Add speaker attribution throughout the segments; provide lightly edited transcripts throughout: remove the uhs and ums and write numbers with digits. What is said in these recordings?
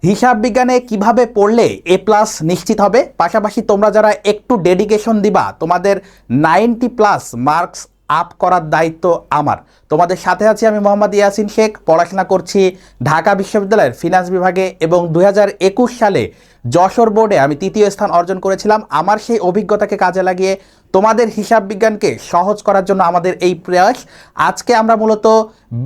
Speaker 1: হিসাব বিজ্ঞানে কিভাবে পড়লে এ প্লাস নিশ্চিত হবে, পাশাপাশি তোমরা যারা একটু ডেডিকেশন দিবা তোমাদের 90+ মার্কস আপ করার দায়িত্ব আমার। তোমাদের সাথে আছি আমি মোহাম্মদ ইয়াসিন শেখ, পড়াশোনা করছি ঢাকা বিশ্ববিদ্যালয়ের ফিনান্স বিভাগে এবং 2021 সালে যশোর বোর্ডে আমি 3য় স্থান অর্জন করেছিলাম। আমার সেই অভিজ্ঞতাকে কাজে লাগিয়ে তোমাদের হিসাব বিজ্ঞানকে সহজ করার জন্য আমাদের এই প্রয়াস। আজকে আমরা মূলত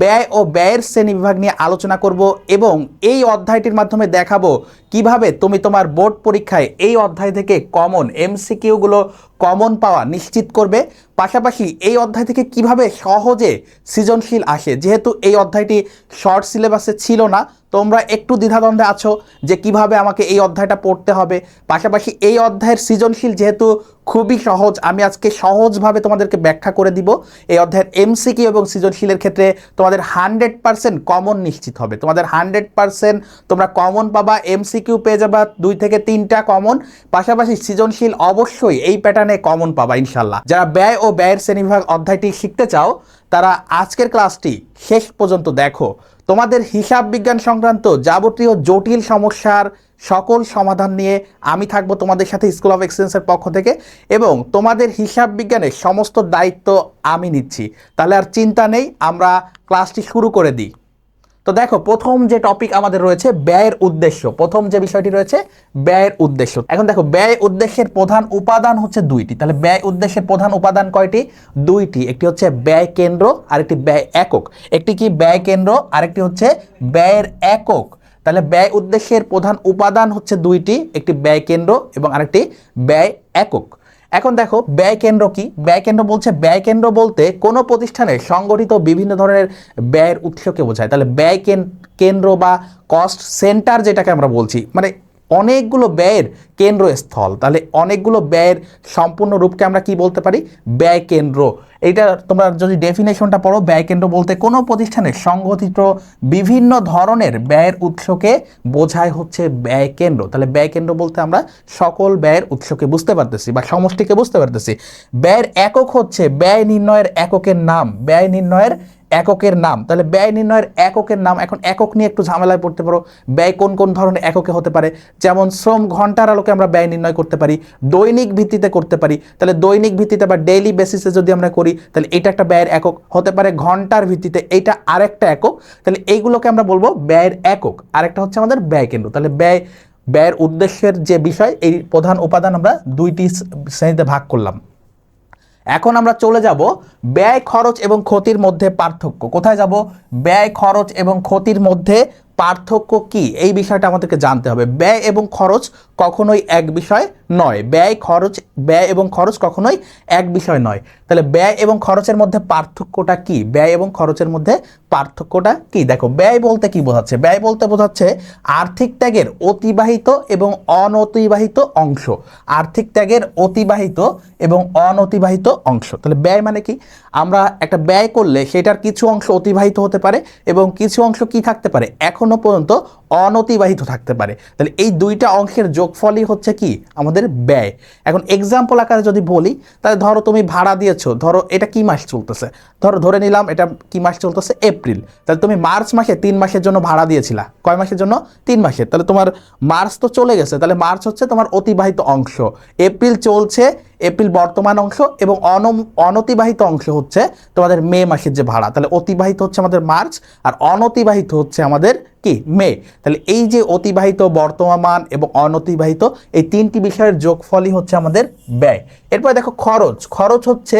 Speaker 1: ব্যয় ও ব্যয়ের শ্রেণী বিভাগ নিয়ে আলোচনা করব এবং এই অধ্যায়টির মাধ্যমে দেখাবো কিভাবে তুমি তোমার বোর্ড পরীক্ষায় এই অধ্যায় থেকে কমন এমসিকিউগুলো কমন পাওয়া নিশ্চিত করবে। পাশাপাশি এই অধ্যায় থেকে কিভাবে সহজে সৃজনশীল আসে, যেহেতু এই অধ্যায়টি শর্ট সিলেবাসে ছিল না, তোমরা একটু দ্বিধাদ্বন্দ্বে আছো যে কিভাবে আমাকে এই অধ্যায়টা পড়তে হবে। পাশাপাশি এই অধ্যায়ের সৃজনশীল যেহেতু খুবই সহজ, আমি আজকে সহজভাবে তোমাদেরকে ব্যাখ্যা করে দিব। এই অধ্যায়ের এমসিকিউ এবং সৃজনশীলের ক্ষেত্রে তোমাদের 100% কমন নিশ্চিত হবে। তোমাদের 100% তোমরা কমন পাবা, এমসিকিউ পেয়ে যাবা 2 থেকে 3টা কমন, পাশাপাশি সৃজনশীল অবশ্যই এই প্যাটার্নে কমন পাবা ইনশাল্লাহ। যারা ব্যয় ও ব্যয়ের শ্রেণীবিভাগ অধ্যায়টি শিখতে চাও তারা আজকের ক্লাসটি শেষ পর্যন্ত দেখো। তোমাদের হিসাব বিজ্ঞান সংক্রান্ত যাবতীয় জটিল সমস্যার সকল সমাধান নিয়ে আমি থাকবো তোমাদের সাথে স্কুল অফ এক্সেলেন্সের পক্ষ থেকে, এবং তোমাদের হিসাব বিজ্ঞানের সমস্ত দায়িত্ব আমি নিচ্ছি। তাহলে আর চিন্তা নেই, আমরা ক্লাসটি শুরু করে দিই। তো দেখো, প্রথম যে টপিক আমাদের রয়েছে ব্যয়ের উদ্দেশ্য। প্রথম যে বিষয়টি রয়েছে ব্যয়ের উদ্দেশ্য। এখন দেখো, ব্যয় উদ্দেশ্যের প্রধান উপাদান হচ্ছে 2টি। তাহলে ব্যয় উদ্দেশ্যের প্রধান উপাদান কয়টি? 2টি। একটি হচ্ছে ব্যয় কেন্দ্র, আরেকটি ব্যয় একক। একটি কি ব্যয় কেন্দ্র, আরেকটি হচ্ছে ব্যয়ের একক। তাহলে ব্যয় উদ্দেশ্যের প্রধান উপাদান হচ্ছে 2টি, একটি ব্যয় কেন্দ্র এবং আরেকটি ব্যয় একক। এখন দেখো, ব্যয় কেন্দ্র কি? ব্যয় কেন্দ্র বলছে, ব্যয় কেন্দ্র বলতে কোনো প্রতিষ্ঠানে সংগঠিত বিভিন্ন ধরনের ব্যয়ের উৎসকে বোঝায়। তাহলে ব্যয় কেন্দ্র বা কস্ট সেন্টার যেটাকে আমরা বলছি, মানে অনেকগুলো ব্যয়ের কেন্দ্রস্থল। তাহলে অনেকগুলো ব্যয়ের সম্পূর্ণ রূপকে আমরা কি বলতে পারি? ব্যয় কেন্দ্র। এইটা তোমরা যদি ডেফিনেশনটা পড়ো, ব্যয় কেন্দ্র বলতে কোনো প্রতিষ্ঠানে সংগঠিত বিভিন্ন ধরনের ব্যয়ের উৎসকে বোঝায় হচ্ছে ব্যয় কেন্দ্র। তাহলে ব্যয় কেন্দ্র বলতে আমরা সকল ব্যয়ের উৎসকে বুঝতে পারতেছি বা সমষ্টিকে বুঝতে পারতেছি। ব্যয়ের একক হচ্ছে ব্যয় নির্ণয়ের এককের নাম, ব্যয় নির্ণয়ের এককের নাম। তাহলে ব্যয় নির্ণয়ের এককের নাম। এখন একক নিয়ে একটু ঝামেলায় পড়তে পারো। ব্যয় কোন কোন ধরনের এককে হতে পারে? যেমন শ্রম ঘন্টার আলোকে আমরা ব্যয় নির্ণয় করতে পারি, দৈনিক ভিত্তিতে করতে পারি। তাহলে দৈনিক ভিত্তিতে বা ডেইলি বেসিসে যদি আমরা করি তাহলে এটা একটা ব্যয়ের একক হতে পারে। ঘন্টার ভিত্তিতে এইটা আরেকটা একক। তাহলে এইগুলোকে আমরা বলবো ব্যয়ের একক। আরেকটা হচ্ছে আমাদের ব্যয় কেন্দ্র। তাহলে ব্যয়ের উদ্দেশ্যের যে বিষয়, এই প্রধান উপাদান আমরা 2টি শ্রেণীতে ভাগ করলাম। এখন আমরা চলে যাব ব্যয় খরচ এবং ক্ষতির মধ্যে পার্থক্য। কোথায় যাব? ব্যয় খরচ এবং ক্ষতির মধ্যে পার্থক্য কি, এই বিষয়টা আমাদেরকে জানতে হবে। ব্যয় এবং খরচ কখনোই এক বিষয় নয়। ব্যয় এবং খরচ কখনোই এক বিষয় নয়। তাহলে ব্যয় এবং খরচের মধ্যে পার্থক্যটা কি? ব্যয় এবং খরচের মধ্যে পার্থক্যটা কি? দেখো, ব্যয় বলতে কি বোঝাচ্ছে? ব্যয় বলতে বোঝাচ্ছে আর্থিক ত্যাগের অতিবাহিত এবং অনতিবাহিত অংশ। আর্থিক ত্যাগের অতিবাহিত এবং অনতিবাহিত অংশ। তাহলে ব্যয় মানে কি? আমরা একটা ব্যয় করলে সেটার কিছু অংশ অতিবাহিত হতে পারে এবং কিছু অংশ কি থাকতে পারে? এখনো পর্যন্ত অনতিবাহিত থাকতে পারে। তাহলে এই 2টা অংশের যোগফলই হচ্ছে কি? আমাদের ব্যয়। এখন এক্সাম্পল আকারে যদি বলি, তাহলে ধরো তুমি ভাড়া দিয়েছো, ধরো এটা কি মাস চলতেছে, ধরে নিলাম এটা কি মাস চলতেছে? এপ্রিল। তাহলে তুমি মার্চ মাসে 3 মাসের জন্য ভাড়া দিয়েছিলা। কয় মাসের জন্য? 3 মাসের। তাহলে তোমার মার্চ তো চলে গেছে, তাহলে মার্চ হচ্ছে তোমার অতিবাহিত অংশ। এপ্রিল চলছে, এপ্রিল বর্তমান অংশ, এবং অনতিবাহিত অংশ হচ্ছে তোমাদের মে মাসের যে ভাড়া। তাহলে অতিবাহিত হচ্ছে আমাদের মার্চ আর অনতিবাহিত হচ্ছে আমাদের কি? মে। তাহলে এই যে অতিবাহিত, বর্তমান এবং অনতিবাহিত, এই 3টি বিষয়ের যোগফলই হচ্ছে আমাদের ব্যয়। এরপরে দেখো খরচ। খরচ হচ্ছে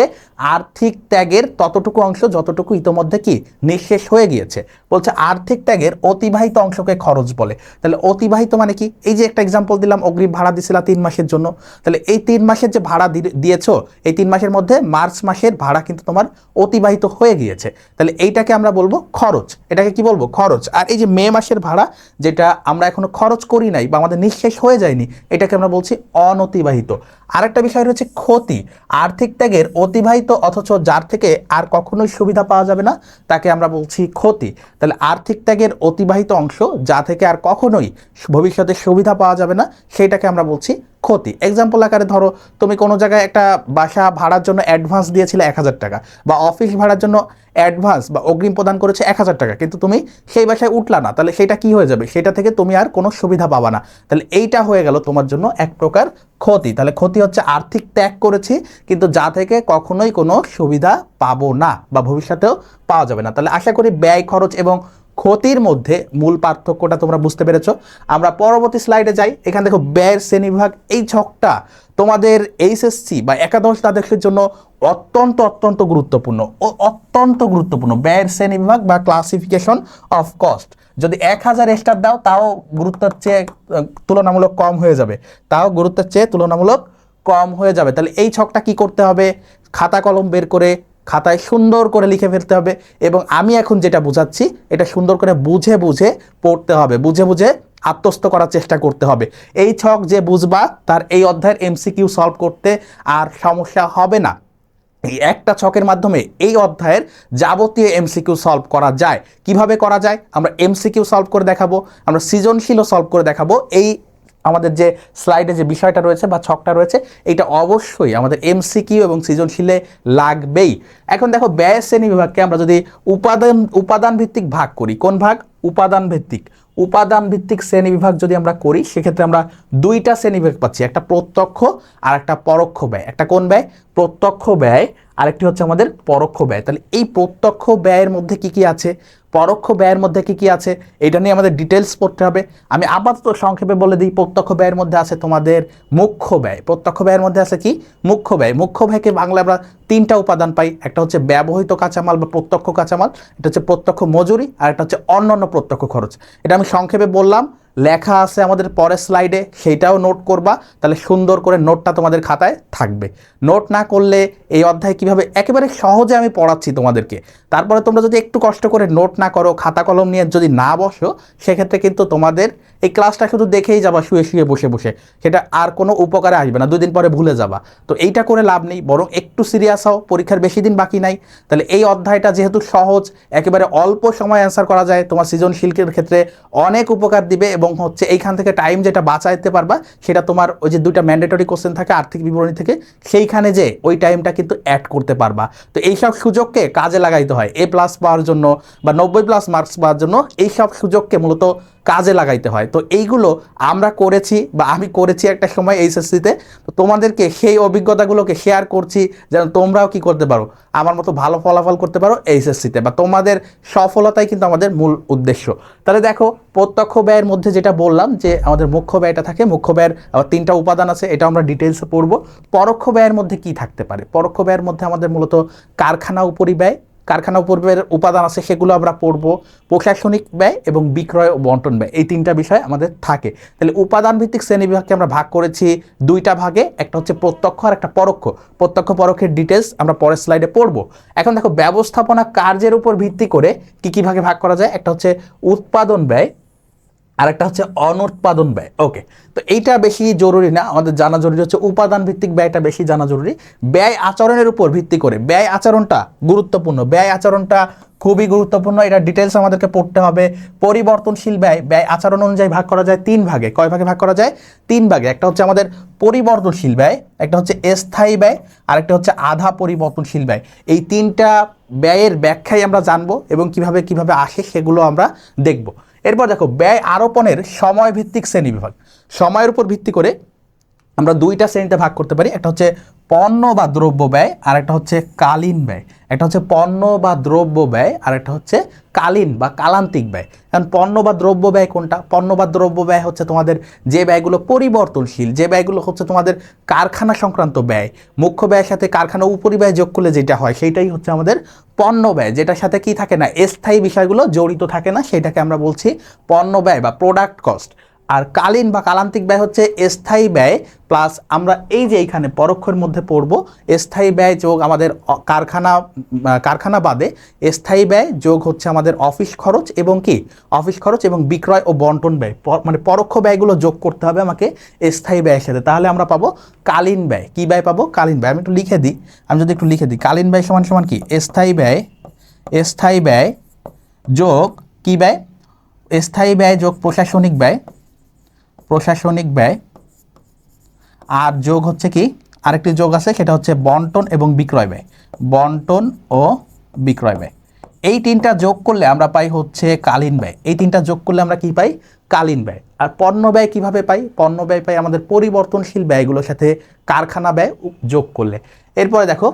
Speaker 1: আর্থিক ত্যাগের ততটুকু অংশ যতটুকু ইতোমধ্যে কি নিঃশেষ হয়ে গিয়েছে। বলছে আর্থিক ত্যাগের অতিবাহিত অংশকে খরচ বলে। তাহলে অতিবাহিত মানে কি? এই যে একটা এক্সাম্পল দিলাম, অগ্রিম ভাড়া দিছিলা 3 মাসের জন্য। তাহলে এই 3 মাসের যে ভাড়া দিয়েছো, এই 3 মাসের মধ্যে মার্চ মাসের ভাড়া কিন্তু তোমার অতিবাহিত হয়ে গিয়েছে। তাহলে এইটাকে আমরা বলবো খরচ। এটাকে কি বলবো? খরচ। আর এই যে মে মাসের ভাড়া, যেটা আমরা এখনো খরচ করি নাই বা আমাদের নিঃশেষ হয়ে যায়নি, এটাকে আমরা বলছি অনতিবাহিত। আরেকটা বিষয় রয়েছে ক্ষতি। আর্থিক ত্যাগের অতিবাহিত অথচ যার থেকে আর কখনোই সুবিধা পাওয়া যাবে না, তাকে আমরা বলছি ক্ষতি। তাহলে আর্থিক ত্যাগের অতিবাহিত অংশ যা থেকে আর কখনোই ভবিষ্যতে সুবিধা পাওয়া যাবে না, সেইটাকে আমরা বলছি ক্ষতি। এক্সাম্পল আকারে ধরো তুমি কোনো জায়গায় একটা বাসা ভাড়ার জন্য অ্যাডভান্স দিয়েছিলে 1,000 টাকা, বা অফিস ভাড়ার জন্য অ্যাডভান্স বা অগ্রিম প্রদান করেছে 1,000 টাকা, কিন্তু তুমি সেই বাসায় উঠলা না, তাহলে সেটা কি হয়ে যাবে? সেটা থেকে তুমি আর কোনো সুবিধা পাবা না। তাহলে এইটা হয়ে গেল তোমার জন্য এক প্রকার ক্ষতি। তাহলে ক্ষতি হচ্ছে আর্থিক ত্যাগ করেছি, কিন্তু যা থেকে কখনোই কোনো সুবিধা পাবো না বা ভবিষ্যতেও পাওয়া যাবে না। তাহলে আশা করি ব্যয় খরচ এবং ক্ষতির মধ্যে মূল পার্থক্যটা তোমরা বুঝতে পেরেছো। আমরা পরবর্তী স্লাইডে যাই। এখানে দেখো ব্যয়ের শ্রেণীবিভাগ। এই ছকটা তোমাদের এইচএসসি বা একাদশ দ্বাদশের জন্য অত্যন্ত অত্যন্ত গুরুত্বপূর্ণ ও অত্যন্ত গুরুত্বপূর্ণ। ব্যয়ের শ্রেণীবিভাগ বা ক্লাসিফিকেশন অফ কস্ট। যদি 1,000 স্টার দাও তাও গুরুত্বের চেয়ে তুলনামূলক কম হয়ে যাবে, তাও গুরুত্বের চেয়ে তুলনামূলক কম হয়ে যাবে। তাহলে এই ছকটা কি করতে হবে? খাতা কলম বের করে খাতায় সুন্দর করে লিখে ফেলতে হবে, এবং আমি এখন যেটা বোঝাচ্ছি এটা সুন্দর করে বুঝে বুঝে পড়তে হবে, বুঝে বুঝে আত্মস্থ করার চেষ্টা করতে হবে। এই ছক যে বুঝবা তার এই অধ্যায়ের এমসিকিউ সলভ করতে আর সমস্যা হবে না। এই একটা ছকের মাধ্যমে এই অধ্যায়ের যাবতীয় এমসিকিউ সলভ করা যায়। কিভাবে করা যায়? আমরা এমসিকিউ সলভ করে দেখাবো, আমরা সৃজনশীলও সলভ করে দেখাবো। এই আমাদের যে স্লাইডে যে বিষয়টা রয়েছে বা ছকটা রয়েছে, এটা অবশ্যই আমাদের এমসিকিউ এবং সৃজনশীলে লাগবেই। এখন দেখো ব্যয় শ্রেণী বিভাগকে আমরা যদি উপাদান ভিত্তিক ভাগ করি, কোন ভাগ? উপাদান ভিত্তিক শ্রেণী বিভাগ যদি আমরা করি, সেক্ষেত্রে আমরা দুইটা শ্রেণী বিভাগ পাচ্ছি, একটা প্রত্যক্ষ আর একটা পরোক্ষ ব্যয়। একটা কোন ব্যয়? প্রত্যক্ষ ব্যয়। আরেকটি হচ্ছে আমাদের পরোক্ষ ব্যয়। তাহলে এই প্রত্যক্ষ ব্যয়ের মধ্যে কি কি আছে, পরোক্ষ ব্যয়ের মধ্যে কি কি আছে, এটা নিয়ে আমাদের ডিটেলস পড়তে হবে। আমি আপাতত সংক্ষেপে বলে দিই। প্রত্যক্ষ ব্যয়ের মধ্যে আছে তোমাদের মুখ্য ব্যয়। প্রত্যক্ষ ব্যয়ের মধ্যে আছে কি? মুখ্য ব্যয়। মুখ্য ব্যয়কে বাংলা আমরা তিনটা উপাদান পাই। একটা হচ্ছে ব্যবহৃত কাঁচামাল বা প্রত্যক্ষ কাঁচামাল, এটা হচ্ছে প্রত্যক্ষ মজুরি, আর একটা হচ্ছে অন্যান্য প্রত্যক্ষ খরচ। এটা আমি সংক্ষেপে বললাম, লেখা আছে আমাদের পরের স্লাইডে, সেইটাও নোট করবা। তাহলে সুন্দর করে নোটটা তোমাদের খাতায় থাকবে। নোট না করলে এই অধ্যায় কিভাবে, একেবারে সহজে আমি পড়াচ্ছি তোমাদেরকে, তারপরে তোমরা যদি একটু কষ্ট করে নোট না করো, খাতা কলম নিয়ে যদি না বসো, সেক্ষেত্রে কিন্তু তোমাদের এই ক্লাসটা শুধু দেখেই যাবা শুয়ে শুয়ে বসে বসে, সেটা আর কোনো উপকারে আসবে না, 2 দিন পরে ভুলে যাবা। তো এইটা করে লাভ নেই, বরং একটু সিরিয়াস হও, পরীক্ষার বেশি দিন বাকি নাই। তাহলে এই অধ্যায়টা যেহেতু সহজ, একেবারে অল্প সময় অ্যান্সার করা যায়, তোমার সৃজনশীলের ক্ষেত্রে অনেক উপকার দিবে, এবং হচ্ছে এইখান থেকে টাইম যেটা বাঁচাইতে পারবা, সেটা তোমার ওই যে 2টা ম্যান্ডেটরি কোশ্চেন থাকে আর্থিক বিবরণী থেকে, সেইখানে যে ওই টাইমটা কিন্তু অ্যাড করতে পারবা। তো এইসব সুযোগকে কাজে লাগাইতে হয় A+ পাওয়ার জন্য বা 90+ মার্কস পাওয়ার জন্য। এইসব সুযোগকে মূলত কাজে লাগাইতে হয়। তো এইগুলো আমরা করেছি বা আমি করেছি একটা সময় এইচএসসিতে। তো তোমাদেরকে সেই অভিজ্ঞতাগুলোকে শেয়ার করছি, যেন তোমরাও কি করতে পারো, আমার মতো ভালো ফলাফল করতে পারো এইচএসসিতে, বা তোমাদের সফলতাই কিন্তু আমাদের মূল উদ্দেশ্য। তাহলে দেখো, প্রত্যক্ষ ব্যয়ের মধ্যে যেটা বললাম যে আমাদের মুখ্য ব্যয়টা থাকে, মুখ্য ব্যয়ের আবার 3টা উপাদান আছে, এটা আমরা ডিটেলসে পড়বো। পরোক্ষ ব্যয়ের মধ্যে কি থাকতে পারে? পরোক্ষ ব্যয়ের মধ্যে আমাদের মূলত কারখানা উপরিব্যয়, কারখানা উপরিব্যয়ের উপাদান আছে, সেগুলো আমরা পড়বো। প্রশাসনিক ব্যয় এবং বিক্রয় ও বন্টন ব্যয়, এই 3টা বিষয় আমাদের থাকে। তাহলে উপাদান ভিত্তিক শ্রেণীবিভাগকে আমরা ভাগ করেছি 2টা ভাগে, একটা হচ্ছে প্রত্যক্ষ আর একটা পরোক্ষ। প্রত্যক্ষ পরোক্ষের ডিটেলস আমরা পরের স্লাইডে পড়বো। এখন দেখো, ব্যবস্থাপনা কার্যের উপর ভিত্তি করে কি কি ভাগে ভাগ করা যায়। একটা হচ্ছে উৎপাদন ব্যয়, আর একটা হচ্ছে অনুৎপাদন ব্যয়। ওকে, তো এইটা বেশি জরুরি না, আমাদের জানা জরুরি হচ্ছে উপাদান ভিত্তিক ব্যয়টা বেশি জানা জরুরি। ব্যয় আচরণের উপর ভিত্তি করে, ব্যয় আচরণটা গুরুত্বপূর্ণ, ব্যয় আচরণটা খুবই গুরুত্বপূর্ণ, এটা ডিটেলস আমাদেরকে পড়তে হবে। পরিবর্তনশীল ব্যয়, ব্যয় আচরণ অনুযায়ী ভাগ করা যায় 3 ভাগে। কয় ভাগে ভাগ করা যায়? 3 ভাগে। একটা হচ্ছে আমাদের পরিবর্তনশীল ব্যয়, একটা হচ্ছে স্থায়ী ব্যয়, আর একটা হচ্ছে আধা পরিবর্তনশীল ব্যয়। এই 3টা ব্যয়ের ব্যাখ্যাই আমরা জানবো, এবং কিভাবে কিভাবে আসে সেগুলো আমরা দেখব। এরপর দেখো, ব্যয় আরোপণের সময় ভিত্তিক শ্রেণীবিভাগ। সময়ের উপর ভিত্তি করে আমরা 2টা শ্রেণীতে ভাগ করতে পারি। একটা হচ্ছে পণ্য বা দ্রব্য ব্যয়, আর একটা হচ্ছে কালীন ব্যয়। একটা হচ্ছে পণ্য বা দ্রব্য ব্যয়, আর একটা হচ্ছে কালীন বা কালান্তিক ব্যয়। কারণ পণ্য বা দ্রব্য ব্যয় কোনটা? পণ্য বা দ্রব্য ব্যয় হচ্ছে তোমাদের যে ব্যয়গুলো পরিবর্তনশীল, যে ব্যয়গুলো হচ্ছে তোমাদের কারখানা সংক্রান্ত ব্যয়। মুখ্য ব্যয়ের সাথে কারখানা উপরিব্যয় যোগ করলে যেটা হয়, সেইটাই হচ্ছে আমাদের পণ্য ব্যয়, যেটার সাথে কি থাকে না, স্থায়ী বিষয়গুলো জড়িত থাকে না, সেটাকে আমরা বলছি পণ্য ব্যয় বা প্রোডাক্ট কস্ট। আর কালীন বা কালান্তিক ব্যয় হচ্ছে স্থায়ী ব্যয় প্লাস আমরা এই যে এইখানে পরোক্ষের মধ্যে পড়ব, স্থায়ী ব্যয় যোগ আমাদের কারখানা বাদে স্থায়ী ব্যয় যোগ হচ্ছে আমাদের অফিস খরচ এবং কি অফিস খরচ এবং বিক্রয় ও বন্টন ব্যয়, মানে পরোক্ষ ব্যয়গুলো যোগ করতে হবে আমাকে স্থায়ী ব্যয়ের সাথে, তাহলে আমরা পাবো কালীন ব্যয়। কি ব্যয় পাবো? কালীন ব্যয়। আমি একটু লিখে দিই, কালীন ব্যয় সমান সমান কি? স্থায়ী ব্যয় যোগ কি ব্যয়? স্থায়ী ব্যয় যোগ প্রশাসনিক ব্যয় আর যোগ হচ্ছে কি, আরেকটি যোগ আছে, সেটা হচ্ছে বন্টন এবং বিক্রয় ব্যয়। বন্টন ও বিক্রয় ব্যয়, এই তিনটা যোগ করলে আমরা পাই হচ্ছে কালীন ব্যয়। এই তিনটা যোগ করলে আমরা কি পাই? কালীন ব্যয়। আর পণ্য ব্যয় কিভাবে পাই? পণ্য ব্যয় পাই আমাদের পরিবর্তনশীল ব্যয়গুলোর সাথে কারখানা ব্যয় যোগ করলে। এরপরে দেখো,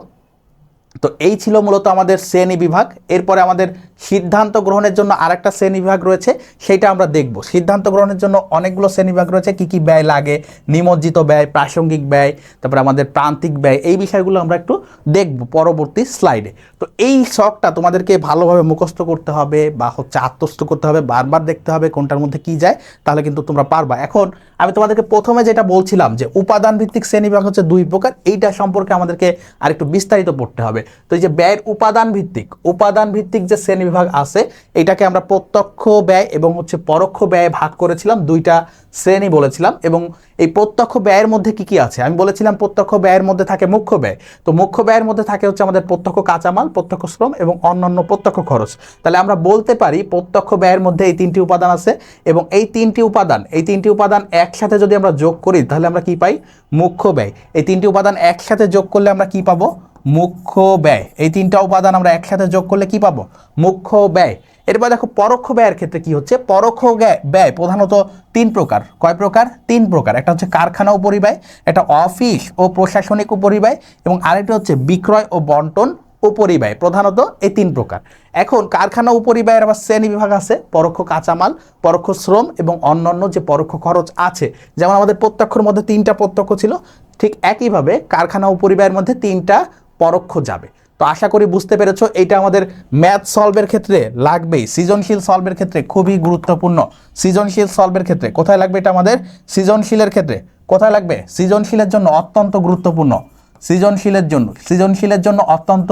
Speaker 1: তো এই ছিল মূলত আমাদের শ্রেণী বিভাগ। এরপরে আমাদের সিদ্ধান্ত গ্রহণের জন্য আরেকটা শ্রেণী বিভাগ রয়েছে, সেটা আমরা দেখব। সিদ্ধান্ত গ্রহণের জন্য অনেকগুলো শ্রেণী বিভাগ রয়েছে, কি কি ব্যয় লাগে, নিমজ্জিত ব্যয়, প্রাসঙ্গিক ব্যয়, তারপরে আমাদের প্রান্তিক ব্যয়, এই বিষয়গুলো আমরা একটু দেখব পরবর্তী স্লাইডে। তো এই শখটা তোমাদেরকে ভালোভাবে মুখস্থ করতে হবে বা হচ্ছে আত্মস্থ করতে হবে, বারবার দেখতে হবে কোনটার মধ্যে কি যায়, তাহলে কিন্তু তোমরা পারবা। এখন আমি তোমাদেরকে প্রথমে যেটা বলছিলাম যে উপাদান ভিত্তিক শ্রেণীবিভাগ হচ্ছে দুই প্রকার, এইটা সম্পর্কে আমাদেরকে আরেকটু বিস্তারিত পড়তে হবে। তো এই যে ব্যয়ের উপাদান ভিত্তিক যে শ্রেণীবিভাগ আছে, এটাকে আমরা প্রত্যক্ষ ব্যয় এবং হচ্ছে পরোক্ষ ব্যয়ে ভাগ করেছিলাম, দুইটা শ্রেণী বলেছিলাম। এবং এই প্রত্যক্ষ ব্যয়ের মধ্যে কি কি আছে আমি বলেছিলাম, প্রত্যক্ষ ব্যয়ের মধ্যে থাকে মুখ্য ব্যয়। তো মুখ্য ব্যয়ের মধ্যে থাকে হচ্ছে আমাদের প্রত্যক্ষ কাঁচামাল, প্রত্যক্ষ শ্রম এবং অন্যান্য প্রত্যক্ষ খরচ। তাহলে আমরা বলতে পারি প্রত্যক্ষ ব্যয়ের মধ্যে এই তিনটি উপাদান আছে, এবং এই তিনটি উপাদান একসাথে যদি আমরা যোগ করি তাহলে আমরা কি পাই? মুখ্য ব্যয়। এই তিনটি উপাদান একসাথে যোগ করলে আমরা কি পাবো? মুখ্য ব্যয়। এই তিনটা উপাদান আমরা একসাথে যোগ করলে কি পাবো? মুখ্য ব্যয়। এরপর দেখো পরোক্ষ ব্যয়ের ক্ষেত্রে কি হচ্ছে, পরোক্ষ ব্যয় প্রধানত তিন প্রকার। কয় প্রকার? তিন প্রকার। একটা হচ্ছে কারখানা উপরিব্যয়, একটা অফিস ও প্রশাসনিক উপরিব্যয়, এবং আরেকটা হচ্ছে বিক্রয় ও বন্টন উপরিব্যয়। প্রধানত এই তিন প্রকার। এখন কারখানা উপরিব্যয়ের আবার শ্রেণী বিভাগ আছে, পরোক্ষ কাঁচামাল, পরোক্ষ শ্রম এবং অন্যান্য যে পরোক্ষ খরচ আছে। যেমন আমাদের প্রত্যক্ষের মধ্যে তিনটা প্রত্যক্ষ ছিল, ঠিক একইভাবে কারখানা উপরিব্যয়ের মধ্যে তিনটা পরোক্ষ যাবে। তো আশা করি বুঝতে পেরেছো, এইটা আমাদের ম্যাথ সলভের ক্ষেত্রে লাগবেই, সৃজনশীল সলভের ক্ষেত্রে খুবই গুরুত্বপূর্ণ। সৃজনশীল সলভের ক্ষেত্রে কোথায় লাগবে এটা আমাদের? সৃজনশীলের ক্ষেত্রে কোথায় লাগবে? সৃজনশীলের জন্য অত্যন্ত গুরুত্বপূর্ণ। সৃজনশীলের জন্য অত্যন্ত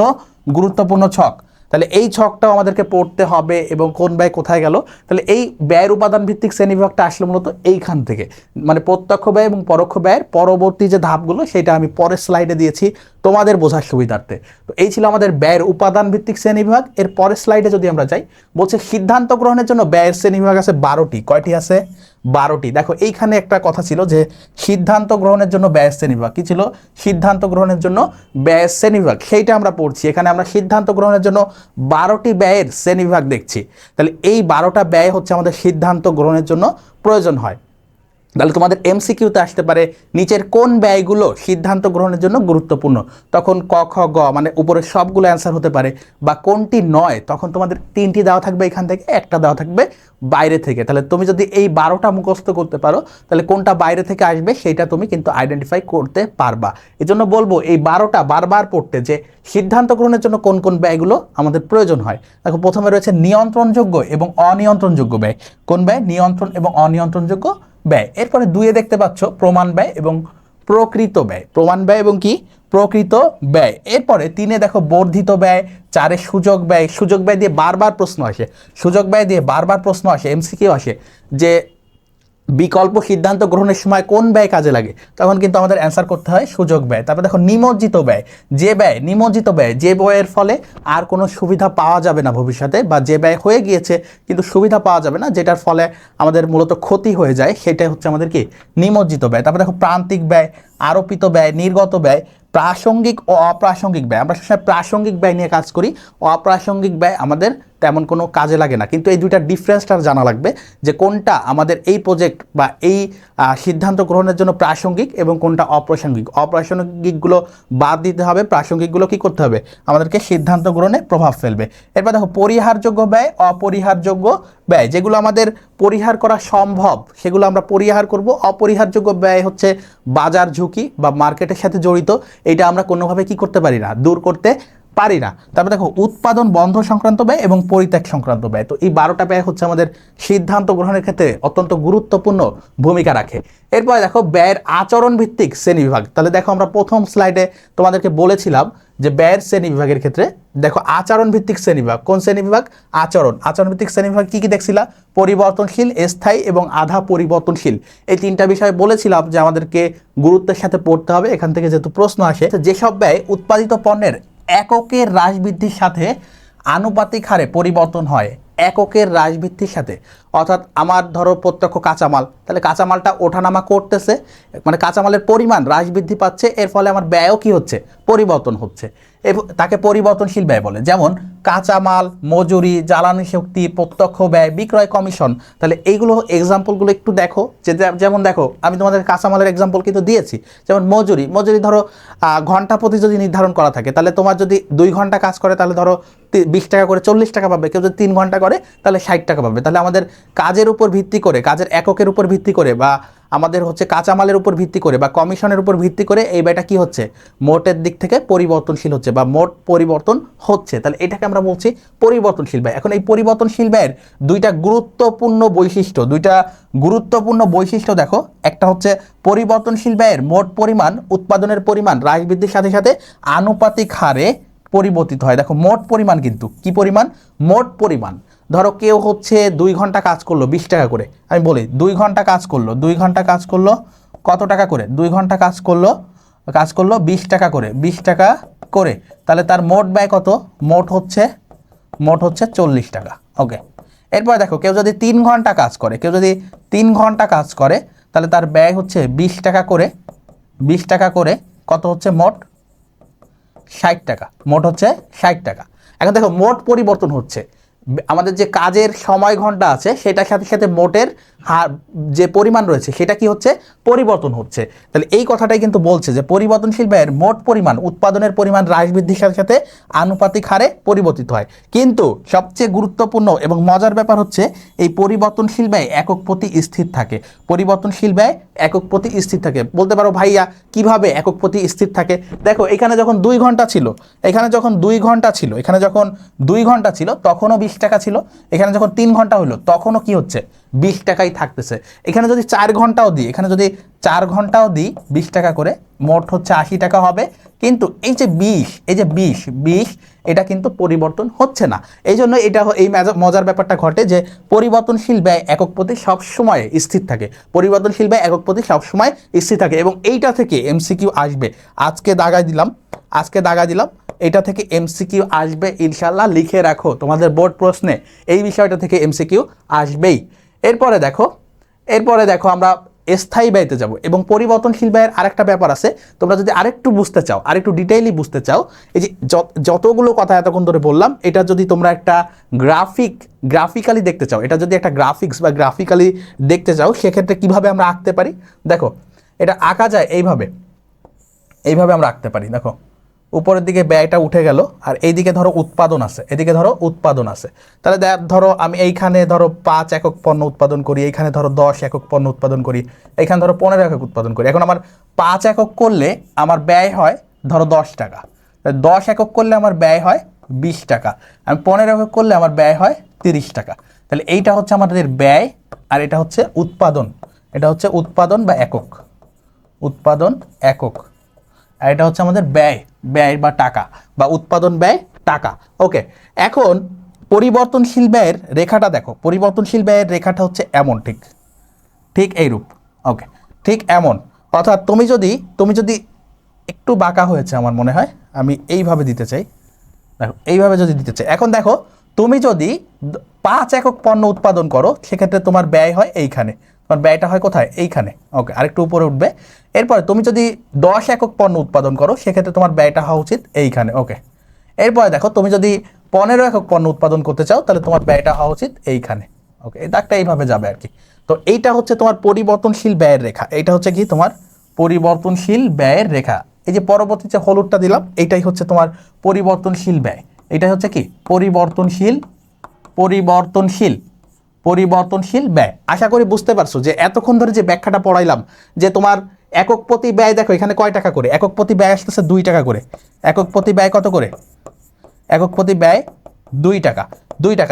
Speaker 1: গুরুত্বপূর্ণ ছক। তাহলে এই ছকটাও আমাদেরকে পড়তে হবে। এবং কোন ব্যয় কোথায় গেল, তাহলে এই ব্যয়ের উপাদান ভিত্তিক শ্রেণীবিভাগটা আসলে মূলত এইখান থেকে, মানে প্রত্যক্ষ ব্যয় এবং পরোক্ষ ব্যয়ের পরবর্তী যে ধাপগুলো সেটা আমি পরের স্লাইডে দিয়েছি তোমাদের বোঝার সুবিধার্থে। তো এই ছিল আমাদের ব্যয়ের উপাদান ভিত্তিক শ্রেণীবিভাগ। এর পরের স্লাইডে যদি আমরা যাই, বলছে সিদ্ধান্ত গ্রহণের জন্য ব্যয়ের শ্রেণীবিভাগ আছে 12টি। কয়টি আছে? 12টি। দেখো এইখানে একটা কথা ছিল যে সিদ্ধান্ত গ্রহণের জন্য ব্যয়ের শ্রেণীবিভাগ কি ছিল? সিদ্ধান্ত গ্রহণের জন্য ব্যয়ের শ্রেণীবিভাগ, সেইটা আমরা পড়ছি। এখানে আমরা সিদ্ধান্ত গ্রহণের জন্য 12টি ব্যয়ের শ্রেণীবিভাগ দেখছি। তাহলে এই 12টা ব্যয় হচ্ছে আমাদের সিদ্ধান্ত গ্রহণের জন্য প্রয়োজন হয়। তাহলে তোমাদের এমসিকিউতে আসতে পারে নিচের কোন ব্যয়গুলো সিদ্ধান্ত গ্রহণের জন্য গুরুত্বপূর্ণ, তখন ক খ গ মানে উপরের সবগুলো অ্যান্সার হতে পারে, বা কোনটি নয়, তখন তোমাদের তিনটি দেওয়া থাকবে এখান থেকে, একটা দেওয়া থাকবে বাইরে থেকে। তাহলে তুমি যদি এই 12টা মুখস্থ করতে পারো, তাহলে কোনটা বাইরে থেকে আসবে সেটা তুমি কিন্তু আইডেন্টিফাই করতে পারবা। এই জন্য বলবো এই 12টা বারবার পড়তে, যে সিদ্ধান্ত গ্রহণের জন্য কোন কোন ব্যয়গুলো আমাদের প্রয়োজন হয়। দেখো প্রথমে রয়েছে নিয়ন্ত্রণযোগ্য এবং অনিয়ন্ত্রণযোগ্য ব্যয়। কোন ব্যয়? নিয়ন্ত্রণ এবং অনিয়ন্ত্রণযোগ্য ব্যয়। এরপরে দুইয়ে দেখতে পাচ্ছ প্রমাণ ব্যয় এবং প্রকৃত ব্যয়। প্রমাণ ব্যয় এবং কি? প্রকৃত ব্যয়। এরপরে 3-এ দেখো বর্ধিত ব্যয়। 4-এ সুযোগ ব্যয়। সুযোগ ব্যয় দিয়ে বারবার প্রশ্ন আসে, এমসিকিউ আসে যে বিকল্প সিদ্ধান্ত গ্রহণের সময় কোন ব্যয় কাজে লাগে, তখন কিন্তু আমাদের অ্যান্সার করতে হয় সুযোগ ব্যয়। তারপর দেখো নিমজ্জিত ব্যয়। নিমজ্জিত ব্যয় যে ব্যয়ের ফলে আর কোনো সুবিধা পাওয়া যাবে না ভবিষ্যতে, বা যে ব্যয় হয়ে গিয়েছে কিন্তু সুবিধা পাওয়া যাবে না, যেটার ফলে আমাদের মূলত ক্ষতি হয়ে যায়, সেটাই হচ্ছে আমাদের কি? নিমজ্জিত ব্যয়। তারপর দেখো প্রান্তিক ব্যয়, আরোপিত ব্যয়, নির্গত ব্যয়, প্রাসঙ্গিক ও অপ্রাসঙ্গিক ব্যয়। আমরা সবসময় প্রাসঙ্গিক ব্যয় নিয়ে কাজ করি, অপ্রাসঙ্গিক ব্যয় আমাদের তেমন কোনো কাজে লাগে না। কিন্তু এই দুইটা ডিফারেন্সটা জানা লাগবে, যে কোনটা আমাদের এই প্রজেক্ট বা এই সিদ্ধান্ত গ্রহণের জন্য প্রাসঙ্গিক এবং কোনটা অপ্রাসঙ্গিক। অপ্রাসঙ্গিকগুলো বাদ দিতে হবে, প্রাসঙ্গিকগুলো কি করতে হবে? আমাদেরকে সিদ্ধান্ত গ্রহণে প্রভাব ফেলবে। এরপর দেখো পরিহারযোগ্য ব্যয়, অপরিহারযোগ্য ব্যয়। যেগুলো আমাদের পরিহার করা সম্ভব সেগুলো আমরা পরিহার করব। অপরিহারযোগ্য ব্যয় হচ্ছে বাজার ঝুঁকি বা মার্কেটের সাথে জড়িত, এটা আমরা কোনোভাবে কি করতে পারি না? দূর করতে পারি না। তারপরে দেখো উৎপাদন বন্ধ সংক্রান্ত ব্যয় এবং পরিত্যাগ সংক্রান্ত ব্যয়। তো এই 12টা ব্যয় হচ্ছে আমাদের সিদ্ধান্ত গ্রহণের ক্ষেত্রে অত্যন্ত গুরুত্বপূর্ণ ভূমিকা রাখে। এরপরে দেখো ব্যয়ের আচরণ ভিত্তিক শ্রেণীবিভাগ। তাহলে দেখো আমরা প্রথম স্লাইডে তোমাদেরকে বলেছিলাম যে ব্যয়ের শ্রেণীবিভাগের ক্ষেত্রে দেখো আচরণ ভিত্তিক শ্রেণীবিভাগ। কোন শ্রেণীবিভাগ? আচরণ ভিত্তিক শ্রেণীবিভাগ কি কি দেখছিলা? পরিবর্তনশীল, স্থায়ী এবং আধা পরিবর্তনশীল। এই তিনটা বিষয় বলেছিলাম যে আমাদেরকে গুরুত্বের সাথে পড়তে হবে, এখান থেকে যেহেতু প্রশ্ন আসে। যেসব ব্যয় উৎপাদিত পণ্যের এককের হ্রাস বৃদ্ধির সাথে আনুপাতিক হারে পরিবর্তন হয়, এককের হ্রাস বৃদ্ধির সাথে অর্থাৎ আমার ধরো প্রত্যক্ষ কাঁচামাল, তাহলে কাঁচামালটা ওঠানামা করতেছে, মানে কাঁচামালের পরিমাণ হ্রাস বৃদ্ধি পাচ্ছে, এর ফলে আমার ব্যয়ও কি হচ্ছে, পরিবর্তন হচ্ছে, তাকে পরিবর্তনশীল ব্যয় বলে। যেমন কাঁচামাল, মজুরি, জ্বালানি শক্তি, প্রত্যক্ষ ব্যয়, বিক্রয় কমিশন। তাহলে এইগুলো এক্সাম্পলগুলো একটু দেখো, যেমন দেখো আমি তোমাদের কাঁচামালের এক্সাম্পল কিন্তু দিয়েছি। যেমন মজুরি ধরো ঘন্টা প্রতি যদি নির্ধারণ করা থাকে, তাহলে তোমার যদি 2 ঘন্টা কাজ করে তাহলে ধরো 20 টাকা করে 40 টাকা পাবে, কেউ যদি 3 ঘন্টা করে তাহলে 60 টাকা পাবে। তাহলে আমাদের কাজের উপর ভিত্তি করে, কাজের এককের উপর ভিত্তি করে, বা আমাদের হচ্ছে কাঁচামালের উপর ভিত্তি করে বা কমিশনের উপর ভিত্তি করে এই ব্যয়টা কি হচ্ছে, মোটের দিক থেকে পরিবর্তনশীল হচ্ছে বা মোট পরিবর্তন হচ্ছে। তাহলে এটাকে আমরা বলছি পরিবর্তনশীল ব্যয়। এখন এই পরিবর্তনশীল ব্যয়ের দুইটা গুরুত্বপূর্ণ বৈশিষ্ট্য দেখো। একটা হচ্ছে পরিবর্তনশীল ব্যয়ের মোট পরিমাণ উৎপাদনের পরিমাণ হ্রাস বৃদ্ধির সাথে সাথে আনুপাতিক হারে পরিবর্তিত হয়। দেখো মোট পরিমাণ, কিন্তু কি পরিমাণ, মোট পরিমাণ। ধরো কেউ হচ্ছে 2 ঘন্টা কাজ করলো 20 টাকা করে, আমি বলি 2 ঘন্টা কাজ করলো কত টাকা করে, 2 ঘন্টা কাজ করলো 20 টাকা করে, তাহলে তার মোট ব্যয় কত, মোট হচ্ছে 40 টাকা। ওকে, এরপর দেখো কেউ যদি 3 ঘন্টা কাজ করে, তাহলে তার ব্যয় হচ্ছে 20 টাকা করে, কত হচ্ছে, মোট 60 টাকা, এখন দেখো মোট পরিবর্তন হচ্ছে, আমাদের যে কাজের সময় ঘন্টা আছে সেটার সাথে সাথে মোটের যে পরিমাণ রয়েছে সেটা কি হচ্ছে, পরিবর্তন হচ্ছে। তাহলে এই কথাটাই কিন্তু বলছে যে পরিবর্তনশীল ব্যয়ের মোট পরিমাণ উৎপাদনের পরিমাণ হ্রাস বৃদ্ধির সাথে সাথে আনুপাতিক হারে পরিবর্তিত হয়। কিন্তু সবচেয়ে গুরুত্বপূর্ণ এবং মজার ব্যাপার হচ্ছে এই পরিবর্তনশীল ব্যয় একক প্রতি স্থির থাকে। বলতে পারো ভাইয়া কিভাবে একক প্রতি স্থির থাকে? দেখো এখানে যখন 2 ঘন্টা ছিল, তখনও 20 টাকা ছিল, এখানে যখন 3 ঘন্টা হলো তখনও কি হচ্ছে, 20 টাকাই থাকতেছে। এখানে যদি 4 ঘন্টাও দিই 20 টাকা করে, মোট হচ্ছে 80 টাকা হবে। কিন্তু এই যে 20 এটা কিন্তু পরিবর্তন হচ্ছে না। এই জন্য এই মজার ব্যাপারটা ঘটে যে পরিবর্তনশীল ব্যয় একক প্রতি সবসময় স্থির থাকে, এবং এইটা থেকে এমসিকিউ আসবে। আজকে দাগা দিলাম এটা থেকে এমসিকিউ আসবে ইনশাল্লাহ, লিখে রাখো, তোমাদের বোর্ড প্রশ্নে এই বিষয়টা থেকে এমসিকিউ আসবেই। এরপরে দেখো আমরা স্থায়ী ব্যয়তে যাব। এবং পরিবর্তনশীল ব্যয়ের আরেকটা ব্যাপার আছে, তোমরা যদি আরেকটু ডিটেইলি বুঝতে চাও, এই যে যতগুলো কথা এতক্ষণ ধরে বললাম, এটা যদি তোমরা একটা গ্রাফিক্যালি দেখতে চাও, এটা যদি একটা গ্রাফিক্স বা গ্রাফিক্যালি দেখতে চাও, সেক্ষেত্রে কিভাবে আমরা আঁকতে পারি, দেখো এটা আঁকা যায় এইভাবে আমরা আঁকতে পারি। দেখো উপরের দিকে ব্যয়টা উঠে গেল, আর এইদিকে ধরো উৎপাদন আছে, তাহলে ধরো আমি এইখানে ধরো 5 একক পণ্য উৎপাদন করি, এইখানে ধরো 10 একক পণ্য উৎপাদন করি, এইখানে ধরো 15 একক উৎপাদন করি। এখন আমার 5 একক করলে আমার ব্যয় হয় ধরো 10 টাকা, 10 একক করলে আমার ব্যয় হয় 20 টাকা, আমি 15 একক করলে আমার ব্যয় হয় 30 টাকা। তাহলে এইটা হচ্ছে আমাদের ব্যয়, আর এটা হচ্ছে উৎপাদন বা একক, আর এটা হচ্ছে আমাদের ব্যয় বা টাকা, বা উৎপাদন ব্যয় টাকা। ওকে, এখন পরিবর্তনশীল ব্যয়ের রেখাটা দেখো, পরিবর্তনশীল ব্যয়ের রেখাটা হচ্ছে এমন, ঠিক এইরূপ। ওকে, ঠিক এমন, অর্থাৎ তুমি যদি একটু বাঁকা হয়েছে আমার মনে হয়, আমি এইভাবে দিতে চাই, দেখো এইভাবে যদি দিতে চাই। এখন দেখো তুমি যদি 5 একক পণ্য উৎপাদন করো, সেক্ষেত্রে তোমার ব্যয় হয় এইখানে, তোমার ব্যয়টা হয় কোথায়, এইখানে। ওকে, আরেকটু উপরে উঠবে। এরপরে তুমি যদি 10 একক পণ্য উৎপাদন করো, সেক্ষেত্রে তোমার ব্যয়টা হওয়া উচিত এইখানে। ওকে, এরপরে দেখো তুমি যদি 15 একক পণ্য উৎপাদন করতে চাও, তাহলে তোমার ব্যয়টা হওয়া উচিত এইখানে। ওকে, এই দাগটা এইভাবে যাবে আর কি। তো এইটা হচ্ছে তোমার পরিবর্তনশীল ব্যয়ের রেখা, এইটা হচ্ছে কি তোমার পরিবর্তনশীল ব্যয়ের রেখা। এই যে পরবর্তী যে হলুদটা দিলাম, এইটাই হচ্ছে তোমার পরিবর্তনশীল ব্যয়। এটাই হচ্ছে কি পরিবর্তনশীল ব্যয়। আশা করি বুঝতে পারছো যে এতক্ষণ ধরে যে ব্যাখ্যাটা পড়াইলাম, যে তোমার একক প্রতি ব্যয় দেখো এখানে কয় টাকা করে, একক প্রতি ব্যয় আসতেছে 2 টাকা করে, একক প্রতি ব্যয় কত করে, একক প্রতি ব্যয় 2 টাকা,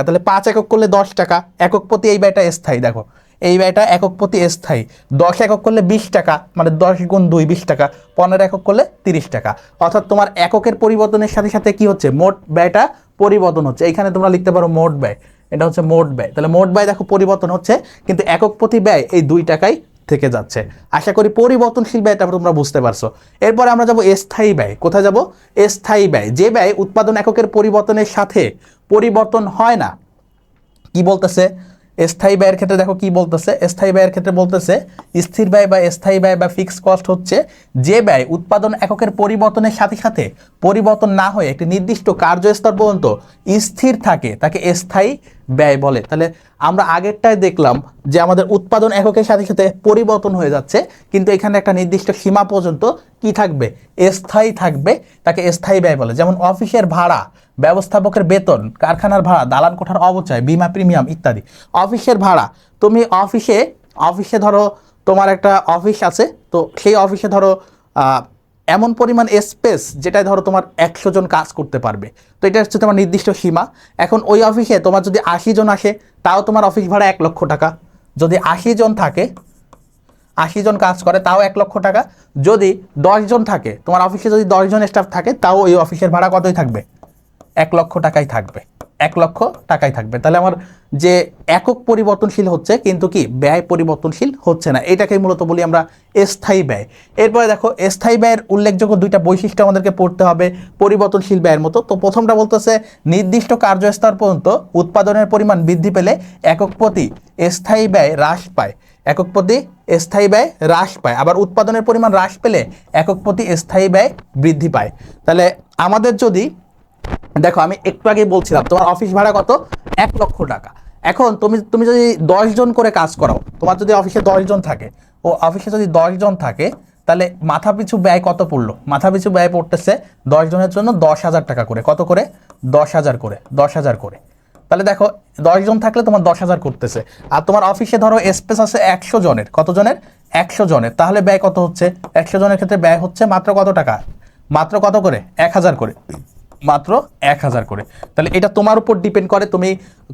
Speaker 1: তাহলে 5 একক করলে 10 টাকা, একক প্রতি এই ব্যয়টা স্থায়ী। দেখো এই ব্যয়টা একক প্রতি স্থায়ী, 10 একক করলে 20 টাকা, মানে 10 গুণ 2 20 টাকা, 15 একক করলে 30 টাকা। অর্থাৎ তোমার এককের পরিবর্তনের সাথে সাথে কি হচ্ছে, মোট ব্যয়টা পরিবর্তন হচ্ছে। এইখানে তোমরা লিখতে পারো মোট ব্যয়, এটা হচ্ছে মোট ব্যয়। তাহলে মোট ব্যয় দেখো পরিবর্তন হচ্ছে, কিন্তু একক প্রতি ব্যয় এই 2 টাকাই থেকে যাচ্ছে। আশা করি পরিবর্তনশীল ব্যয়টা তোমরা বুঝতে পারছো। এরপরে আমরা যাব স্থায়ী ব্যয়। কোথায় যাব, স্থায়ী ব্যয়, যে ব্যয় উৎপাদন এককের পরিবর্তনের সাথে পরিবর্তন হয় না। কি বলতেছে, স্থায়ী ব্যয়ের ক্ষেত্রে দেখো কি বলতেছে, স্থায়ী ব্যয়ের ক্ষেত্রে বলতেছে স্থির ব্যয় বা স্থায়ী ব্যয় বা ফিক্সড কস্ট হচ্ছে যে ব্যয় উৎপাদন এককের পরিবর্তনের সাথে সাথে পরিবর্তন না হয়ে একটি নির্দিষ্ট কার্যস্তর পর্যন্ত স্থির থাকে, তাকে স্থায়ী ব্যয় বলে। তাহলে আমরা আগেরটায় দেখলাম যে আমাদের উৎপাদন এককের সাথে সাথে পরিবর্তন হয়ে যাচ্ছে, কিন্তু এখানে একটা নির্দিষ্ট সীমা পর্যন্ত কি থাকবে, স্থায়ী থাকবে, তাকে স্থায়ী ব্যয় বলে। যেমন অফিসের ভাড়া, ব্যবস্থাপকের বেতন, কারখানার ভাড়া, দালান কোঠার অবচয়, বীমা প্রিমিয়াম ইত্যাদি। অফিসের ভাড়া, তুমি অফিসে ধরো তোমার একটা অফিস আছে, তো সেই অফিসে ধরো এমন পরিমাণ স্পেস যেটায় ধরো তোমার 100 জন কাজ করতে পারবে, তো এটা হচ্ছে তোমার নির্দিষ্ট সীমা। এখন ওই অফিসে তোমার যদি 80 জন আসে, তাও তোমার অফিস ভাড়া 1 লক্ষ টাকা। যদি 80 জন থাকে, 80 জন কাজ করে, তাও 1 লক্ষ টাকা। যদি 10 জন থাকে, তোমার অফিসে যদি 10 জন স্টাফ থাকে, তাও ওই অফিসের ভাড়া কতই থাকবে, 1 লক্ষ টাকাই থাকবে, 1 লক্ষ টাকাই থাকবে। তাহলে আমার যে একক পরিবর্তনশীল হচ্ছে, কিন্তু কি ব্যয় পরিবর্তনশীল হচ্ছে না, এটাকেই মূলত বলি আমরা স্থায়ী ব্যয়। এরপরে দেখো স্থায়ী ব্যয়ের উল্লেখযোগ্য 2টা বৈশিষ্ট্য আমাদেরকে পড়তে হবে পরিবর্তনশীল ব্যয়ের মতো। তো প্রথমটা বলতেছে নির্দিষ্ট কার্যস্তর পর্যন্ত উৎপাদনের পরিমাণ বৃদ্ধি পেলে একক প্রতি স্থায়ী ব্যয় হ্রাস পায়, একক প্রতি স্থায়ী ব্যয় হ্রাস পায়। আবার উৎপাদনের পরিমাণ হ্রাস পেলে একক প্রতি স্থায়ী ব্যয় বৃদ্ধি পায়। তাহলে আমাদের যদি দেখো, আমি একটু আগেই বলছিলাম তোমার অফিস ভাড়া কত, 1 লক্ষ টাকা। এখন তুমি যদি 10 জন করে কাজ করাও, তোমার যদি অফিসে 10 জন থাকে, ও অফিসে যদি 10 জন থাকে, তাহলে মাথা পিছু ব্যয় কত পড়লো, মাথা পিছু ব্যয় পড়তেছে 10 জনের জন্য 10,000 টাকা করে। কত করে, 10,000 করে, 10,000 করে। তাহলে দেখো 10 জন থাকলে তোমার 10,000 করতেছে। আর তোমার অফিসে ধরো স্পেস আছে 100 জনের, কত জনের, 100 জনের, তাহলে ব্যয় কত হচ্ছে, 100 জনের ক্ষেত্রে ব্যয় হচ্ছে মাত্র কত টাকা, মাত্র কত করে, 1,000 করে, মাত্র 1,000 করে। তাহলে এটা তোমার উপর ডিপেন্ড করে তুমি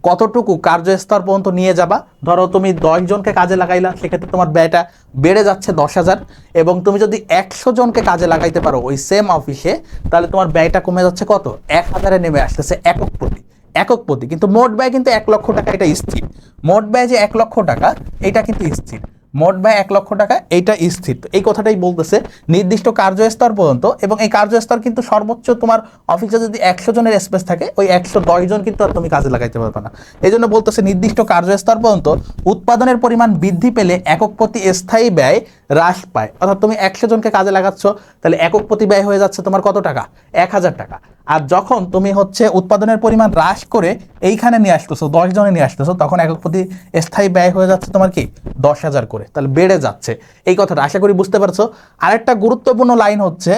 Speaker 1: কতটুকু কার্যস্তর পর্যন্ত নিয়ে যাবা। ধরো তুমি 10 জনকে কাজে লাগাইলা, সেক্ষেত্রে তোমার ব্যয়টা বেড়ে যাচ্ছে 10,000, এবং তুমি যদি 100 জনকে কাজে লাগাইতে পারো ওই সেম অফিসে, তাহলে তোমার ব্যয়টা কমে যাচ্ছে কত, 1,000-এ নেমে আসতেছে একক প্রতি, একক প্রতি। কিন্তু মোট ব্যয় কিন্তু 1 লক্ষ টাকা, এটা স্থির। মোট ব্যয় যে 1 লক্ষ টাকা, এটা কিন্তু স্থির। মোট ব্যয় 1 লক্ষ টাকা, এইটা স্থির। এই কথাটাই বলতেছে নির্দিষ্ট কার্যস্তর পর্যন্ত, এবং এই কার্যস্তর কিন্তু সর্বোচ্চ তোমার অফিসে যদি 100 জনের স্পেস থাকে, ওই 110 জন কিন্তু আর তুমি কাজে লাগাইতে পারবে না। এই জন্য বলতেছে নির্দিষ্ট কার্যস্তর পর্যন্ত উৎপাদনের পরিমাণ বৃদ্ধি পেলে একক প্রতি স্থায়ী ব্যয় হ্রাস পায়। অর্থাৎ তুমি 100 জনকে কাজে লাগাচ্ছ, তাহলে একক প্রতি ব্যয় হয়ে যাচ্ছে তোমার কত টাকা, 1,000 টাকা। আর যখন তুমি হচ্ছে উৎপাদনের পরিমাণ হ্রাস করে এইখানে নিয়ে আসতেছো, 10 জনে নিয়ে আসতেছো, তখন একক প্রতি স্থায়ী ব্যয় হয়ে যাচ্ছে তোমার কি 10,000 করে। তাহলে বেড়ে যাচ্ছে, এই কথাটা আশা করি বুঝতে পারছো। আরেকটা গুরুত্বপূর্ণ লাইন হচ্ছে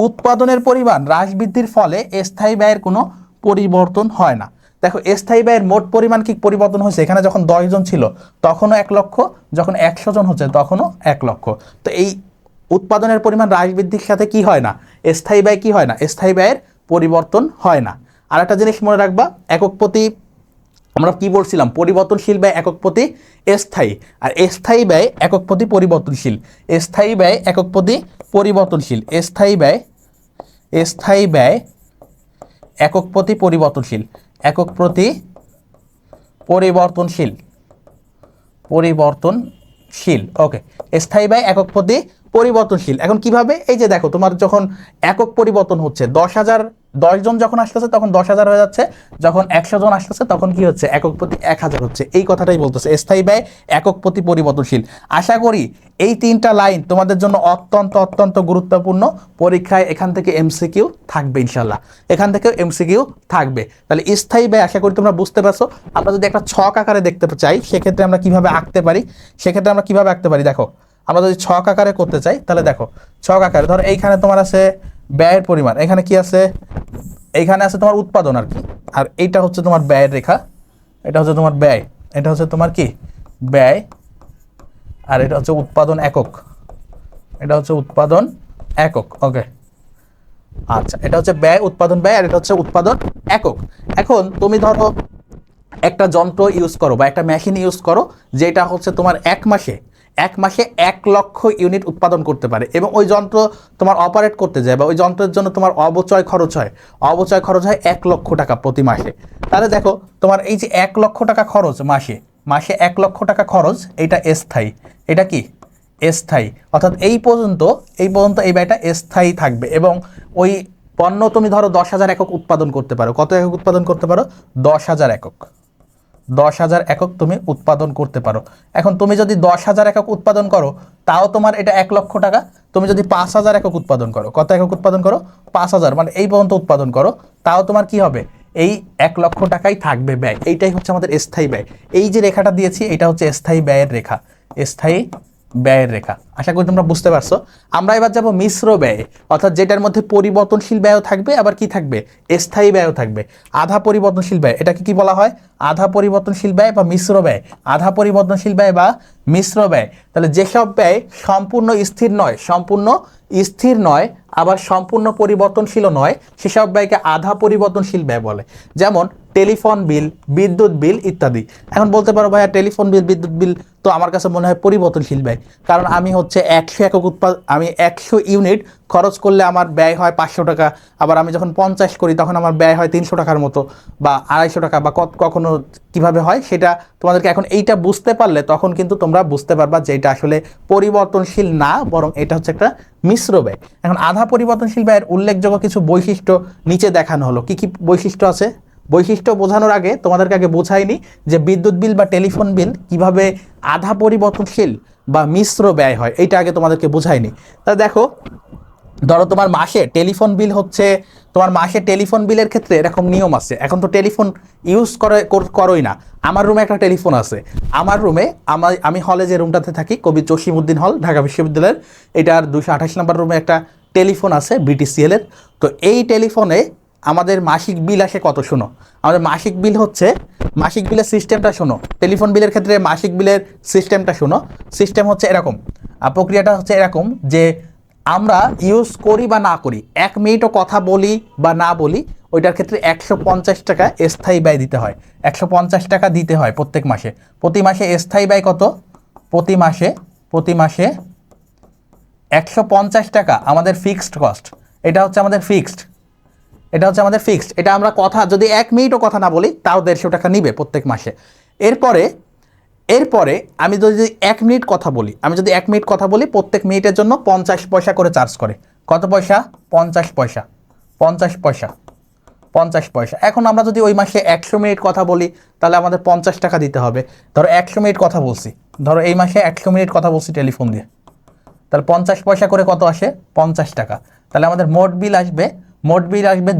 Speaker 1: উৎপাদনের পরিমাণ হ্রাস বৃদ্ধির ফলে স্থায়ী ব্যয়ের কোনো পরিবর্তন হয় না। দেখো স্থায়ী ব্যয়ের মোট পরিমাণ কি পরিবর্তন হয়েছে, এখানে যখন 10 জন ছিল তখনও 1 লক্ষ, যখন 100 জন হচ্ছে তখনও 1 লক্ষ। তো এই উৎপাদনের পরিমাণ হ্রাস বৃদ্ধির সাথে কি হয় না, স্থায়ী ব্যয় কি হয় না, স্থায়ী ব্যয়ের পরিবর্তন হয় না। আর একটা জিনিস মনে রাখবা, একক প্রতি আমরা কি বলছিলাম, পরিবর্তনশীল ব্যয় একক প্রতি স্থায়ী, আর স্থায়ী ব্যয় একক প্রতি পরিবর্তনশীল। স্থায়ী ব্যয় একক প্রতি পরিবর্তনশীল, স্থায়ী ব্যয় একক প্রতি পরিবর্তনশীল, একক প্রতি পরিবর্তনশীল। ওকে, স্থায়ী ব্যয় একক প্রতি পরিবর্তনশীল। এখন কিভাবে, এই যে দেখো তোমার যখন একক পরিবর্তন হচ্ছে, 10 জন যখন আসতেছে তখন 10,000 হয়ে যাচ্ছে, যখন 100 জন আসতেছে তখন কি হচ্ছে, একক প্রতি 1,000 হচ্ছে। এই কথাটাই বলতেছে স্থায়ী ব্যয় একক প্রতি পরিবর্তনশীল। আশা করি এই 3টা লাইন তোমাদের জন্য অত্যন্ত গুরুত্বপূর্ণ। পরীক্ষায় এখান থেকে এমসিকিউ থাকবে ইনশাল্লাহ, এখান থেকেও এমসিকিউ থাকবে। তাহলে স্থায়ী ব্যয় আশা করি তোমরা বুঝতে পারছো। আমরা যদি একটা ছক আকারে দেখতে চাই, সেক্ষেত্রে আমরা কিভাবে আঁকতে পারি, দেখো আমরা যদি ছক আকারে করতে চাই, তাহলে দেখো ছক আকারে ধরো এইখানে তোমার আছে ব্যয়ের পরিমাণ, এখানে কি আছে, এইখানে আছে তোমার উৎপাদন আর কি, আর এইটা হচ্ছে তোমার ব্যয়ের রেখা, এটা হচ্ছে তোমার ব্যয়, এটা হচ্ছে তোমার কি ব্যয়, আর এটা হচ্ছে উৎপাদন একক, এটা হচ্ছে উৎপাদন একক। ওকে, আচ্ছা, এটা হচ্ছে ব্যয়, উৎপাদন ব্যয়, আর এটা হচ্ছে উৎপাদন একক। এখন তুমি ধরো একটা যন্ত্র ইউজ করো বা একটা মেশিন ইউজ করো, যেটা হচ্ছে তোমার এক মাসে 1 লক্ষ ইউনিট উৎপাদন করতে পারে, এবং ওই যন্ত্র তোমার অপারেট করতে যায় বা ওই যন্ত্রের জন্য তোমার অবচয় খরচ হয় 1 লক্ষ টাকা প্রতি মাসে। তাহলে দেখো তোমার এই যে 1 লক্ষ টাকা খরচ মাসে 1 লক্ষ টাকা খরচ, এটা স্থায়ী, এটা কি স্থায়ী। অর্থাৎ এই পর্যন্ত এই ব্যয়টা স্থায়ী থাকবে, এবং ওই পণ্য তুমি ধরো 10,000 একক উৎপাদন করতে পারো। কত একক উৎপাদন করতে পারো, 10,000 একক। 10,000 একক তুমি উৎপাদন করতে পারো। এখন তুমি যদি 10,000 একক উৎপাদন করো তাও তোমার এটা 1 লক্ষ টাকা। তুমি যদি 5,000 একক উৎপাদন করো, কত একক উৎপাদন করো? 5,000, মানে এই পর্যন্ত উৎপাদন করো, তাও তোমার কি হবে? এই 1 লক্ষ টাকাই থাকবে ব্যয়। এইটাই হচ্ছে আমাদের স্থায়ী ব্যয়। এই যে রেখাটা দিয়েছি এটা হচ্ছে স্থায়ী ব্যয়ের রেখা, স্থায়ী ব্যয়ের রেখা। আশা করি তোমরা বুঝতে পারছো। আমরা এবার যাব মিশ্র ব্যয়, অর্থাৎ যেটার মধ্যে পরিবর্তনশীল ব্যয়ও থাকবে, আবার কি থাকবে? স্থায়ী ব্যয়ও থাকবে। আধা পরিবর্তনশীল ব্যয়, এটাকে কি বলা হয়? আধা পরিবর্তনশীল ব্যয় বা মিশ্র ব্যয়। আধা পরিবর্তনশীল ব্যয় বা মিশ্র ব্যয়। তাহলে যেসব ব্যয় সম্পূর্ণ স্থির নয়, সম্পূর্ণ স্থির নয় আবার সম্পূর্ণ পরিবর্তনশীল নয়, সেসব ব্যয়কে আধা পরিবর্তনশীল ব্যয় বলে। যেমন টেলিফোন বিল, বিদ্যুৎ বিল ইত্যাদি। এখন বলতে পারো ভাইয়া টেলিফোন বিল, বিদ্যুৎ বিল তো আমার কাছে মনে হয় পরিবর্তনশীল ব্যয়, কারণ আমি হচ্ছে 100 একক আমি 100 ইউনিট খরচ করলে আমার ব্যয় হয় 500 টাকা, আবার আমি যখন 50 করি তখন আমার ব্যয় হয় 300 টাকার মতো বা 250 টাকা, বা কখনো কিভাবে হয় সেটা তোমাদেরকে এখন এইটা বুঝতে পারলে তখন কিন্তু তোমরা বুঝতে পারবা যে এটা আসলে পরিবর্তনশীল না, বরং এটা হচ্ছে একটা মিশ্র ব্যয়। এখন আধা পরিবর্তনশীল ব্যয়ের উল্লেখযোগ্য কিছু বৈশিষ্ট্য নিচে দেখানো হলো। কি কি বৈশিষ্ট্য আছে? বৈশিষ্ট্য বোঝানোর আগে তোমাদেরকে আগে বোঝাইনি যে বিদ্যুৎ বিল বা টেলিফোন বিল কিভাবে আধা পরিবর্তনশীল বা মিশ্র ব্যয় হয়, এইটা আগে তোমাদেরকে বোঝাইনি। তা দেখো, ধরো তোমার মাসে টেলিফোন বিল হচ্ছে, তোমার মাসে টেলিফোন বিলের ক্ষেত্রে এরকম নিয়ম আছে। এখন তো টেলিফোন ইউজ করোই না। আমার রুমে একটা টেলিফোন আছে। আমার রুমে আমি হলে যে রুমটাতে থাকি, কবি জসিমউদ্দিন হল, ঢাকা বিশ্ববিদ্যালয়ের, এটার 228 নম্বর রুমে একটা টেলিফোন আছে বিটিসিএলের। তো এই টেলিফোনে আমাদের মাসিক বিল আসে কত? শোনো, আমাদের মাসিক বিল হচ্ছে, মাসিক বিলের সিস্টেমটা শোনো। টেলিফোন বিলের ক্ষেত্রে মাসিক বিলের সিস্টেমটা শোনো। সিস্টেম হচ্ছে এরকম, প্রক্রিয়াটা হচ্ছে এরকম যে আমরা ইউজ করি বা না করি, 1 মিনিটও কথা বলি বা না বলি, ওইটার ক্ষেত্রে 150 টাকা স্থায়ী ব্যয় দিতে হয়। 150 টাকা দিতে হয় প্রত্যেক মাসে। প্রতি মাসে স্থায়ী ব্যয় কত? প্রতি মাসে 150 টাকা আমাদের ফিক্সড কস্ট। এটা হচ্ছে আমাদের ফিক্সড, এটা আমরা কথা যদি 1 মিনিটও কথা না বলি তাও 150 টাকা নিবে প্রত্যেক মাসে। এরপরে আমি যদি 1 মিনিট কথা বলি, প্রত্যেক মিনিটের জন্য 50 পয়সা করে চার্জ করে। কত পয়সা? 50 পয়সা। 50 পয়সা। এখন আমরা যদি ওই মাসে 100 মিনিট কথা বলি তাহলে আমাদের 50 টাকা দিতে হবে। ধরো 100 মিনিট কথা বলছি, ধরো এই মাসে 100 মিনিট কথা বলছি টেলিফোন দিয়ে, তাহলে 50 পয়সা করে কত আসে? 50 টাকা। তাহলে আমাদের মোট বিল আসবে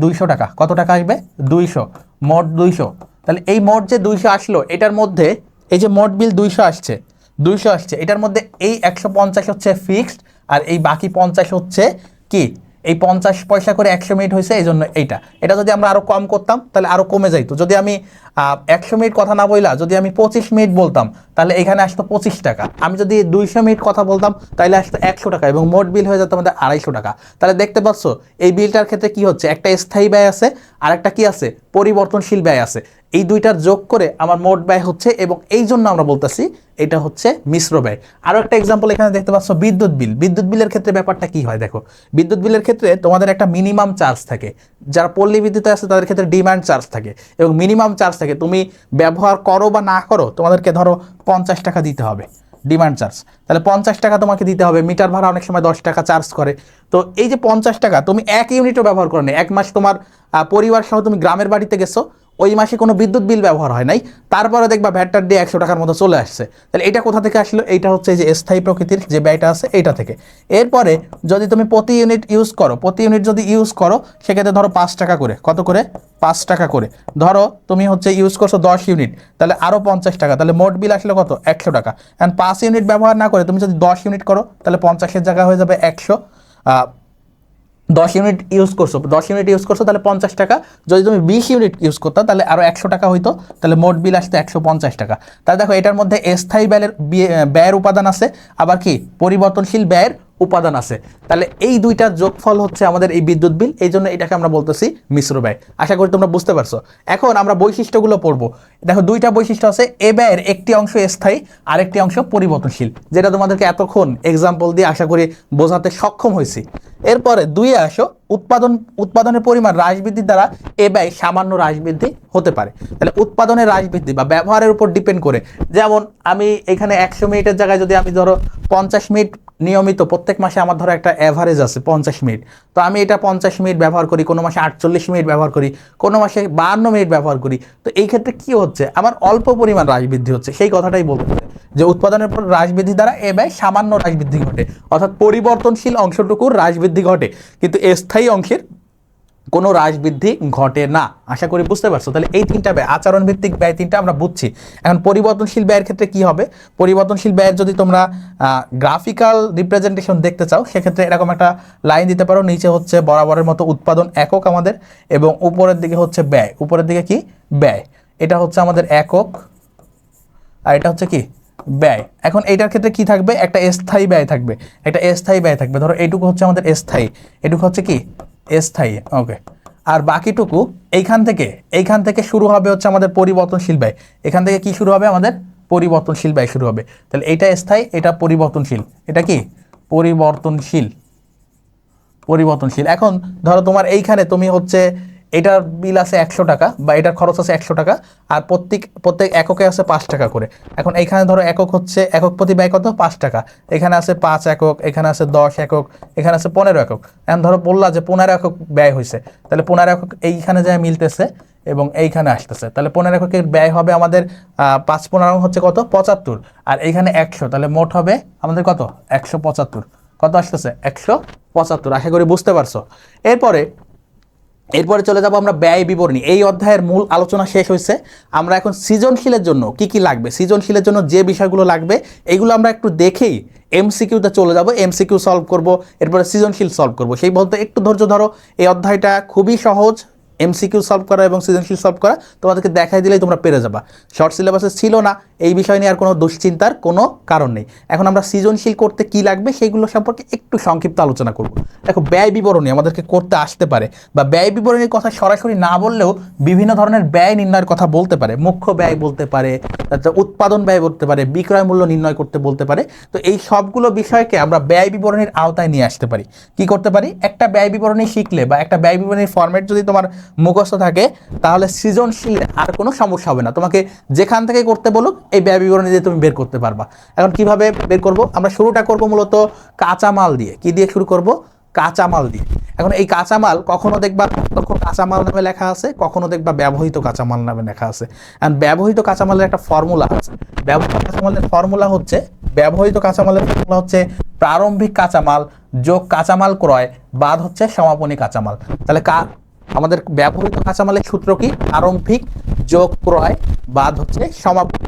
Speaker 1: 200 টাকা। কত টাকা আসবে? 200, মোট 200। তাহলে এই মোট যে 200 আসলো, এটার মধ্যে এই যে মোট বিল 200 আসছে, এটার মধ্যে এই 150 হচ্ছে ফিক্সড, আর এই বাকি 50 হচ্ছে কি? এই 50 পয়সা করে 100 মিনিট হয়েছে, এই জন্য এটা যদি আমরা আরও কম করতাম তাহলে আরও কমে যাইতো। যদি আমি 100 মিনিট কথা না বললাম, যদি আমি 25 মিনিট বলতাম তাহলে এখানে আসতো 25 টাকা। আমি যদি 200 মিনিট কথা বলতাম তাহলে আসতো 100 টাকা, এবং মোট বিল হয়ে যেত আমাদের 250 টাকা। তাহলে দেখতে পাচ্ছ এই বিলটার ক্ষেত্রে কি হচ্ছে? একটা স্থায়ী ব্যয় আছে আর একটা কি আছে? পরিবর্তনশীল ব্যয় আছে। এই দুইটার যোগ করে আমার মোট ব্যয় হচ্ছে, এবং এই জন্য আমরা বলতেছি এটা হচ্ছে মিশ্র ব্যয়। আরও একটা এক্সাম্পল এখানে দেখতে পাচ্ছ, বিদ্যুৎ বিল। বিদ্যুৎ বিলের ক্ষেত্রে ব্যাপারটা কি হয় দেখো। বিদ্যুৎ বিলের ক্ষেত্রে তোমাদের একটা মিনিমাম চার্জ থাকে, যারা পল্লী বিদ্যুতে আছে তাদের ক্ষেত্রে ডিমান্ড চার্জ থাকে এবং মিনিমাম চার্জ থাকে। তুমি ব্যবহার করো বা না করো তোমাদেরকে ধরো 50 টাকা দিতে হবে ডিমান্ড চার্জ। তাহলে 50 টাকা তোমাকে দিতে হবে। মিটার ভাড়া অনেক সময় 10 টাকা চার্জ করে। তো এই যে 50 টাকা তুমি 1 ইউনিটও ব্যবহার করো না, 1 মাস তোমার পরিবার সহ তুমি গ্রামের বাড়িতে গেছো, ওই মাসে কোনো বিদ্যুৎ বিল ব্যবহার হয় নাই, তারপরে দেখবা ভ্যাটটার দিয়ে 100 টাকার মতো চলে আসছে। তাহলে এটা কোথা থেকে আসলো? এইটা হচ্ছে যে স্থায়ী প্রকৃতির যে ব্যয়টা আছে এইটা থেকে। এরপরে যদি তুমি প্রতি ইউনিট যদি ইউজ করো সেক্ষেত্রে ধরো 5 টাকা করে। কত করে? 5 টাকা করে। ধরো তুমি হচ্ছে ইউজ করছো 10 ইউনিট, তাহলে আরও 50 টাকা। তাহলে মোট বিল আসলে কত? 100 টাকা। অ্যান্ড 5 ইউনিট ব্যবহার না করে তুমি যদি 10 ইউনিট করো তাহলে 50-এর জায়গায় হয়ে যাবে 100। 10 ইউনিট ইউজ করছো তাহলে 50 টাকা। যদি তুমি 20 ইউনিট ইউজ করতো তাহলে আরও 100 টাকা হইতো, তাহলে মোট বিল আসতো 150 টাকা। তাহলে দেখো এটার মধ্যে স্থায়ী ব্যয়ের উপাদান আছে, আবার কি পরিবর্তনশীল ব্যয়ের উপাদান আছে। তাহলে এই দুইটার যোগফল হচ্ছে আমাদের এই বিদ্যুৎ বিল, এই জন্য এটাকে আমরা বলতেছি মিশ্র ব্যয়। আশা করি তোমরা বুঝতে পারছো। এখন আমরা বৈশিষ্ট্যগুলো পড়বো। দেখো দুইটা বৈশিষ্ট্য আছে, এ ব্যয়ের একটি অংশ স্থায়ী আর একটি অংশ পরিবর্তনশীল, যেটা তোমাদেরকে এতক্ষণ এক্সাম্পল দিয়ে আশা করি বোঝাতে সক্ষম হয়েছি। এরপরে 2-এ আসো, উৎপাদনের পরিমাণ হ্রাস বৃদ্ধির দ্বারা এ ব্যয় সামান্য হ্রাস বৃদ্ধি হতে পারে। তাহলে উৎপাদনের হ্রাস বৃদ্ধি বা ব্যবহারের উপর ডিপেন্ড করে, যেমন আমি এখানে 100 মিনিটের জায়গায় যদি আমি ধরো 50 মিনিট নিয়মিত প্রত্যেক মাসে আমার ধরো একটা অ্যাভারেজ আছে 50 মিনিট, তো আমি এটা 50 মিনিট ব্যবহার করি, কোনো মাসে 48 মিনিট ব্যবহার করি, কোনো মাসে 52 মিনিট ব্যবহার করি। তো এই ক্ষেত্রে কি হচ্ছে, আমার অল্প পরিমাণ হ্রাস বৃদ্ধি হচ্ছে, সেই কথাটাই বলতে হবে যে উৎপাদনের পর হ্রাস বৃদ্ধি দ্বারা এ ব্যয় সামান্য হ্রাস বৃদ্ধি ঘটে, অর্থাৎ পরিবর্তনশীল অংশটুকুর হ্রাস বৃদ্ধি ঘটে, কিন্তু স্থায়ী অংশের কোনো হ্রাস বৃদ্ধি ঘটে না। আশা করি বুঝতে পারছো। তাহলে এই তিনটা ব্যয়, আচরণ ভিত্তিক ব্যয় তিনটা আমরা বুঝছি। এখন পরিবর্তনশীল ব্যয়ের ক্ষেত্রে কি হবে, পরিবর্তনশীল ব্যয়ের যদি তোমরা গ্রাফিক্যাল রিপ্রেজেন্টেশন দেখতে চাও, সেক্ষেত্রে এরকম একটা লাইন দিতে পারো, নিচে হচ্ছে বরাবরের মতো উৎপাদন একক আমাদের, এবং উপরের দিকে হচ্ছে ব্যয়, উপরের দিকে কি ব্যয়, এটা হচ্ছে আমাদের একক আর এটা হচ্ছে কি ব্যয়। এখন এইটার ক্ষেত্রে কি থাকবে, একটা স্থায়ী ব্যয় থাকবে, একটা স্থায়ী ব্যয় থাকবে, ধরো এইটুকু হচ্ছে আমাদের স্থায়ী, এটুকু হচ্ছে কি স্থায়ী, ওকে। আর বাকিটুকু এইখান থেকে শুরু হবে হচ্ছে আমাদের পরিবর্তনশীল ব্যয়, এখান থেকে কি শুরু হবে, আমাদের পরিবর্তনশীল ব্যয় শুরু হবে। তাহলে এইটা স্থায়ী, এটা পরিবর্তনশীল, এটা কি পরিবর্তনশীল। এখন ধরো তোমার এইখানে তুমি হচ্ছে এটার বিল আছে 100 টাকা বা এটার খরচ আছে 100 টাকা, আর প্রত্যেক এককে আছে 5 টাকা করে। এখন এইখানে ধরো একক হচ্ছে, একক প্রতি ব্যয় কত, 5 টাকা, এখানে আছে 5 একক, এখানে আছে 10 একক, এখানে আছে 15 একক। এখন ধরো বললা যে 15 একক ব্যয় হয়েছে, তাহলে 15 একক এইখানে যায় মিলতেছে এবং এইখানে আসতেছে, তাহলে 15 এককের ব্যয় হবে আমাদের 5×15 হচ্ছে কত, 75, আর এইখানে 100, তাহলে মোট হবে আমাদের কত, 175। কত আসতেছে, 175। আশা করি বুঝতে পারছো। এরপরে চলে যাব আমরা ব্যয় বিবরণী। এই অধ্যায়ের মূল আলোচনা শেষ হয়েছে। আমরা এখন সৃজনশীলের জন্য কি কি লাগবে, সৃজনশীলের জন্য যে বিষয়গুলো লাগবে এগুলো আমরা একটু দেখেই এমসিকিউতে চলে যাব, এমসিকিউ সলভ করব, এরপরে সৃজনশীল সলভ করব। সেই বলতে একটু ধৈর্য ধরো, এই অধ্যায়টা খুবই সহজ, এমসিকিউ সলভ করা এবং সৃজনশীল সলভ করা তোমাদেরকে দেখাই দিলেই তোমরা পেরে যাবা। শর্ট সিলেবাসে ছিল না, এই বিষয় নিয়ে আর কোনো দুশ্চিন্তার কোনো কারণ নেই। এখন আমরা সৃজনশীল করতে কি লাগবে সেগুলো সম্পর্কে একটু সংক্ষিপ্ত আলোচনা করব। দেখো, ব্যয় বিবরণী আমাদেরকে করতে আসতে পারে, বা ব্যয় বিবরণীর কথা সরাসরি না বললেও বিভিন্ন ধরনের ব্যয় নির্ণয়ের কথা বলতে পারে, মুখ্য ব্যয় বলতে পারে, উৎপাদন ব্যয় বলতে পারে, বিক্রয় মূল্য নির্ণয় করতে বলতে পারে। তো এই সবগুলো বিষয়কে আমরা ব্যয় বিবরণীর আওতায় নিয়ে আসতে পারি। কি করতে পারি, একটা ব্যয় বিবরণী শিখলে বা একটা ব্যয় বিবরণীর ফরম্যাট যদি তোমার মুখস্থ থাকে, তাহলে সৃজনশীল আর কোনো সমস্যা হবে না। তোমাকে যেখান থেকে করতে বলুক এই ব্যয় বিবরণী দিয়ে তুমি বের করতে পারবা। এখন কিভাবে বের করব, আমরা শুরুটা করব মূলত কাঁচামাল দিয়ে। কি দিয়ে শুরু করব, কাঁচামাল দিয়ে। এখন এই কাঁচামাল কখনো দেখবা প্রত্যক্ষ কাঁচামাল নামে লেখা আছে, কখনো দেখবা ব্যবহৃত কাঁচামাল নামে লেখা আছে। এখন ব্যবহৃত কাঁচামালের একটা ফর্মুলা আছে, ব্যবহৃত কাঁচামালের ফর্মুলা হচ্ছে প্রারম্ভিক কাঁচামাল যোগ কাঁচামাল ক্রয় বাদ হচ্ছে সমাপনী কাঁচামাল। তাহলে আমাদের ব্যবহৃত কাঁচামালের সূত্র কি, প্রারম্ভিক যোগ ক্রয় বাদ হচ্ছে সমাপনী।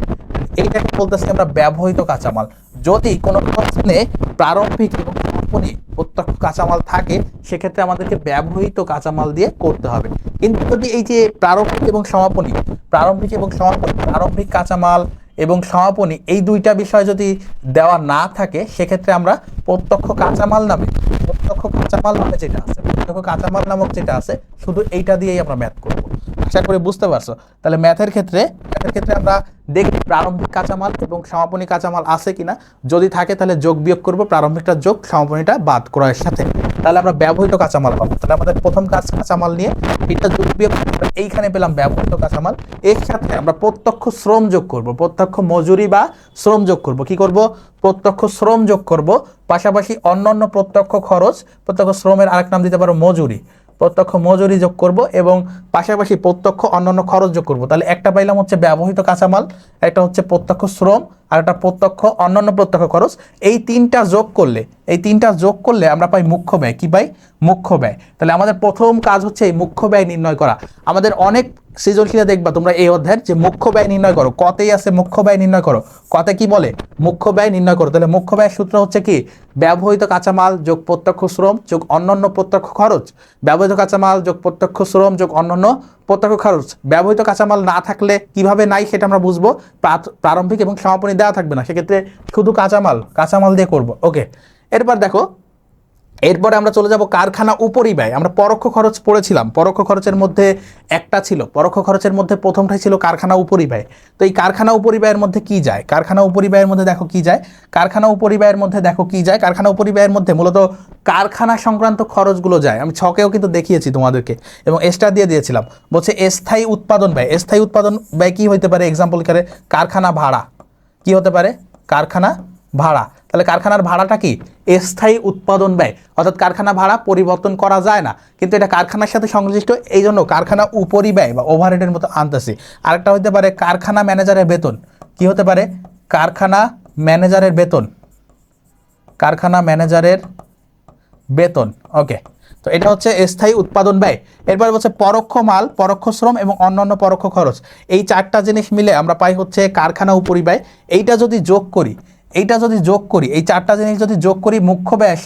Speaker 1: এইটাকে বলতেছি আমরা ব্যবহৃত কাঁচামাল। যদি কোনো স্থানে প্রারম্ভিক এবং সমাপনী প্রত্যক্ষ কাঁচামাল থাকে, সেক্ষেত্রে আমাদেরকে ব্যবহৃত কাঁচামাল দিয়ে করতে হবে। কিন্তু যদি এই যে প্রারম্ভিক এবং সমাপনী, প্রারম্ভিক কাঁচামাল এবং সমাপনী এই দুইটা বিষয় যদি দেওয়া না থাকে, সেক্ষেত্রে আমরা প্রত্যক্ষ কাঁচামাল নামে যেটা আছে শুধু এইটা দিয়েই আমরা ম্যাথ করব। আশা করি বুঝতে পারছো। তাহলে ম্যাথের ক্ষেত্রে আমরা দেখি প্রারম্ভিক কাঁচামাল এবং সমাপনী কাঁচামাল আছে কিনা, যদি থাকে তাহলে যোগ বিয়োগ করব, প্রারম্ভিকটা যোগ সমাপনীটা বাদ ক্রয়ের সাথে, তাহলে আমরা ব্যবহৃত কাঁচামাল পাবো। তাহলে আমাদের প্রথম কাঁচামাল নিয়ে এটা যোগ বিয়োগ, এইখানে পেলাম ব্যবহৃত কাঁচামাল। এর সাথে আমরা প্রত্যক্ষ শ্রম যোগ করব, প্রত্যক্ষ মজুরি বা শ্রম যোগ করব। কি করব, প্রত্যক্ষ শ্রম যোগ করব, পাশাপাশি অন্যান্য প্রত্যক্ষ খরচ, প্রত্যক্ষ শ্রমের আরেক নাম দিতে পারো মজুরি, প্রত্যক্ষ মজুরি যোগ করব এবং পাশাপাশি প্রত্যক্ষ অন্যান্য খরচ যোগ করব। তাহলে একটা পাইলাম হচ্ছে ব্যবহৃত কাঁচামাল, একটা হচ্ছে প্রত্যক্ষ শ্রম, আর একটা প্রত্যক্ষ অন্যান্য প্রত্যক্ষ খরচ। এই তিনটা যোগ করলে আমরা পাই মুখ্য ব্যয়। কি পাই, মুখ্য ব্যয়। তাহলে আমাদের প্রথম কাজ হচ্ছে এই মুখ্য ব্যয় নির্ণয় করা। আমাদের অনেক সৃজনশীলে দেখবা তোমরা এই অধ্যায়ের যে মুখ্য ব্যয় নির্ণয় করো, কতেই আছে মুখ্য ব্যয় নির্ণয় করো, কতে কি বলে, মুখ্য ব্যয় নির্ণয় করো। তাহলে মুখ্য ব্যয়ের সূত্র হচ্ছে কি, ব্যবহৃত কাঁচামাল যোগ প্রত্যক্ষ শ্রম যোগ অন্যান্য প্রত্যক্ষ খরচ, ব্যবহৃত কাঁচামাল যোগ প্রত্যক্ষ শ্রম যোগ অন্যান্য প্রত্যক্ষ খরচ। ব্যবহৃত কাঁচামাল না থাকলে কিভাবে নাই সেটা আমরা বুঝবো, প্রারম্ভিক এবং সমাপনী দেওয়া থাকবে না, সেক্ষেত্রে শুধু কাঁচামাল দিয়ে করব। ওকে, এরপরে আমরা চলে যাব কারখানা উপরিব্যয়। আমরা পরোক্ষ খরচ পড়েছিলাম, পরোক্ষ খরচের মধ্যে একটা ছিল, পরোক্ষ খরচের মধ্যে প্রথমটাই ছিল কারখানা উপরিব্যয়। তো এই কারখানা উপরিব্যয়ের মধ্যে কি যায়, কারখানা উপরিব্যয়ের মধ্যে দেখো কি যায়, কারখানা উপরিব্যয়ের মধ্যে মূলত কারখানা সংক্রান্ত খরচগুলো যায়। আমি ছকেও কিন্তু দেখিয়েছি তোমাদেরকে এবং স্টার দিয়ে দিয়েছিলাম। বলছে স্থায়ী উৎপাদন ব্যয় কি হতে পারে, এক্সাম্পল করে কারখানা ভাড়া। কি হতে পারে, কারখানা ভাড়া। তাহলে কারখানার ভাড়াটা কি স্থায়ী উৎপাদন ব্যয়, অর্থাৎ কারখানা ভাড়া পরিবর্তন করা যায় না, কিন্তু এটা কারখানার সাথে সংশ্লিষ্ট, এই জন্য কারখানা উপরিব্যয় বা ওভারহেডের মতো আনতেছি। আরেকটা হতে পারে কারখানা ম্যানেজারের বেতন। কি হতে পারে? কারখানা ম্যানেজারের বেতন, কারখানা ম্যানেজারের বেতন। ওকে, তো এটা হচ্ছে স্থায়ী উৎপাদন ব্যয়। এরপর হচ্ছে পরোক্ষ মাল, পরোক্ষ শ্রম এবং অন্যান্য পরোক্ষ খরচ। এই চারটা জিনিস মিলে আমরা পাই হচ্ছে কারখানা উপরিব্যয়। এইটা যদি যোগ করি, এই চারটা জিনিস যদি যোগ করি মুখ্য ব্যয়ের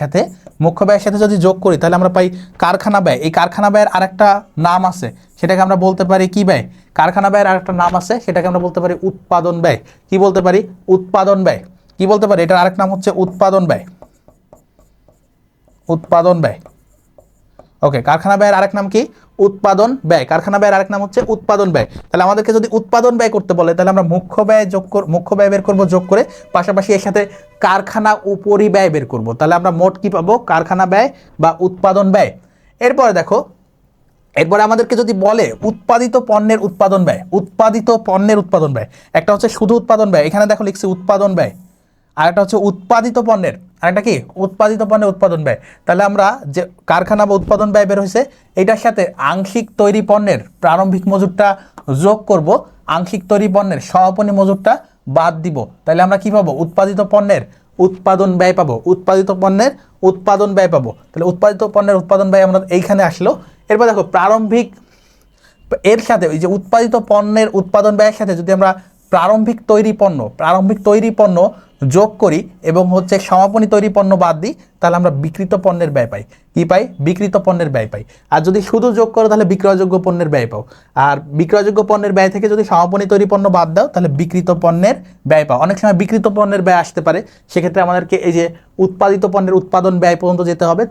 Speaker 1: সাথে যদি যোগ করি, তাহলে আমরা পাই কারখানা ব্যয়। এই কারখানা ব্যয়ের আরেকটা নাম আছে, সেটাকে আমরা বলতে পারি কি ব্যয়? কারখানা ব্যয়ের আরেকটা নাম আছে, সেটাকে আমরা বলতে পারি উৎপাদন ব্যয়। কি বলতে পারি? উৎপাদন ব্যয়। কি বলতে পারি? এটার আরেক নাম হচ্ছে উৎপাদন ব্যয়। উৎপাদন ব্যয়। ওকে, কারখানা ব্যয়ের আরেক নাম কি? উৎপাদন ব্যয়। কারখানা ব্যয়ের আরেক নাম হচ্ছে উৎপাদন ব্যয়। তাহলে আমাদেরকে যদি উৎপাদন ব্যয় করতে বলে, তাহলে আমরা মুখ্য ব্যয় বের করব যোগ করে, পাশাপাশি এর সাথে কারখানা উপরিব্যয় বের করব। তাহলে আমরা মোট কি পাবো? কারখানা ব্যয় বা উৎপাদন ব্যয়। এরপরে দেখো, এরপরে আমাদেরকে যদি বলে উৎপাদিত পণ্যের উৎপাদন ব্যয়, একটা হচ্ছে শুধু উৎপাদন ব্যয়, এখানে দেখো লিখছি উৎপাদন ব্যয়, আর একটা হচ্ছে উৎপাদিত পণ্যের, আরেকটা কি? উৎপাদিত পণ্যের উৎপাদন ব্যয়। তাহলে আমরা যে কারখানা বা উৎপাদন ব্যয় বের হয়েছে, এটার সাথে আংশিক তৈরি পণ্যের প্রারম্ভিক মজুরটা যোগ করব, আংশিক তৈরি পণ্যের সমাপনী মজুরটা বাদ দিব। তাহলে আমরা কি পাবো? উৎপাদিত পণ্যের উৎপাদন ব্যয় পাবো, তাহলে উৎপাদিত পণ্যের উৎপাদন ব্যয় আমরা এইখানে আসলো। এরপর দেখো প্রারম্ভিক, এর সাথে ওই যে উৎপাদিত পণ্যের উৎপাদন ব্যয়ের সাথে যদি আমরা প্রারম্ভিক তৈরি পণ্য যোগ করি এবং হচ্ছে সমাপনী তৈরি পণ্য বাদ দিই, তাহলে আমরা বিক্রিত পণ্যের ব্যয় পাই। কি পাই? বিক্রিত পণ্যের ব্যয় পাই। আর যদি শুধু যোগ করো, তাহলে বিক্রয়যোগ্য পণ্যের ব্যয় পাও। আর বিক্রয়যোগ্য পণ্যের ব্যয় থেকে যদি সমাপনী তৈরি পণ্য বাদ দাও, তাহলে বিক্রিত পণ্যের ব্যয় পাও। অনেক সময় বিক্রিত পণ্যের ব্যয় আসতে পারে, সেক্ষেত্রে আমাদেরকে এই যে উৎপাদিত পণ্যের উৎপাদন ব্যয় পর্যন্ত যেতে হবে,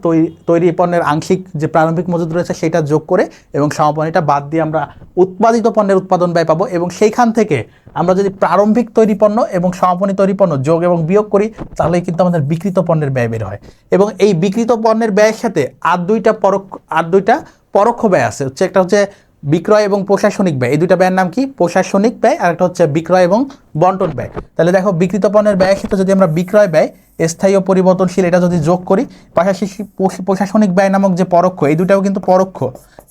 Speaker 1: তৈরি পণ্যের আংশিক যে প্রারম্ভিক মজুদ রয়েছে সেটা যোগ করে এবং সমাপনীটা বাদ দিয়ে আমরা উৎপাদিত পণ্যের উৎপাদন ব্যয় পাবো। এবং সেইখান থেকে আমরা যদি প্রারম্ভিক তৈরি পণ্য এবং সমাপনী তৈরি পণ্য যোগ এবং বিয়োগ করি, তাহলেই কিন্তু আমাদের বিক্রিত পণ্যের ব্যয় বের হয়। এবং এই বিক্রিত পণ্যের ব্যয়ের সাথে আর দুইটা পরোক্ষ ব্যয় আছে, একটা হচ্ছে বিক্রয় এবং প্রশাসনিক ব্যয়। এই দুইটা ব্যয়ের নাম কি? প্রশাসনিক ব্যয়, আর একটা হচ্ছে বিক্রয় এবং বন্টন ব্যয়। তাহলে দেখো বিক্রিত পণ্যের ব্যয়ের সাথে যদি আমরা বিক্রয় ব্যয়, স্থায়ী ও পরিবর্তনশীল, এটা যদি যোগ করি, পাশাপাশি প্রশাসনিক ব্যয় নামক যে পরোক্ষ, এই দুটাও কিন্তু পরোক্ষ,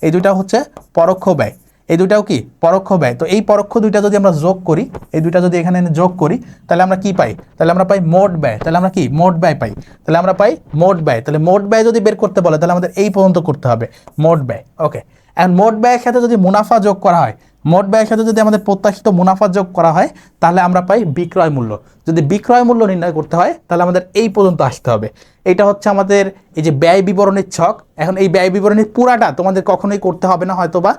Speaker 1: এই দুটা হচ্ছে পরোক্ষ ব্যয়, এই দুটাও কি? পরোক্ষ ব্যয়। তো এই পরোক্ষ দুইটা যদি আমরা যোগ করি, এই দুইটা যদি এখানে যোগ করি, তাহলে আমরা কি পাই? তাহলে আমরা পাই মোট ব্যয়। তাহলে আমরা কি? মোট ব্যয় পাই। তাহলে আমরা পাই মোট ব্যয়। তাহলে মোট ব্যয় যদি বের করতে বলে, তাহলে আমাদের এই পর্যন্ত করতে হবে মোট ব্যয়। ওকে, এখন মোট ব্যয়ের সাথে যদি মুনাফা যোগ করা হয়, মোট ব্যয়ের সাথে যদি আমাদের প্রত্যাশিত মুনাফা যোগ করা হয়, তাহলে আমরা পাই বিক্রয় মূল্য। যদি বিক্রয় মূল্য নির্ণয় করতে হয়, তাহলে আমাদের এই পর্যন্ত আসতে হবে। এটা হচ্ছে আমাদের এই যে ব্যয় বিবরণীর ছক। এখন এই ব্যয় বিবরণীর পুরাটা তোমাদের কখনোই করতে হবে না, হয়তো বা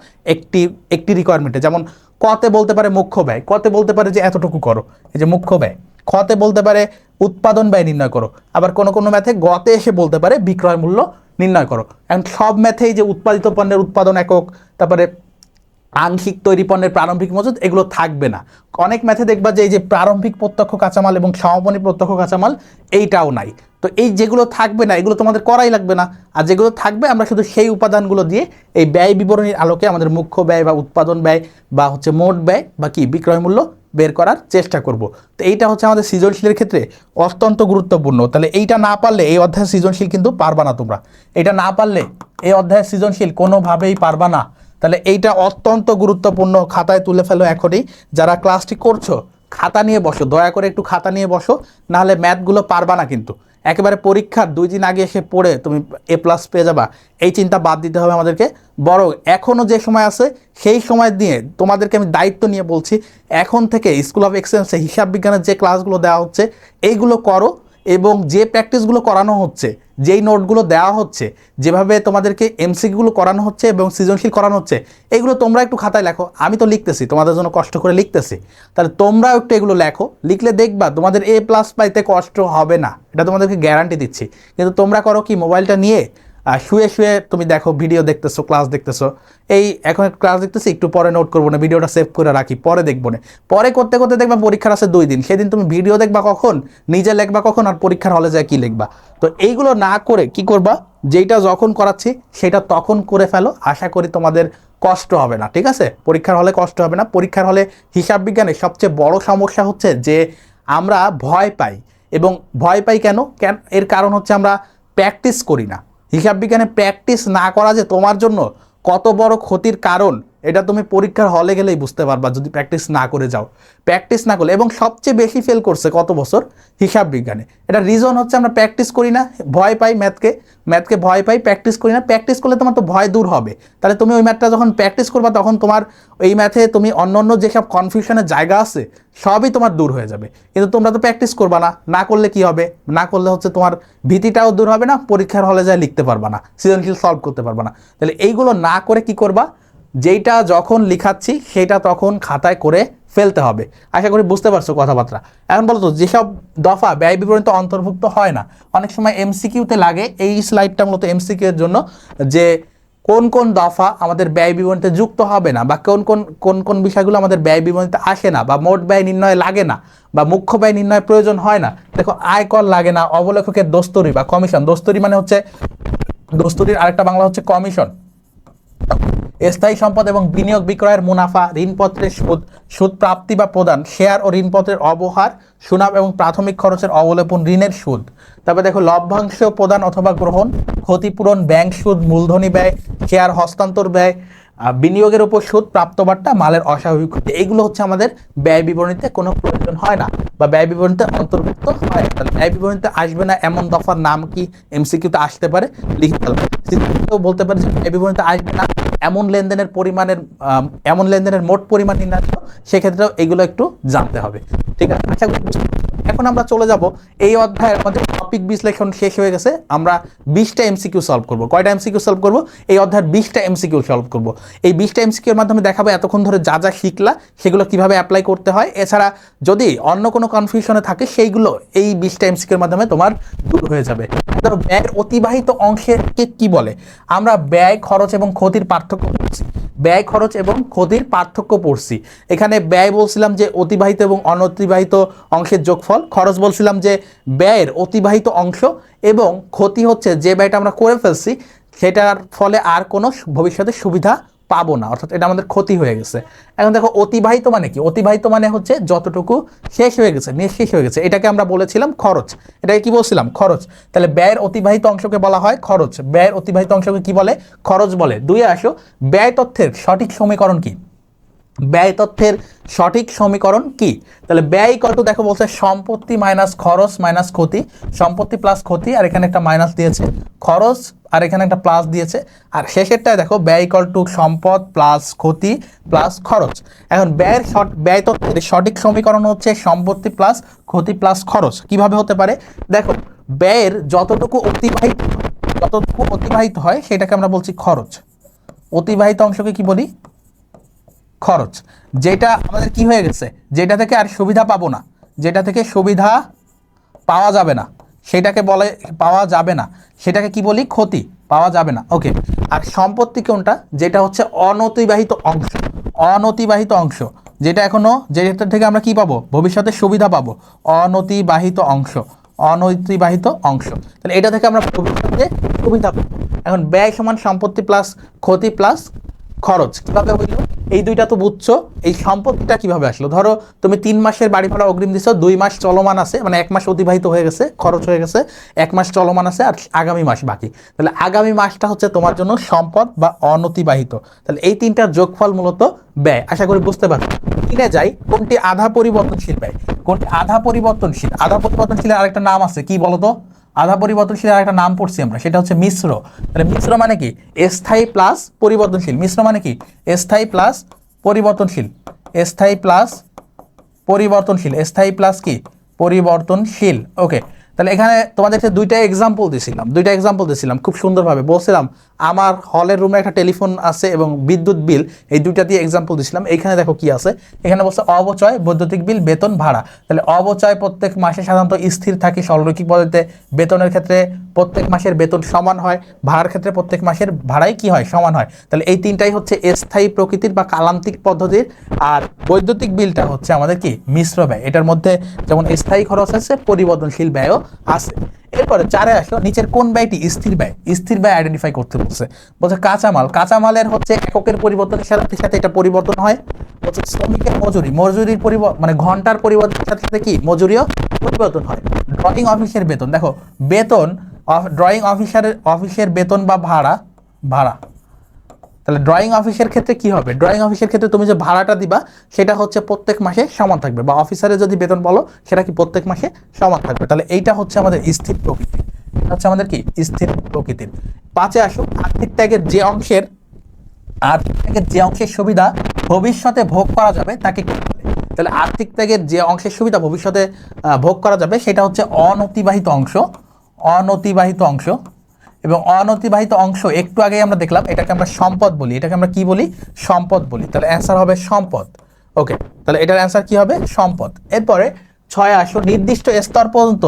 Speaker 1: একটি রিকোয়ারমেন্টে। যেমন কতে বলতে পারে মুখ্য ব্যয়, কতে বলতে পারে যে এতটুকু করো, এই যে মুখ্য ব্যয়। খতে বলতে পারে উৎপাদন ব্যয় নির্ণয় করো। আবার কোনো ম্যাথে গতে এসে বলতে পারে বিক্রয় মূল্য নির্ণয় করো। এখন সব ম্যাথেই যে উৎপাদিত পণ্যের উৎপাদন একক, তারপরে আংশিক তৈরি পণ্যের প্রারম্ভিক মজুদ, এগুলো থাকবে না। অনেক ম্যাথে দেখবা যে এই যে প্রারম্ভিক প্রত্যক্ষ কাঁচামাল এবং সমাপনী প্রত্যক্ষ কাঁচামাল, এইটাও নাই। তো এই যেগুলো থাকবে না, এগুলো তোমাদের করাই লাগবে না। আর যেগুলো থাকবে, আমরা শুধু সেই উপাদানগুলো দিয়ে এই ব্যয় বিবরণীর আলোকে আমাদের মুখ্য ব্যয় বা উৎপাদন ব্যয় বা হচ্ছে মোট ব্যয় বা কি বিক্রয় মূল্য বের করার চেষ্টা করব। তো এইটা হচ্ছে আমাদের সৃজনশীলের ক্ষেত্রে অত্যন্ত গুরুত্বপূর্ণ। তাহলে এইটা না পারলে এই অধ্যায়ের সৃজনশীল কিন্তু পারবা না তোমরা। এটা না পারলে এই অধ্যায়ের সৃজনশীল কোনোভাবেই পারবা না। তাহলে এইটা অত্যন্ত গুরুত্বপূর্ণ, খাতায় তুলে ফেলো এখনই। যারা ক্লাসটি করছো, খাতা নিয়ে বসো, দয়া করে একটু খাতা নিয়ে বসো, নাহলে ম্যাথগুলো পারবা না কিন্তু। একেবারে পরীক্ষার 2 দিন আগে এসে পড়ে তুমি A+ পেয়ে যাবা, এই চিন্তা বাদ দিতে হবে আমাদেরকে। বরং এখনও যে সময় আছে, সেই সময় দিয়ে তোমাদেরকে আমি দায়িত্ব নিয়ে বলছি, এখন থেকে স্কুল অফ এক্সেলেন্সে হিসাব বিজ্ঞানের যে ক্লাসগুলো দেওয়া হচ্ছে, এইগুলো করো। এবং যে প্র্যাকটিসগুলো করানো হচ্ছে, যেই নোটগুলো দেওয়া হচ্ছে, যেভাবে তোমাদেরকে MCQগুলো করানো হচ্ছে এবং সৃজনশীল করানো হচ্ছে, এগুলো তোমরা একটু খাতায় লেখো। আমি তো লিখতেছি, তোমাদের জন্য কষ্ট করে লিখতেছি, তাহলে তোমরাও একটু এগুলো লেখো। লিখলে দেখবা তোমাদের A+ পাইতে কষ্ট হবে না, এটা তোমাদেরকে গ্যারান্টি দিচ্ছি। কিন্তু তোমরা করো কি, মোবাইলটা নিয়ে শুয়ে শুয়ে তুমি দেখো, ভিডিও দেখতেছো, ক্লাস দেখতেছো। এই এখন ক্লাস দেখতেছি, একটু পরে নোট করবো না, ভিডিওটা সেভ করে রাখি, পরে দেখবো না। পরে করতে করতে দেখবা পরীক্ষার আছে 2 দিন, সেদিন তুমি ভিডিও দেখবা কখন, নিজে লিখবা কখন, আর পরীক্ষার হলে যায় কি লিখবা। তো এইগুলো না করে কি করবা, যেটা যখন করাচ্ছি সেটা তখন করে ফেলো। আশা করি তোমাদের কষ্ট হবে না, ঠিক আছে? পরীক্ষার হলে কষ্ট হবে না। পরীক্ষার হলে হিসাব বিজ্ঞানের সবচেয়ে বড় সমস্যা হচ্ছে যে আমরা ভয় পাই। এবং ভয় পাই কেন? এর কারণ হচ্ছে আমরা প্র্যাকটিস করি না। হিসাব বিজ্ঞানে প্র্যাকটিস না করা যে তোমার জন্য কত বড় ক্ষতির কারণ, এটা তুমি পরীক্ষার হলে গেলেই বুঝতে পারবা যদি প্র্যাকটিস না করে যাও। প্র্যাকটিস না করলে, এবং সবচেয়ে বেশি ফেল করছে কত বছর হিসাব বিজ্ঞানে, এটা রিজন হচ্ছে আমরা প্র্যাকটিস করি না, ভয় পাই ম্যাথকে ভয় পাই, প্র্যাকটিস করি না। প্র্যাকটিস করলে তোমার তো ভয় দূর হবে, তাহলে তুমি ওই ম্যাথটা যখন প্র্যাকটিস করবা তখন তোমার এই ম্যাথে তুমি অন্য যেসব কনফিউশনের জায়গা আছে সবই তোমার দূর হয়ে যাবে। কিন্তু তোমরা তো প্র্যাকটিস করবা না, না করলে কি হবে? না করলে হচ্ছে তোমার ভীতিটাও দূর হবে না, পরীক্ষার হলে যায় লিখতে পারবা না, সৃজনশীল সলভ করতে পারবা না। তাহলে এইগুলো না করে কি করবা? যেইটা যখন লিখাচ্ছি সেটা তখন খাতায় করে ফেলতে হবে। আশা করি বুঝতে পারছো কথাবার্তা। এখন বলো তো, যেসব দফা ব্যয় বিবরণীতে অন্তর্ভুক্ত হয় না, অনেক সময় এমসিকিউতে লাগে, এই স্লাইডটা মূলত এমসিকিউ এর জন্য, যে কোন কোন দফা আমাদের ব্যয় বিবরণীতে যুক্ত হবে না, বা কোন বিষয়গুলো আমাদের ব্যয় বিবরণীতে আসে না, বা মোট ব্যয় নির্ণয় লাগে না, বা মুখ্য ব্যয় নির্ণয় প্রয়োজন হয় না। দেখো, আয়কর লাগে না, অবলেখকের দোস্তরি বা কমিশন, দোস্তরি মানে হচ্ছে, দোস্তরির আরেকটা বাংলা হচ্ছে কমিশন, স্থায়ী সম্পদ এবং বিনিয়োগ বিক্রয়ের মুনাফা, ঋণপত্রের সুদ প্রাপ্তি বা প্রদান, শেয়ার ও ঋণপত্রের অবহার, সুনাম এবং প্রাথমিক খরচের অবলেপন, ঋণের সুদ। তারপরে দেখো, লভ্যাংশ প্রদান অথবা গ্রহণ, ক্ষতিপূরণ, ব্যাংক সুদ, মূলধনী ব্যয়, শেয়ার হস্তান্তর ব্যয়, বিনিয়োগের উপর সুদ, প্রাপ্তবার্তা, মালের অস্বাভাবিক ক্ষতি। এইগুলো হচ্ছে আমাদের ব্যয় বিবরণীতে কোনো প্রয়োজন হয় না, বা ব্যয় বিবরণীতে অন্তর্ভুক্ত হয় না। তাহলে ব্যয় বিবরণীতে আসবে না এমন দফার নাম কি? এমসিকিউতে আসতে পারে, লিখে ফেলবে। বলতে পারে যে ব্যয় বিবরণীতে আসবে না এমন লেনদেনের মোট পরিমাণ নির্ণয়, সেক্ষেত্রেও এগুলো একটু জানতে হবে। ঠিক আছে, আচ্ছা, এখন আমরা চলে যাব এই অধ্যায়ের আমাদের টপিক বিশ্লেষণ শেষ হয়ে গেছে। আমরা 20টা এমসিকিউ সলভ করব। কয়টা এমসিকিউ সলভ করব? এই অধ্যায়ের 20টা এমসিকিউ সলভ করব। এই 20টা এমসিকিউর মাধ্যমে দেখাবো এতক্ষণ ধরে যা যা শিখলা সেগুলো কিভাবে অ্যাপ্লাই করতে হয়। এছাড়া যদি অন্য কোনো কনফিউশনে থাকে সেইগুলো এই 20টা এমসিকিউর মাধ্যমে তোমার দূর হয়ে যাবে। ধরো, ব্যয়ের অতিবাহিত অংশকে কি বলে? আমরা ব্যয়, খরচ এবং ক্ষতির পার্থক্য পড়ছি। ব্যয়, খরচ এবং ক্ষতির পার্থক্য পড়ছি। এখানে ব্যয় বলছিলাম যে অতিবাহিত এবং অনতিবাহিত অংশের যোগফল, খরচ বলছিলাম যে ব্যয়ের অতিবাহিত অংশ, এবং ক্ষতি হচ্ছে যে ব্যয়টা আমরা করে ফেলছি সেটার ফলে আর কোনো ভবিষ্যতে সুবিধা পাবো না, অর্থাৎ এটা আমাদের ক্ষতি হয়ে গেছে। এখন দেখো, অতিবাহিত মানে কি? অতিবাহিত মানে হচ্ছে যতটুকু শেষ হয়ে গেছে, নিঃশেষ হয়ে গেছে, এটাকে আমরা বলেছিলাম খরচ। এটাকে কি বলছিলাম? খরচ। তাহলে ব্যয়ের অতিবাহিত অংশকে বলা হয় খরচ। ব্যয়ের অতিবাহিত অংশকে কি বলে? খরচ বলে। 2-এ আসো, ব্যয় তথ্যের সঠিক সমীকরণ কি? ব্যয় তথ্যের সঠিক সমীকরণ কি? তাহলে ব্যয় ইকুয়াল টু, দেখো বলছে সম্পত্তি মাইনাস খরচ মাইনাস ক্ষতি, সম্পত্তি প্লাস ক্ষতি, আর এখানে একটা মাইনাস দিয়েছে, খরচ আর এখানে একটা প্লাস দিয়েছে, আর শেষেরটায় দেখো ব্যয় ইকুয়াল টু সম্পদ প্লাস ক্ষতি প্লাস খরচ। এখন ব্যয় তথ্যের সঠিক সমীকরণ হচ্ছে সম্পত্তি প্লাস ক্ষতি প্লাস খরচ। কিভাবে হতে পারে? দেখো, ব্যয়ের যতটুকু অতিবাহিত হয় সেটাকে আমরা বলছি খরচ। অতিবাহিত অংশকে কি বলি? খরচ। যেটা আমাদের কি হয়ে গেছে, যেটা থেকে আর সুবিধা পাবো না, যেটা থেকে সুবিধা পাওয়া যাবে না সেটাকে বলে, পাওয়া যাবে না সেটাকে কি বলি? ক্ষতি। পাওয়া যাবে না, ওকে। আর সম্পত্তি কোনটা? যেটা হচ্ছে অনতিবাহিত অংশ। অনতিবাহিত অংশ যেটা এখনো, যেটা থেকে আমরা কি পাবো? ভবিষ্যতে সুবিধা পাবো। অনতিবাহিত অংশ, অনতিবাহিত অংশ। তাহলে এটা থেকে আমরা ভবিষ্যতে সুবিধা পাবো। এখন ব্যয় সমান সম্পত্তি প্লাস ক্ষতি প্লাস খরচ কিভাবে হইল? এই দুইটা তো বুঝছো। এই সম্পত্তিটা কিভাবে আসলো? ধরো, তুমি 3 মাসের বাড়ি ভাড়া অগ্রিম দিছো, 2 মাস চলমান আছে, মানে 1 মাস অতিবাহিত হয়ে গেছে, খরচ হয়ে গেছে, 1 মাস চলমান আছে, আর আগামী মাস বাকি। তাহলে আগামী মাসটা হচ্ছে তোমার জন্য সম্পদ বা অনতিবাহিত। তাহলে এই তিনটার যোগফল মূলত ব্যয়। আশা করি বুঝতে পারছো। কিনে যাই, কোনটি আধা পরিবর্তনশীল ব্যয়? কোনটি আধা পরিবর্তনশীল? আধা পরিবর্তনশীলের আরেকটা নাম আছে, কি বলতো? আধা পরিবর্তনশীল আরেকটা নাম পড়ছি আমরা, সেটা হচ্ছে মিশ্র। তাহলে মিশ্র মানে কি? স্থায়ী প্লাস পরিবর্তনশীল। মিশ্র মানে কি? স্থায়ী প্লাস পরিবর্তনশীল। স্থায়ী প্লাস পরিবর্তনশীল। স্থায়ী প্লাস কি? পরিবর্তনশীল। ওকে। তাহলে এখানে তোমাদেরকে দুইটা এক্সাম্পল দিয়েছিলাম খুব সুন্দরভাবে। বলছিলাম আমার হলের রুমে একটা টেলিফোন আছে এবং বিদ্যুৎ বিল, এই দুইটা দিয়ে এক্সাম্পল দিয়েছিলাম। এইখানে দেখো কি আছে, এখানে বলছে অবচয়, বৈদ্যুতিক বিল, বেতন, ভাড়া। তাহলে অবচয় প্রত্যেক মাসে সাধারণত স্থির থাকে সরলরৈখিক পদ্ধতিতে, বেতনের ক্ষেত্রে প্রত্যেক মাসের বেতন সমান হয়, ভাড়ার ক্ষেত্রে প্রত্যেক মাসের ভাড়াই কি হয়? সমান হয়। তাহলে এই তিনটাই হচ্ছে স্থায়ী প্রকৃতির বা কালান্তিক পদ্ধতির। আর বৈদ্যুতিক বিলটা হচ্ছে আমাদের কি? মিশ্র ব্যয়। এটার মধ্যে যেমন স্থায়ী খরচ আছে, পরিবর্তনশীল ব্যয়ও আছে। এরপরে 4-এ আসো, নিচের কোন ব্যয়টি স্থির ব্যয়? স্থির ব্যয় আইডেন্টিফাই করতে বলছে। বলছে কাঁচামালের হচ্ছে এককের পরিবর্তনের সাথে সাথে এটা পরিবর্তন হয়। বলছে শ্রমিকের মজুরির মানে ঘন্টার পরিবর্তনের সাথে সাথে কি মজুরিও পরিবর্তন হয়। ড্রয়িং অফিসের বেতন, দেখো বেতন ড্রয়িং অফিসের বেতন বা ভাড়া, তাহলে ড্রয়িং অফিসের ক্ষেত্রে কি হবে? ড্রয়িং অফিসের ক্ষেত্রে তুমি যে ভাড়াটা দিবা সেটা হচ্ছে প্রত্যেক মাসে সমান থাকবে, বা অফিসারের যদি বেতন বলো সেটা কি প্রত্যেক মাসে সমান থাকবে। তাহলে এইটা হচ্ছে আমাদের স্থির প্রকৃতির, এটা হচ্ছে আমাদের কি স্থির প্রকৃতির। 5-এ আসো, আর্থিক ত্যাগের যে অংশের সুবিধা ভবিষ্যতে ভোগ করা যাবে তাকে কি বলে? তাহলে আর্থিক ত্যাগের যে অংশের সুবিধা ভবিষ্যতে ভোগ করা যাবে সেটা হচ্ছে অনতিবাহিত অংশ। এবং অনতিবাহিত অংশ একটু আগে আমরা দেখলাম, এটাকে আমরা সম্পদ বলি। এটাকে আমরা কি বলি? সম্পদ বলি। তাহলে অ্যান্সার হবে সম্পদ। ওকে, তাহলে এটার অ্যান্সার কি হবে? সম্পদ। এরপরে 6-এ আসো, নির্দিষ্ট স্তর পর্যন্ত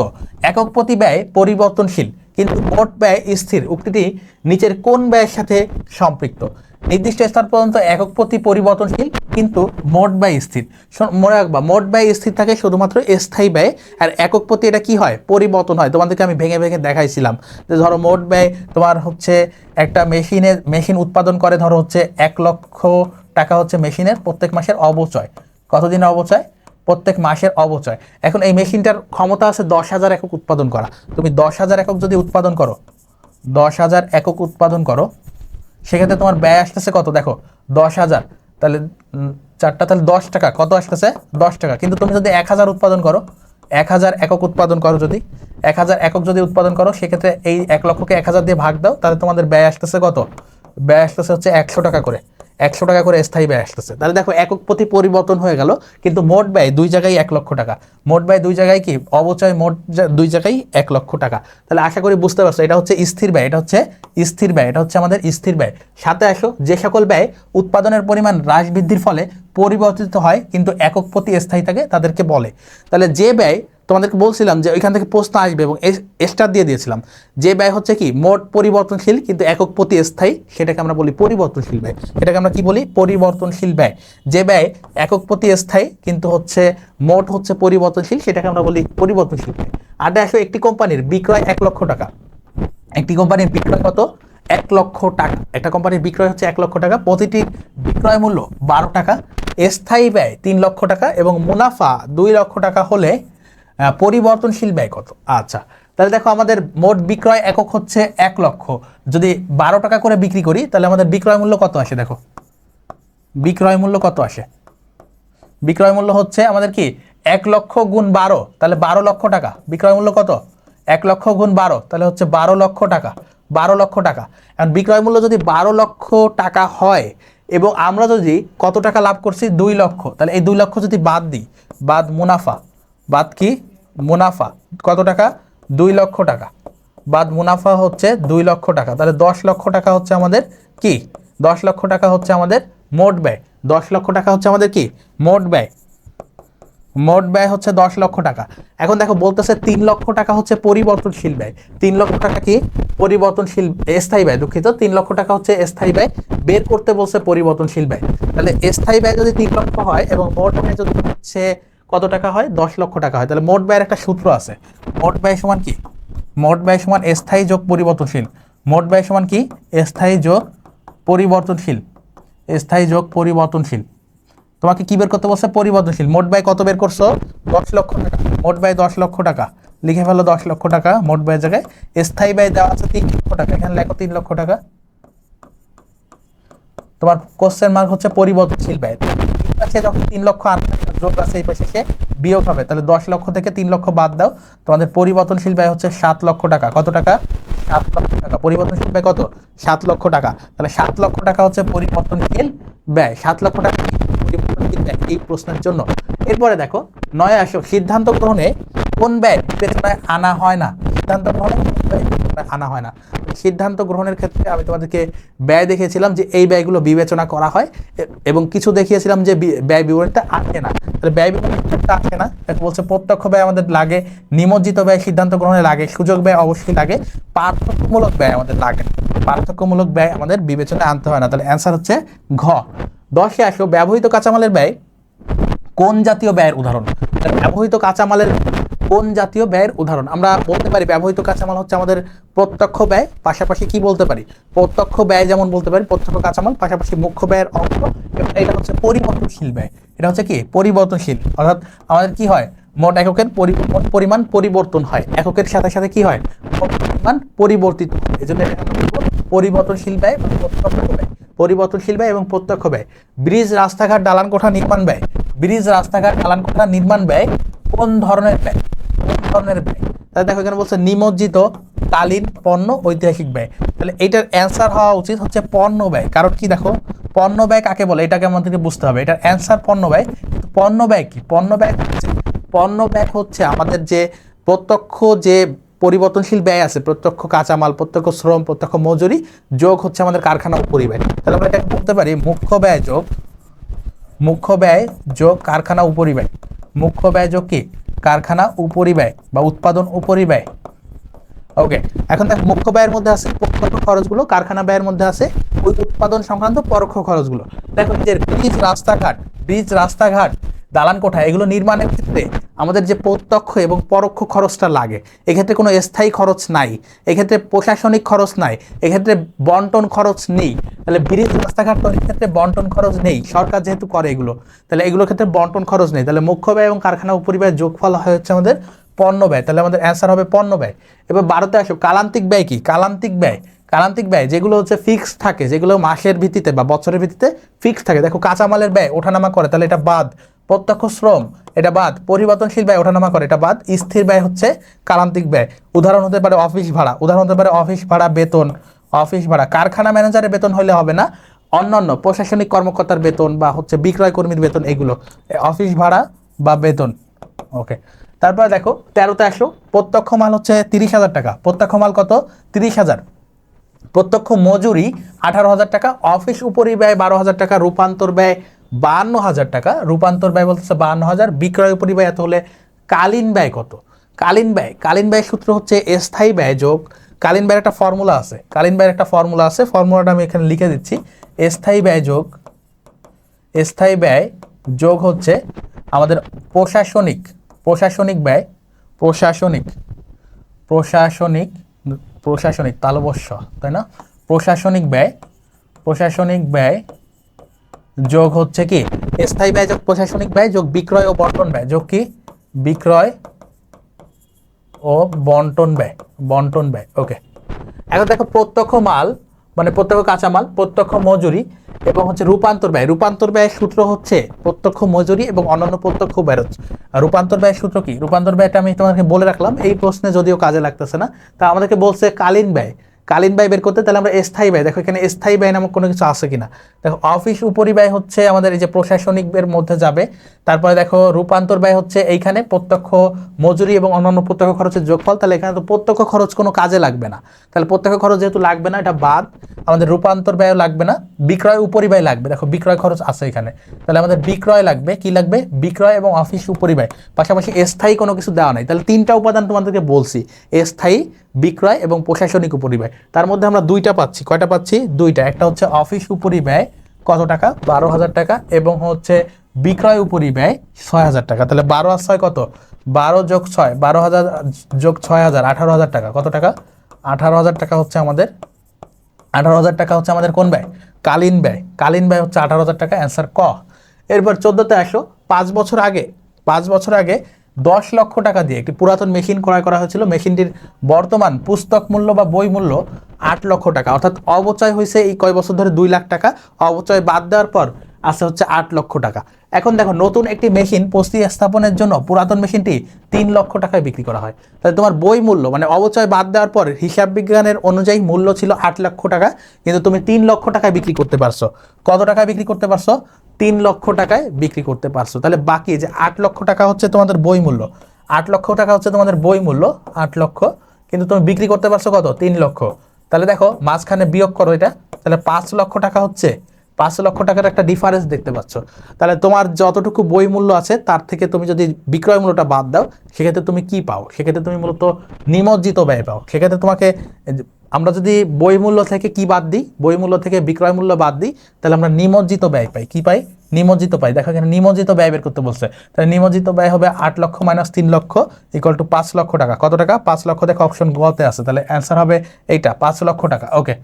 Speaker 1: একক প্রতি ব্যয় পরিবর্তনশীল কিন্তু মোট ব্যয় স্থির উক্তিটি নিচের কোন ব্যয়ের সাথে সম্পৃক্ত? নির্দিষ্ট স্তর পর্যন্ত একক প্রতি পরিবর্তনশীল কিন্তু মোট ব্যয় স্থির। মনে রাখবা, মোট ব্যয় স্থির থাকে শুধুমাত্র স্থায়ী ব্যয়, আর একক প্রতি এটা কি হয়? পরিবর্তন হয়। তোমাদেরকে আমি ভেঙে ভেঙে দেখাইছিলাম যে ধরো মোট ব্যয় তোমার হচ্ছে একটা মেশিন উৎপাদন করে, ধরো হচ্ছে 1 লক্ষ টাকা হচ্ছে মেশিনের প্রত্যেক মাসের অবচয়। কতদিনের অবচয়? প্রত্যেক মাসের অবচয়। এখন এই মেশিনটার ক্ষমতা আছে 10,000 একক উৎপাদন করা। তুমি 10,000 একক যদি উৎপাদন করো, 10,000 একক উৎপাদন করো, সেক্ষেত্রে তোমার ব্যয় আসতেছে কত? দেখো 10,000, তাহলে 4টা, তাহলে 10 টাকা। কত আসতেছে? 10 টাকা। কিন্তু তুমি যদি 1,000 উৎপাদন করো, 1,000 একক উৎপাদন করো, যদি 1,000 একক যদি উৎপাদন করো, সেক্ষেত্রে এই 1 লক্ষকে 1,000 দিয়ে ভাগ দাও, তাহলে তোমাদের ব্যয় আসতেছে কত? ব্যয় আসতেছে হচ্ছে 100 টাকা করে। 100 টাকা করে স্থায়ী ব্যয় আসতেছে। তাহলে দেখো একক প্রতি পরিবর্তন হয়ে গেল, কিন্তু মোট ব্যয় দুই জায়গায় 1 লক্ষ টাকা। মোট ব্যয় দুই জায়গায় কি অবচয়, মোট দুই জায়গায় 1 লক্ষ টাকা। তাহলে আশা করি বুঝতে পারছো, এটা হচ্ছে স্থির ব্যয়, এটা হচ্ছে স্থির ব্যয়, এটা হচ্ছে আমাদের স্থির ব্যয়। 7-এ আসো, যে সকল ব্যয় উৎপাদনের পরিমাণ হ্রাস বৃদ্ধির ফলে পরিবর্তিত হয় কিন্তু একক প্রতি স্থায়ী থাকে তাদেরকে বলে। তাহলে যে ব্যয়, তোমাদেরকে বলছিলাম যে ওইখান থেকে প্রশ্ন আসবে এবং স্টার দিয়ে দিয়েছিলাম, যে ব্যয় হচ্ছে কি মোট পরিবর্তনশীল কিন্তু একক প্রতি স্থায়ী, সেটাকে আমরা বলি পরিবর্তনশীল ব্যয়। এটাকে আমরা কি বলি? পরিবর্তনশীল ব্যয়। যে ব্যয় একক প্রতি স্থায়ী কিন্তু হচ্ছে মোট হচ্ছে পরিবর্তনশীল, সেটাকে আমরা বলি পরিবর্তনশীল ব্যয়। 8-এ আসো, একটি কোম্পানির বিক্রয় 1 লক্ষ টাকা। একটি কোম্পানির বিক্রয় কত? 1 লক্ষ টাকা। একটা কোম্পানির বিক্রয় হচ্ছে 1 লক্ষ টাকা, প্রতিটি বিক্রয় মূল্য 12 টাকা, স্থায়ী ব্যয় 3 লক্ষ টাকা এবং মুনাফা 2 লক্ষ টাকা হলে পরিবর্তনশীল ব্যয় কত? আচ্ছা, তাহলে দেখো আমাদের মোট বিক্রয় একক হচ্ছে 1 লক্ষ, যদি 12 টাকা করে বিক্রি করি তাহলে আমাদের বিক্রয় মূল্য কত আসে? দেখো বিক্রয় মূল্য কত আসে? বিক্রয় মূল্য হচ্ছে আমাদের কি 1 লক্ষ গুণ 12, তাহলে 12 লক্ষ টাকা। বিক্রয় মূল্য কত? 1 লক্ষ গুণ 12, তাহলে হচ্ছে 12 লক্ষ টাকা। 12 লক্ষ টাকা। এখন বিক্রয় মূল্য যদি 12 লক্ষ টাকা হয় এবং আমরা যদি কত টাকা লাভ করছি? 2 লক্ষ, তাহলে এই 2 লক্ষ যদি বাদ দিই, বাদ মুনাফা, বাদ কি মুনাফা, কত টাকা? 2 লক্ষ টাকা, বাদ মুনাফা হচ্ছে 2 লক্ষ টাকা, তাহলে 10 লক্ষ টাকা হচ্ছে আমাদের কি? 10 লক্ষ টাকা হচ্ছে আমাদের মোট ব্যয়। 10 লক্ষ টাকা হচ্ছে আমাদের কি মোট ব্যয়। মোট ব্যয় হচ্ছে 10 লক্ষ টাকা। এখন দেখো বলতেছে 3 লক্ষ টাকা হচ্ছে পরিবর্তনশীল ব্যয়। 3 লক্ষ টাকা কি? পরিবর্তনশীল স্থায়ী ব্যয়, দুঃখিত, 3 লক্ষ টাকা হচ্ছে স্থায়ী ব্যয়, বের করতে বলছে পরিবর্তনশীল ব্যয়। তাহলে স্থায়ী ব্যয় যদি 3 লক্ষ হয় এবং মোট ব্যয় যদি হচ্ছে কত টাকা হয়? 10 লক্ষ টাকা হয়, তাহলে মোট ব্যয়ের একটা সূত্র আছে। মোট ব্যয় সমান কি? মোট ব্যয় সমান স্থায়ী যোগ পরিবর্তনশীল। মোট ব্যয় সমান কি? স্থায়ী যোগ পরিবর্তনশীল। স্থায়ী যোগ পরিবর্তনশীল। তোমাকে কি বের করতে বলছে? পরিবর্তনশীল। মোট ব্যয় কত বের করছো? 10 লক্ষ টাকা। মোট ব্যয় 10 লক্ষ টাকা, লিখে ফেলো 10 লক্ষ টাকা মোট ব্যয়ের জায়গায়। স্থায়ী ব্যয় দেওয়া আছে 3 লক্ষ টাকা, এখানে লেখো 3 লক্ষ টাকা। তোমার কোশ্চেন মার্ক হচ্ছে পরিবর্তনশীল ব্যয়। যখন 3 লক্ষ যোগ আছে এই পাশে, সে বিয়োগ হবে, তাহলে 10 লক্ষ থেকে 3 লক্ষ বাদ দাও, তোমাদের পরিবর্তনশীল ব্যয় হচ্ছে 7 লক্ষ টাকা। কত টাকা? 7 লক্ষ টাকা। পরিবর্তনশীল ব্যয় কত? 7 লক্ষ টাকা। তাহলে 7 লক্ষ টাকা হচ্ছে পরিবর্তনশীল ব্যয়। 7 লক্ষ টাকা পরিবর্তনশীল ব্যয় এই প্রশ্নের জন্য। এরপরে দেখো 9-এ আসো, সিদ্ধান্ত গ্রহণে কোন ব্যয় বিবেচনায় আনা হয় না? সিদ্ধান্ত গ্রহণে আনা হয় না। সিদ্ধান্ত গ্রহণের ক্ষেত্রে আমি তোমাদেরকে ব্যয় দেখিয়েছিলাম যে এই ব্যয়গুলো বিবেচনা করা হয়, এবং কিছু দেখিয়েছিলাম যে ব্যয় বিবরণীটা আসে না। তাহলে ব্যয় বিবরণীটা আসে না, এটা বলছে প্রত্যক্ষ ব্যয় আমাদের লাগে, নিমজ্জিত ব্যয় সিদ্ধান্ত গ্রহণে লাগে, সুযোগ ব্যয় অবশ্যই লাগে, পার্থক্যমূলক ব্যয় আমাদের লাগে। পার্থক্যমূলক ব্যয় আমাদের বিবেচনায় আনতে হয় না। তাহলে অ্যান্সার হচ্ছে ঘ। 10-এ আসো, ব্যবহৃত কাঁচামালের ব্যয় কোন জাতীয় ব্যয়ের উদাহরণ? ব্যবহৃত কাঁচামালের কোন জাতীয় ব্যয়ের উদাহরণ? আমরা বলতে পারি ব্যবহৃত কাঁচামাল হচ্ছে আমাদের প্রত্যক্ষ ব্যয়, পাশাপাশি কি বলতে পারি, প্রত্যক্ষ ব্যয় যেমন বলতে পারি প্রত্যক্ষ কাঁচামাল, পাশাপাশি মুখ্য ব্যয়ের অংশ। এটা হচ্ছে পরিবর্তনশীল ব্যয়, এটা হচ্ছে কি পরিবর্তনশীল, অর্থাৎ আমাদের কি হয় মোট এককের পরিমাণ পরিবর্তন হয়, এককের সাথে সাথে কি হয় পরিমাণ পরিবর্তিত হয়, এই জন্য এটা পরিবর্তনশীল ব্যয় বা প্রত্যক্ষ ব্যয়। পরিবর্তনশীল ব্যয় এবং প্রত্যক্ষ ব্যয়। ব্রিজ, রাস্তাঘাট, দালান কোঠা নির্মাণ ব্যয়। ব্রিজ, রাস্তাঘাট, দালান কোঠা নির্মাণ ব্যয় কোন ধরনের ব্যয়? কোন ধরনের ব্যয়? তাহলে দেখো এখানে বলছে নিমজ্জিত কালীন পণ্য ঐতিহাসিক ব্যয়। তাহলে এইটার অ্যান্সার হওয়া উচিত হচ্ছে পণ্য ব্যয়। কারণ কি দেখো পণ্য ব্যয় কাকে বলে এটাকে আমাদেরকে বুঝতে হবে। এটার অ্যান্সার পণ্য ব্যয়। পণ্য ব্যয় কি? পণ্য ব্যয় হচ্ছে আমাদের যে প্রত্যক্ষ যে পরিবর্তনশীল ব্যয় আছে, প্রত্যক্ষ কাঁচামাল, প্রত্যক্ষ শ্রম, প্রত্যক্ষ মজুরি যোগ হচ্ছে আমাদের কারখানা উপরিব্যয়। তাহলে আমরা এটাকে বলতে পারি মুখ্য ব্যয় যোগ কারখানা উপরিব্যয়। মুখ্য ব্যয় যোগ কি কারখানা উপরিব্যয় বা উৎপাদন উপরিব্যয়। ওকে, এখন দেখ মুখ্য ব্যয়ের মধ্যে আছে প্রত্যক্ষ খরচগুলো, কারখানা ব্যয়ের মধ্যে আছে ওই উৎপাদন সংক্রান্ত পরোক্ষ খরচগুলো। দেখো যে ব্রিজ, রাস্তাঘাট, দালান কোঠা এগুলো নির্মাণের ক্ষেত্রে আমাদের যে প্রত্যক্ষ এবং পরোক্ষ খরচটা লাগে, এক্ষেত্রে কোনো স্থায়ী খরচ নাই, এক্ষেত্রে প্রশাসনিক খরচ নাই, এক্ষেত্রে বন্টন খরচ নেই। তাহলে ব্রিজ, রাস্তাঘাট তৈরির ক্ষেত্রে বন্টন খরচ নেই, সরকার যেহেতু করে এগুলো, তাহলে এগুলোর ক্ষেত্রে বন্টন খরচ নেই। তাহলে মুখ্য ব্যয় এবং কারখানা উপরিব্যয় যোগফল হয় হচ্ছে আমাদের পণ্য ব্যয়। তাহলে আমাদের অ্যান্সার হবে পণ্য ব্যয়। এবার 12তে আসো কালান্তিক ব্যয় কি? কালান্তিক ব্যয় যেগুলো হচ্ছে ফিক্স থাকে, যেগুলো মাসের ভিত্তিতে বা বছরের ভিত্তিতে ফিক্স থাকে। দেখো কাঁচামালের ব্যয় ওঠানামা করে, তাহলে এটা বাদ। প্রত্যক্ষ শ্রম এটা বাদ। পরিবর্তনশীল ব্যয় ওঠানামা করে, এটা বাদ। স্থির ব্যয় হচ্ছে কালান্তিক ব্যয়। উদাহরণ হতে পারে অফিস ভাড়া, বেতন, অফিস ভাড়া। কারখানা ম্যানেজারের বেতন হলে হবে না, অন্যান্য প্রশাসনিক কর্মকর্তার বেতন বা হচ্ছে বিক্রয় কর্মীর বেতন, এগুলো অফিস ভাড়া বা বেতন। ওকে, তারপরে দেখো 13তে আসো প্রত্যক্ষ মাল হচ্ছে 30,000 টাকা। প্রত্যক্ষ মাল কত? 30,000। প্রত্যক্ষ মজুরি 18,000 টাকা। অফিস উপরিব্যয় 12,000 টাকা। রূপান্তর ব্যয় 52,000 টাকা। রূপান্তর ব্যয় বলতেছে 52,000। বিক্রয় উপরিব্যয় এত হলে কালীন ব্যয় কত? কালীন ব্যয় সূত্র হচ্ছে স্থায়ী ব্যয় যোগ, কালীন ব্যয়ের একটা ফর্মুলা আছে, ফর্মুলাটা আমি এখানে লিখে দিচ্ছি। স্থায়ী ব্যয় যোগ হচ্ছে আমাদের প্রশাসনিক ব্যয়, প্রশাসনিক তালবস্য, তাই না? প্রশাসনিক ব্যয় যোগ হচ্ছে কি স্থায়ী ব্যয় যোগ প্রশাসনিক ব্যয় যোগ বিক্রয় ও বন্টন ব্যয় যোগ কি বিক্রয় ও বন্টন ব্যয়। ওকে, এখন দেখো প্রত্যক্ষ মাল মানে প্রত্যক্ষ কাঁচামাল, প্রত্যক্ষ মজুরি এবং হচ্ছে রূপান্তর ব্যয়ের সূত্র হচ্ছে প্রত্যক্ষ মজুরি এবং অন্যান্য প্রত্যক্ষ ব্যয়। রূপান্তর ব্যয়ের সূত্র কি? রূপান্তর ব্যয়টা আমি তোমাকে বলে রাখলাম, এই প্রশ্নে যদিও কাজে লাগতেছে না। তা আমাদেরকে বলছে কালীন ব্যয় বের করতে। তাহলে আমরা স্থায়ী ব্যয়, দেখো এখানে স্থায়ী ব্যয় নামক কোনো কিছু আছে কিনা। দেখো অফিস উপরিব্যয় হচ্ছে আমাদের এই যে প্রশাসনিকের মধ্যে যাবে। তারপরে দেখো রূপান্তর ব্যয় হচ্ছে এইখানে প্রত্যক্ষ মজুরি এবং অন্যান্য প্রত্যক্ষ খরচের যোগফল। তাহলে এখানে তো প্রত্যক্ষ খরচ কোনো কাজে লাগবে না, তাহলে প্রত্যক্ষ খরচ যেহেতু লাগবে না এটা বাদ। আমাদের রূপান্তর ব্যয় লাগবে না, বিক্রয় উপরিব্যয় লাগবে। দেখো বিক্রয় খরচ আছে এখানে, তাহলে আমাদের বিক্রয় লাগবে। কি লাগবে? বিক্রয় এবং অফিস উপরিব্যয়। পাশাপাশি স্থায়ী কোনো কিছু দেওয়া নাই, তাহলে 3টা উপাদান তোমাদেরকে বলছি, স্থায়ী, বিক্রয় এবং প্রশাসনিক উপরিব্যয়। তার মধ্যে আমরা 2টা পাচ্ছি। কয়টা পাচ্ছি? 2টা। একটা হচ্ছে অফিস উপরিব্যয় কত টাকা? 12,000 টাকা এবং হচ্ছে বিক্রয় উপরিব্যয় 6,000 টাকা। তাহলে 12 আর 6 কত? 12 যোগ 6, 12,000 যোগ 6,000, 18,000 টাকা। কত টাকা? 18,000 টাকা হচ্ছে আমাদের 18,000 টাকা হচ্ছে আমাদের কোন ব্যয়? কালীন ব্যয় হচ্ছে 18,000 টাকা, অ্যান্সার ক। এরপর 14তে আসো 5 বছর আগে 10 লক্ষ টাকা দিয়ে একটি পুরাতন মেশিন ক্রয় করা হয়েছিল। মেশিনটির বর্তমান পুস্তক মূল্য বা বই মূল্য 8 লক্ষ টাকা, অর্থাৎ অবচয় হয়েছে এই কয় বছর ধরে 2 লাখ টাকা, অবচয় বাদ দেওয়ার পর আসে হচ্ছে 8 লক্ষ টাকা। এখন দেখো নতুন একটি মেশিন স্থাপনের জন্য পুরাতন মেশিনটি 3 লক্ষ টাকায় বিক্রি করা হয়। তাহলে তোমার বই মূল্য মানে অবচয় বাদ দেওয়ার পর হিসাব বিজ্ঞানের অনুযায়ী মূল্য ছিল 8 লক্ষ টাকা, কিন্তু তুমি 3 লক্ষ টাকায় বিক্রি করতে পারছো। কত টাকায় বিক্রি করতে পারছো? 3 লক্ষ টাকায় বিক্রি করতে পারছো। তাহলে বাকি যে 8 লক্ষ টাকা হচ্ছে তোমাদের বই মূল্য, 8 লক্ষ টাকা হচ্ছে তোমাদের বই মূল্য 8 লক্ষ, কিন্তু তুমি বিক্রি করতে পারছো কত? 3 লক্ষ। তাহলে দেখো মাঝখানে বিয়োগ করো এটা, তাহলে 5 লক্ষ টাকা হচ্ছে। 5 লক্ষ টাকার একটা ডিফারেন্স দেখতে পাচ্ছ। তাহলে তোমার যতটুকু বই মূল্য আছে তার থেকে তুমি যদি বিক্রয় মূল্যটা বাদ দাও, সেক্ষেত্রে তুমি কি পাও? সেক্ষেত্রে তুমি মূলত নিমজ্জিত ব্যয় পাও। সেক্ষেত্রে তোমাকে আমরা যদি বই মূল্য থেকে কি বাদ দিই, বই মূল্য থেকে বিক্রয় মূল্য বাদ দিই, তাহলে আমরা নিমজ্জিত ব্যয় পাই। কি পাই? নিমজ্জিত পাই। দেখো এখানে নিমজ্জিত ব্যয় বের করতে বলছে, তাহলে নিমজ্জিত ব্যয় হবে 8 লক্ষ মাইনাস 3 লক্ষ ইকুয়াল টু 5 লক্ষ টাকা। কত টাকা? 5 লক্ষ। দেখো অপশন গতে আছে, তাহলে অ্যান্সার হবে এইটা 5 লক্ষ টাকা। ওকে,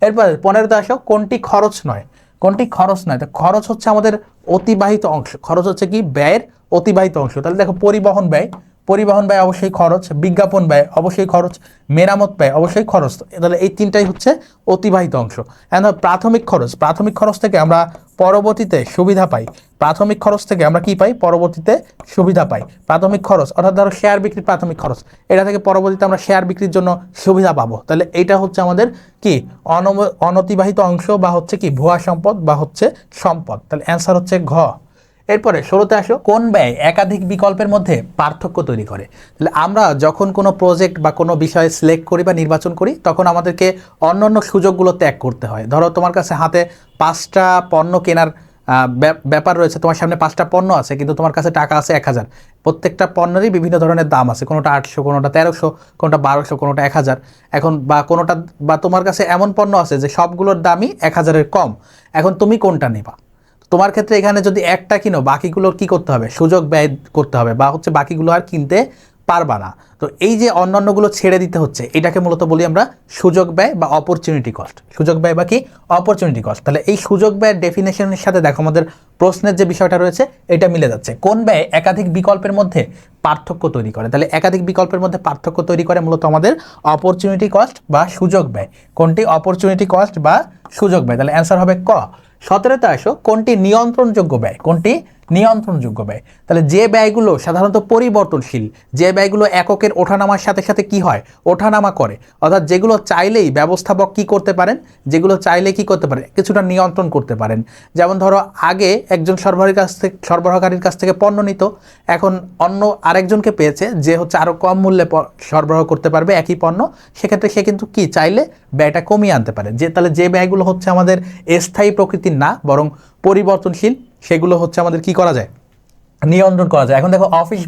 Speaker 1: এরপর 15তে আসো, কোনটি খরচ নয়? কোনটি খরচ নয়? তো খরচ হচ্ছে আমাদের অতিবাহিত অংশ। খরচ হচ্ছে কি? ব্যয়ের অতিবাহিত অংশ। তাহলে দেখো পরিবহন ব্যয়, পরিবহন ব্যয় অবশ্যই খরচ, বিজ্ঞাপন ব্যয় অবশ্যই খরচ, মেরামত ব্যয় অবশ্যই খরচ। তাহলে এই তিনটাই হচ্ছে অতিবাহিত অংশ। এখন প্রাথমিক খরচ, প্রাথমিক খরচ থেকে আমরা পরবর্তীতে সুবিধা পাই। প্রাথমিক খরচ থেকে আমরা কি পাই? পরবর্তীতে সুবিধা পাই। প্রাথমিক খরচ অর্থাৎ ধরো শেয়ার বিক্রির প্রাথমিক খরচ, এটা থেকে পরবর্তীতে আমরা শেয়ার বিক্রির জন্য সুবিধা পাবো। তাহলে এইটা হচ্ছে আমাদের কি? অনতিবাহিত অংশ বা হচ্ছে কি ভুয়া সম্পদ বা হচ্ছে সম্পদ। তাহলে অ্যান্সার হচ্ছে ঘ। এরপরে 16তে আসো, কোন ব্যয় একাধিক বিকল্পের মধ্যে পার্থক্য তৈরি করে? তাহলে আমরা যখন কোনো প্রজেক্ট বা কোনো বিষয় সিলেক্ট করি বা নির্বাচন করি, তখন আমাদেরকে অন্যান্য সুযোগগুলো ত্যাগ করতে হয়। ধরো তোমার কাছে হাতে 5টা পণ্য কেনার ব্যাপার রয়েছে, তোমার সামনে 5টা পণ্য আছে, কিন্তু তোমার কাছে টাকা আছে 1000। প্রত্যেকটা পণ্যেরই বিভিন্ন ধরনের দাম আছে, কোনোটা 800, কোনোটা 1300, কোনোটা 1200, কোনোটা 1000। এখন বা কোনোটা বা তোমার কাছে এমন পণ্য আছে যে সবগুলোর দামই 1000-এর কম। এখন তুমি কোনটা নেবা? তোমার ক্ষেত্রে এখানে যদি একটা কিনো, বাকিগুলোর কি করতে হবে? সুযোগ ব্যয় করতে হবে, বা হচ্ছে বাকিগুলো আর কিনতে পারবা না। তো এই যে অন্যান্যগুলো ছেড়ে দিতে হচ্ছে, এটাকে মূলত বলি আমরা সুযোগ ব্যয় বা অপরচুনিটি কস্ট। সুযোগ ব্যয় বা কি? Opportunity cost. তাহলে এই সুযোগ ব্যয়ের ডেফিনেশনের সাথে দেখো আমাদের প্রশ্নের যে বিষয়টা রয়েছে এটা মিলে যাচ্ছে। কোন ব্যয় একাধিক বিকল্পের মধ্যে পার্থক্য তৈরি করে? তাহলে একাধিক বিকল্পের মধ্যে পার্থক্য তৈরি করে মূলত আমাদের অপরচুনিটি কস্ট বা সুযোগ ব্যয়। কোনটি? অপরচুনিটি কস্ট বা সুযোগ ব্যয়। তাহলে অ্যান্সার হবে ক। 17তে আসো, কোনটি নিয়ন্ত্রণযোগ্য ব্যয়? কোনটি নিয়ন্ত্রণযোগ্য ব্যয়? তাহলে যে ব্যয়গুলো সাধারণত পরিবর্তনশীল, যে ব্যয়গুলো এককের ওঠানামার সাথে সাথে কি হয়? ওঠানামা করে, অর্থাৎ যেগুলো চাইলেই ব্যবস্থাপক কি করতে পারেন? যেগুলো চাইলে কি করতে পারেন? কিছুটা নিয়ন্ত্রণ করতে পারেন। যেমন ধরো আগে একজন সরবরাহকারীর কাছ থেকে পণ্য নিত, এখন অন্য আরেকজনকে পেয়েছে যে হচ্ছে আরও কম মূল্যে সরবরাহ করতে পারবে একই পণ্য, সেক্ষেত্রে সে কিন্তু কি চাইলে ব্যয়টা কমিয়ে আনতে পারে। তাহলে যে ব্যয়গুলো হচ্ছে আমাদের স্থায়ী প্রকৃতির না বরং পরিবর্তনশীল, সেগুলো হচ্ছে আমাদের কি করা যায়? নিয়ন্ত্রণ করা যায়। এখন দেখো অফিস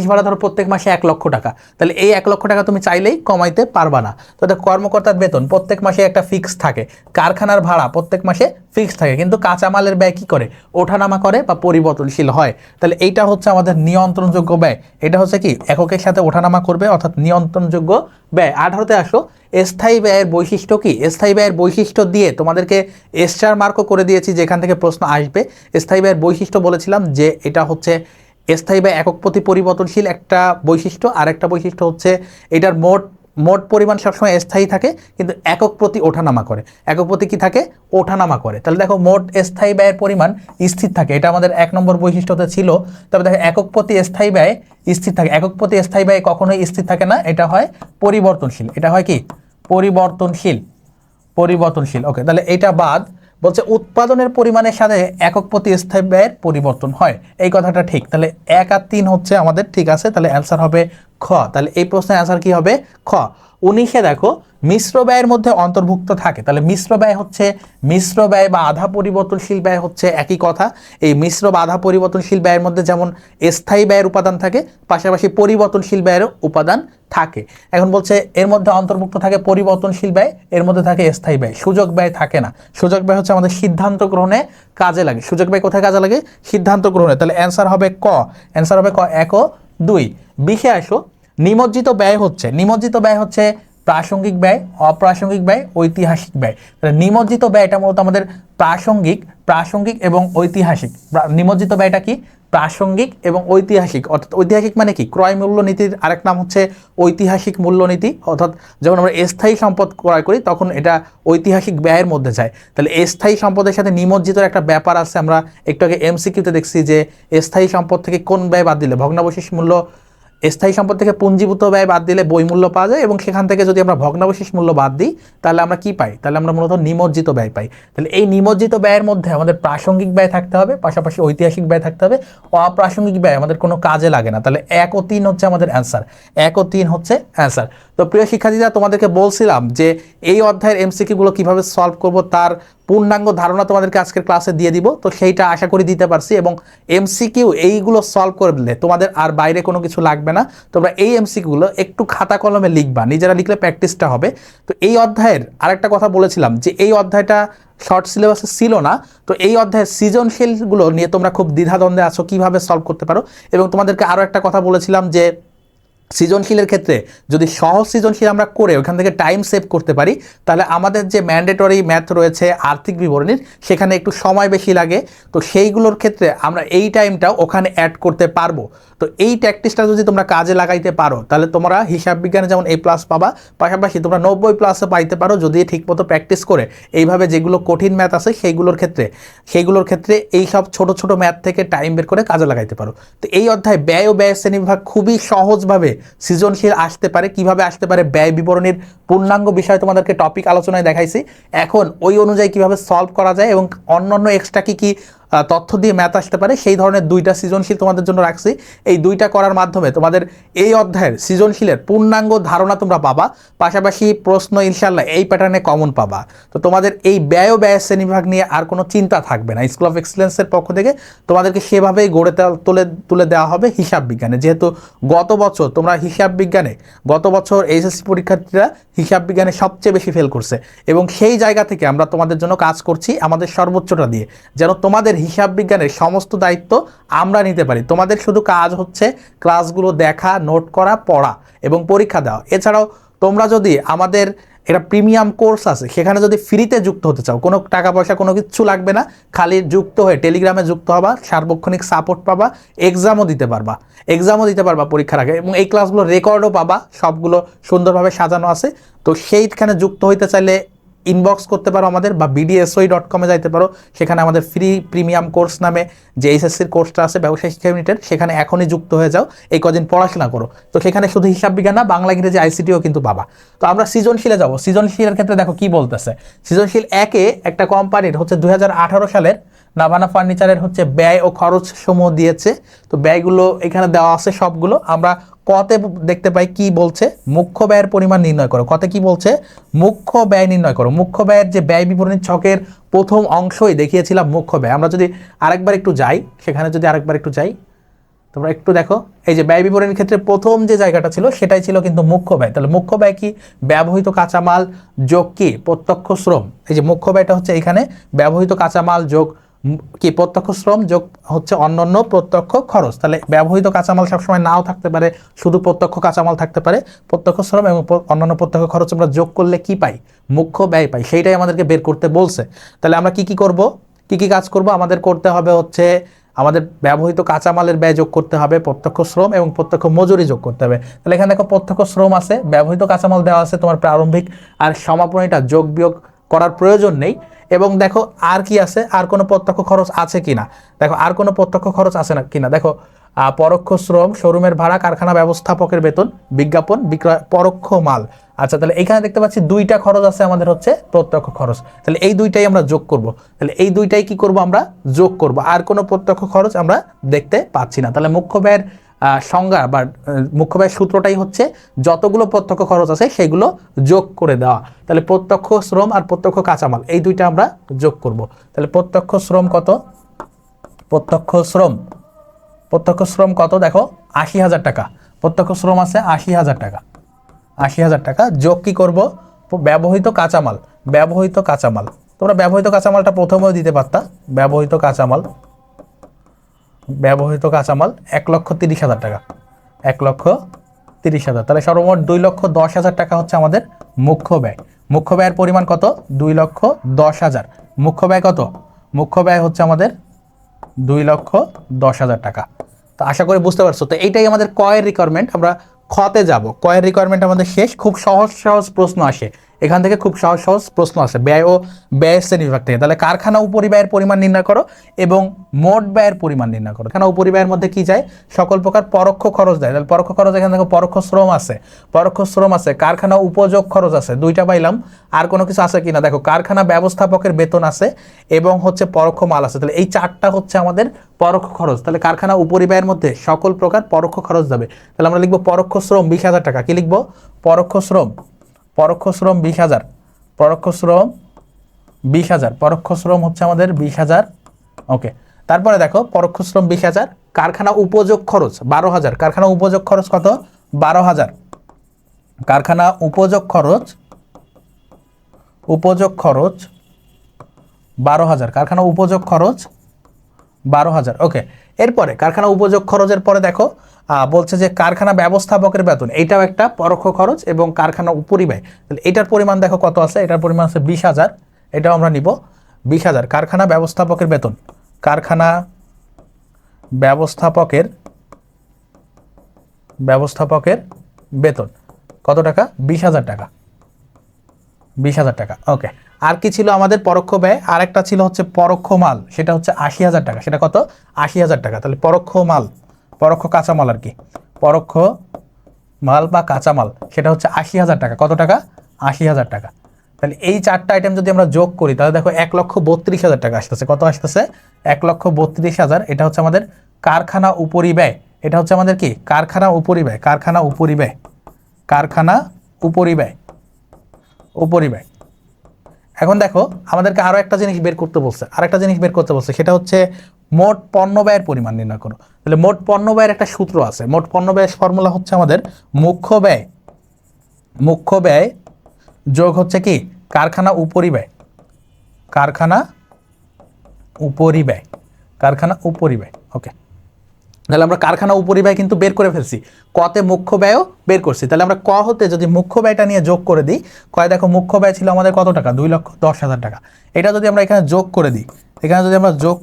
Speaker 1: ভাড়া ধরো প্রত্যেক মাসে 1 লক্ষ টাকা, তাহলে এই 1 লক্ষ টাকা তুমি চাইলেই কমাইতে পারবা না। তো কর্মকর্তার বেতন প্রত্যেক মাসে একটা ফিক্স থাকে, কারখানার ভাড়া প্রত্যেক মাসে ফিক্স থাকে, কিন্তু কাঁচামালের ব্যয় কি করে? ওঠানামা করে বা পরিবর্তনশীল হয়। তাহলে এইটা হচ্ছে আমাদের নিয়ন্ত্রণযোগ্য ব্যয়। এটা হচ্ছে কি? এককের সাথে ওঠানামা করবে, অর্থাৎ নিয়ন্ত্রণযোগ্য ব্যয়। 18তে আসো, স্থায়ী ব্যয়ের বৈশিষ্ট্য কি? স্থায়ী ব্যয়ের বৈশিষ্ট্য দিয়ে তোমাদেরকে স্টার মার্কও করে দিয়েছি, যেখান থেকে প্রশ্ন আসবে। স্থায়ী ব্যয়ের বৈশিষ্ট্য বলেছিলাম যে এটা হচ্ছে স্থায়ী ব্যয় একক প্রতি পরিবর্তনশীল একটা বৈশিষ্ট্য, আর একটা বৈশিষ্ট্য হচ্ছে এটার মোট পরিমাণ সবসময় স্থায়ী থাকে, কিন্তু একক প্রতি ওঠানামা করে। একক প্রতি কি থাকে? ওঠানামা করে। তাহলে দেখো মোট স্থায়ী ব্যয়ের পরিমাণ স্থির থাকে, এটা আমাদের 1 নম্বর বৈশিষ্ট্যতে ছিল। তবে দেখো একক প্রতি স্থায়ী ব্যয় স্থির থাকে। একক প্রতি স্থায়ী ব্যয় কখনোই স্থির থাকে না, এটা হয় পরিবর্তনশীল। এটা হয় কি? পরিবর্তনশীল। ওকে, তাহলে এটা বাদ। বলছে উৎপাদনের পরিমাণের সাথে একক প্রতি স্থায়ী ব্যয়ের পরিবর্তন হয়, এই কথাটা ঠিক। তাহলে 1 আর 3 হচ্ছে আমাদের ঠিক আছে, তাহলে অ্যান্সার হবে খ। তাহলে এই প্রশ্নের অ্যান্সার কি হবে? খ। 19-এ দেখো মিশ্র ব্যয়ের মধ্যে অন্তর্ভুক্ত থাকে। তাহলে মিশ্র ব্যয় বা আধা পরিবর্তনশীল ব্যয় হচ্ছে একই কথা। এই মিশ্র বা আধা পরিবর্তনশীল ব্যয়ের মধ্যে যেমন স্থায়ী ব্যয়ের উপাদান থাকে, পাশাপাশি পরিবর্তনশীল ব্যয়েরও উপাদান থাকে। এখন বলছে এর মধ্যে অন্তর্ভুক্ত থাকে পরিবর্তনশীল ব্যয়, এর মধ্যে থাকে স্থায়ী ব্যয়, সুযোগ ব্যয় থাকে না। সুযোগ ব্যয় হচ্ছে আমাদের সিদ্ধান্ত গ্রহণে কাজে লাগে। সুযোগ ব্যয় কোথায় কাজে লাগে? সিদ্ধান্ত গ্রহণে। তাহলে অ্যান্সার হবে ক। অ্যান্সার হবে ক 1 ও 2। 20-এ আসো, নিমজ্জিত ব্যয় হচ্ছে প্রাসঙ্গিক ব্যয়, অপ্রাসঙ্গিক ব্যয়, ঐতিহাসিক ব্যয়। তাহলে নিমজ্জিত ব্যয়টা মূলত আমাদের প্রাসঙ্গিক এবং ঐতিহাসিক। নিমজ্জিত ব্যয়টা কি? প্রাসঙ্গিক এবং ঐতিহাসিক। অর্থাৎ ঐতিহাসিক মানে কি? ক্রয় মূল্যনীতির আরেক নাম হচ্ছে ঐতিহাসিক মূল্যনীতি। অর্থাৎ যখন আমরা স্থায়ী সম্পদ ক্রয় করি তখন এটা ঐতিহাসিক ব্যয়ের মধ্যে যায়। তাহলে স্থায়ী সম্পদের সাথে নিমজ্জিত একটা ব্যাপার আছে। আমরা একটু আগে এমসিকিউতে দেখছি যে স্থায়ী সম্পদ থেকে কোন ব্যয় বাদ দিলে? ভগ্নাবশেষ মূল্য। স্থায়ী সম্পদ থেকে পুঞ্জীভূত ব্যয় বাদ দিলে বই মূল্য পাওয়া যায়, এবং সেখান থেকে যদি আমরা ভগ্নাবশেষ মূল্য বাদ দিই তাহলে আমরা কি পাই? তাহলে আমরা মূলত নিমজ্জিত ব্যয় পাই। তাহলে এই নিমজ্জিত ব্যয়ের মধ্যে আমাদের প্রাসঙ্গিক ব্যয় থাকতে হবে, পাশাপাশি ঐতিহাসিক ব্যয় থাকতে হবে। অপ্রাসঙ্গিক ব্যয় আমাদের কোনো কাজে লাগে না। তাহলে 1 ও 3 হচ্ছে আমাদের অ্যান্সার। 1 ও 3 হচ্ছে অ্যান্সার। তো প্রিয় শিক্ষার্থীরা, তোমাদেরকে বলছিলাম যে এই অধ্যায়ের এমসিকিউগুলো কিভাবে সলভ করব তার পূর্ণাঙ্গ ধারণা তোমাদেরকে আজকের ক্লাসে দিয়ে দিব। তো সেইটা আশা করি দিতে পারছি, এবং এমসিকিউ এইগুলো সলভ করলে তোমাদের আর বাইরে কোনো কিছু লাগবে না। তোমরা এই এমসিকিউগুলো একটু খাতা কলমে লিখবা, নিজেরা লিখলে প্র্যাকটিসটা হবে। তো এই অধ্যায়ের আরেকটা কথা বলেছিলাম যে এই অধ্যায়টা শর্ট সিলেবাসে ছিল না। তো এই অধ্যায়ের সৃজনশীলগুলো নিয়ে তোমরা খুব দ্বিধাদ্বন্দ্বে আছো কিভাবে সলভ করতে পারো। এবং তোমাদেরকে আরও একটা কথা বলেছিলাম যে সৃজনশীলের ক্ষেত্রে যদি সহজ সৃজনশীল আমরা করে ওখান থেকে টাইম সেভ করতে পারি, তাহলে আমাদের যে ম্যান্ডেটরি ম্যাথ রয়েছে আর্থিক বিবরণীর, সেখানে একটু সময় বেশি লাগে। তো সেইগুলোর ক্ষেত্রে আমরা এই টাইমটাও ওখানে অ্যাড করতে পারবো। তো এই ট্যাকটিসটা যদি তোমরা কাজে লাগাইতে পারো, তাহলে তোমরা হিসাব বিজ্ঞানে যেমন A+ পাবা, পাশাপাশি তোমরা 90+ পাইতে পারো যদি ঠিকমতো প্র্যাকটিস করে এইভাবে যেগুলো কঠিন ম্যাথ আছে সেইগুলোর ক্ষেত্রে এই সব ছোট ছোট ম্যাথ থেকে টাইম বের করে কাজে লাগাইতে পারো। তো এই অধ্যায় ব্যয় ও ব্যয় শ্রেণীবিভাগ খুবই সহজভাবে সৃজনশীল আসতে পারে। কিভাবে আসতে পারে, ব্যয় বিবরণীর পূর্ণাঙ্গ বিষয় তোমাদেরকে টপিক আলোচনায় দেখাইছি। এখন ওই অনুযায়ী কিভাবে সলভ করা যায় এবং অন্যান্য এক্সট্রা কি তথ্য দিয়ে ম্যাথ আসতে পারে, সেই ধরনের 2টা সৃজনশীল তোমাদের জন্য রাখছি। এই 2টা করার মাধ্যমে তোমাদের এই অধ্যায়ের সৃজনশীলের পূর্ণাঙ্গ ধারণা তোমরা পাবা, পাশাপাশি প্রশ্ন ইনশাল্লাহ এই প্যাটার্নে কমন পাবা। তো তোমাদের এই ব্যয় ও ব্যয় শ্রেণীবিভাগ নিয়ে আর কোনো চিন্তা থাকবে না। স্কুল অফ এক্সেলেন্সের পক্ষ থেকে তোমাদেরকে সেভাবেই তুলে দেওয়া হবে হিসাব বিজ্ঞানে। যেহেতু গত বছর তোমরা গত বছর এইচএসসি পরীক্ষার্থীরা হিসাব বিজ্ঞানে সবচেয়ে বেশি ফেল করছে, এবং সেই জায়গা থেকে আমরা তোমাদের জন্য কাজ করছি আমাদের সর্বোচ্চটা দিয়ে, যেন তোমাদের হিসাব বিজ্ঞানের সমস্ত দায়িত্ব আমরা নিতে পারি। তোমাদের শুধু কাজ হচ্ছে ক্লাসগুলো দেখা, নোট করা, পড়া এবং পরীক্ষা দেওয়া। এছাড়াও তোমরা যদি আমাদের এটা প্রিমিয়াম কোর্স আছে, সেখানে যদি ফ্রিতে যুক্ত হতে চাও, কোনো টাকা পয়সা কোনো কিছু লাগবে না, খালি যুক্ত হয়ে টেলিগ্রামে যুক্ত হবা, সার্বক্ষণিক সাপোর্ট পাবা, এক্সামও দিতে পারবা পরীক্ষার আগে, এবং এই ক্লাসগুলো রেকর্ডও পাবা, সবগুলো সুন্দরভাবে সাজানো আছে। তো সেইখানে যুক্ত হইতে চাইলে ইনবক্স করতে পারো আমাদের, বা bdsoi.com-এ যাইতে পারো। সেখানে আমাদের ফ্রি প্রিমিয়াম কোর্স নামে যে এইচএসসির কোর্সটা আছে ব্যবসায় শিক্ষা ইউনিটের, সেখানে এখনই যুক্ত হয়ে যাও, এই কদিন পড়াশোনা করো। তো সেখানে শুধু হিসাব বিজ্ঞান না, বাংলা, ইংরেজি, আইসিটিও কিন্তু পাবা। তো আমরা সৃজনশীলে যাব। সৃজনশীলের ক্ষেত্রে দেখো কি বলতেছে। সৃজনশীল 1-এ একটা কোম্পানির হচ্ছে 2018 সালের নাভানা ফার্নিচারের হচ্ছে ব্যয় ও খরচ সমূহ দিয়েছে। তো ব্যয়গুলো এখানে দেওয়া আছে সবগুলো। আমরা কতে দেখতে পাই কি বলছে, মুখ্য ব্যয়ের পরিমাণ নির্ণয় করো। কতে কি বলছে, মুখ্য ব্যয় নির্ণয় করো। মুখ্য ব্যয়ের যে ব্যয় বিবরণী ছকের প্রথম অংশই দেখিয়েছিলাম মুখ্য ব্যয়। আমরা যদি আরেকবার একটু যাই, তোমরা একটু দেখো, এই যে ব্যয় বিবরণীর ক্ষেত্রে প্রথম যে জায়গাটা ছিল সেটাই ছিল কিন্তু মুখ্য ব্যয়। তাহলে মুখ্য ব্যয় কি, ব্যবহৃত কাঁচামাল যোগ কি প্রত্যক্ষ শ্রম। এই যে মুখ্য ব্যয়টা হচ্ছে এখানে ব্যবহৃত কাঁচামাল যোগ কি প্রত্যক্ষ শ্রম যোগ হচ্ছে অন্যান্য প্রত্যক্ষ খরচ। তাহলে ব্যবহৃত কাঁচামাল সবসময় নাও থাকতে পারে, শুধু প্রত্যক্ষ কাঁচামাল থাকতে পারে। প্রত্যক্ষ শ্রম এবং অন্যান্য প্রত্যক্ষ খরচ আমরা যোগ করলে কি পাই, মুখ্য ব্যয় পাই। সেইটাই আমাদেরকে বের করতে বলছে। তাহলে আমরা কি কাজ করব, আমাদের করতে হবে হচ্ছে আমাদের ব্যবহৃত কাঁচামালের ব্যয় যোগ করতে হবে, প্রত্যক্ষ শ্রম এবং প্রত্যক্ষ মজুরি যোগ করতে হবে। তাহলে এখানে দেখো প্রত্যক্ষ শ্রম আছে, ব্যবহৃত কাঁচামাল দেওয়া আছে তোমার প্রারম্ভিক, আর সমাপনীটা যোগ বিয়োগ করার প্রয়োজন নেই। এবং দেখো আর কি আছে, আর কোনো প্রত্যক্ষ খরচ আছে কিনা। দেখো আর কোনো প্রত্যক্ষ খরচ আছে না কিনা। দেখো পরোক্ষ শ্রম, শোরুমের ভাড়া, কারখানা ব্যবস্থাপকের বেতন, বিজ্ঞাপন, বিক্রয়, পরোক্ষ মাল। আচ্ছা, তাহলে এখানে দেখতে পাচ্ছি 2টা খরচ আছে আমাদের হচ্ছে প্রত্যক্ষ খরচ। তাহলে এই 2টাই আমরা যোগ করব। তাহলে এই 2টাই কি করব, আমরা যোগ করব। আর কোনো প্রত্যক্ষ খরচ আমরা দেখতে পাচ্ছি না। তাহলে মুখ্য ব্যয়ের সংজ্ঞা বা মুখ্য ব্যয়ের সূত্রটাই হচ্ছে যতগুলো প্রত্যক্ষ খরচ আছে সেগুলো যোগ করে দেওয়া। তাহলে প্রত্যক্ষ শ্রম আর প্রত্যক্ষ কাঁচামাল এই 2টা আমরা যোগ করব। তাহলে প্রত্যক্ষ শ্রম কত, প্রত্যক্ষ শ্রম কত, দেখো 80,000 টাকা। প্রত্যক্ষ শ্রম আছে 80,000 টাকা যোগ কি করব, ব্যবহৃত কাঁচামাল। তোমরা ব্যবহৃত কাঁচামালটা প্রথমেও দিতে পারতা, ব্যবহৃত কাঁচামাল 1,30,000 টাকা, 1,30,000। তাহলে সর্বমোট 2,10,000 টাকা হচ্ছে আমাদের মুখ্য ব্যয়। মুখ্য ব্যয়ের পরিমাণ কত, 2,10,000। মুখ্য ব্যয় কত, মুখ্য ব্যয় হচ্ছে আমাদের 2,10,000 টাকা। তো আশা করি বুঝতে পারছো। তো এইটাই আমাদের কয়ের রিকোয়ারমেন্ট। আমরা খতে যাব। কয়ের রিকোয়ারমেন্ট আমাদের শেষ। খুব সহজ প্রশ্ন আসে এখান থেকে খুব সহজ সহজ প্রশ্ন আসে ব্যয় ও ব্যয়ের শ্রেণীবিভাগ থেকে। তাহলে কারখানা উপরিব্যয়ের পরিমাণ নির্ণয় করো এবং মোট ব্যয়ের পরিমাণ নির্ণয় করো। কারখানা উপরিব্যয়ের মধ্যে কি যায়, সকল প্রকার পরোক্ষ খরচ দেয়। তাহলে পরোক্ষ খরচ এখানে দেখো পরোক্ষ শ্রম আছে, কারখানা উপযোগ খরচ আছে, দুইটা পাইলাম। আর কোনো কিছু আছে কিনা দেখো, কারখানা ব্যবস্থাপকের বেতন আছে এবং হচ্ছে পরোক্ষ মাল আছে। তাহলে এই চারটা হচ্ছে আমাদের পরোক্ষ খরচ। তাহলে কারখানা উপরিব্যয়ের মধ্যে সকল প্রকার পরোক্ষ খরচ যাবে। তাহলে আমরা লিখবো পরোক্ষ শ্রম 20,000 টাকা। কি লিখবো? পরোক্ষ শ্রম 20,000, পরোক্ষ শ্রম 20,000, পরোক্ষ শ্রম হচ্ছে আমাদের 20,000। ওকে, তারপরে দেখো পরোক্ষ শ্রম 20,000, কারখানা উপযোগ খরচ 12,000। কারখানা উপযোগ খরচ কত? 12,000। কারখানা উপযোগ খরচ 12,000, কারখানা উপযোগ খরচ 12,000। ওকে, এরপরে কারখানা উপযোগ খরচের পরে দেখো বলছে যে কারখানা ব্যবস্থাপকের বেতন, এইটাও একটা পরোক্ষ খরচ এবং কারখানা উপরিব্যয়। তাহলে এটার পরিমাণ দেখো কত আছে, এটার পরিমাণ আছে 20,000, এটাও আমরা নিব 20,000। কারখানা ব্যবস্থাপকের বেতন, কারখানা ব্যবস্থাপকের বেতন কত টাকা? 20,000 টাকা, 20,000 টাকা। ওকে, আর কি ছিল আমাদের পরোক্ষ ব্যয়? আর একটা ছিল হচ্ছে পরোক্ষ মাল, সেটা হচ্ছে 80,000 টাকা। সেটা কত? 80,000 টাকা। তাহলে পরোক্ষ মাল, পরোক্ষ কাঁচামাল আর কি, পরোক্ষ মাল বা কাঁচামাল সেটা হচ্ছে 80,000 টাকা। কত টাকা? 80,000 টাকা। তাহলে এই চারটা আইটেম যদি আমরা যোগ করি তাহলে দেখো 1,32,000 টাকা আসতেছে। কত আসতেছে? 1,32,000। এটা হচ্ছে আমাদের কারখানা উপরিব্যয়। এটা হচ্ছে আমাদের কি? কারখানা উপরিব্যয়, কারখানা উপরিব্যয়, কারখানা উপরিব্যয়, উপরিব্যয়। এখন দেখো আমাদেরকে আরো একটা জিনিস বের করতে বলছে, সেটা হচ্ছে মোট পণ্য ব্যয়ের পরিমাণ নির্ণয় করো। তাহলে মোট পণ্য ব্যয়ের একটা সূত্র আছে। মোট পণ্য ব্যয়ের ফর্মুলা হচ্ছে আমাদের মুখ্য ব্যয় যোগ হচ্ছে কি? কারখানা উপরিব্যয়, কারখানা উপরিব্যয়। ওকে, তাহলে আমরা কারখানা উপরিব্যয় কিন্তু বের করে ফেলছি, কতে মুখ্য ব্যয়ও বের করছি। তাহলে আমরা ক হতে যদি মুখ্য ব্যয়টা নিয়ে যোগ করে দিই, কয় দেখো মুখ্য ব্যয় ছিল আমাদের কত টাকা? 2,10,000 টাকা। এটা যদি আমরা এখানে যোগ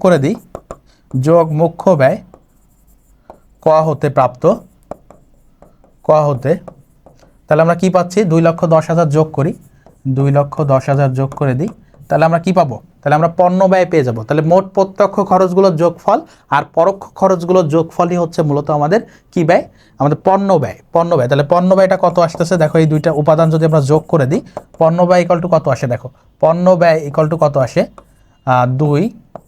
Speaker 1: করে দিই, যোগ মুখ্য ব্যয় ক হতে প্রাপ্ত, তাহলে আমরা কি পাচ্ছি? 2,10,000 যোগ করি, 2,10,000 যোগ করে দিই, তাহলে আমরা কি পাবো? তাহলে আমরা পণ্য ব্যয় পেয়ে যাব। তাহলে মোট প্রত্যক্ষ খরচগুলোর যোগফল আর পরোক্ষ খরচগুলোর যোগফলই হচ্ছে মূলত আমাদের কি ব্যয়? আমাদের পণ্য ব্যয়। তাহলে পণ্য ব্যয়টা কত আসতেছে দেখো, এই দুইটা উপাদান যদি আমরা যোগ করে দিই, পণ্য ব্যয় ইকুয়াল টু কত আসে দেখো, পণ্য ব্যয় ইকুয়াল টু কত আসে? 2,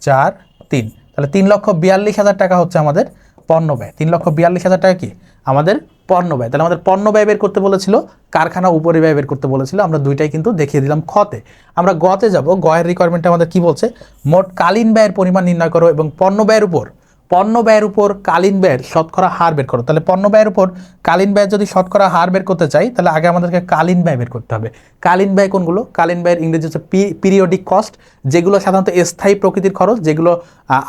Speaker 1: 4, 3। তাহলে 3,42,000 টাকা হচ্ছে আমাদের পণ্য ব্যয়। 3,42,000 টাকা কি আমাদের পণ্য ব্যয়। তাহলে আমাদের পণ্য ব্যয় বের করতে বলেছিল, কারখানা উপরিব্যয় বের করতে বলেছিল। আমরা দুইটাই কিন্তু দেখিয়ে দিলাম খতে। আমরা গতে যাব। গয়ের রিকোয়ারমেন্টে আমাদের কি বলছে? মোট কালীন ব্যয়ের পরিমাণ নির্ণয় করো এবং পণ্য ব্যয়ের উপর কালীন ব্যয়ের শতকরা হার বের করো। তাহলে পণ্য ব্যয়ের উপর কালীন ব্যয়ের যদি শতকরা হার বের করতে চাই, তাহলে আগে আমাদেরকে কালীন ব্যয় বের করতে হবে। কালীন ব্যয় কোনগুলো? কালীন ব্যয়ের ইংরেজি হচ্ছে পিরিয়ডিক কস্ট, যেগুলো সাধারণত স্থায়ী প্রকৃতির খরচ, যেগুলো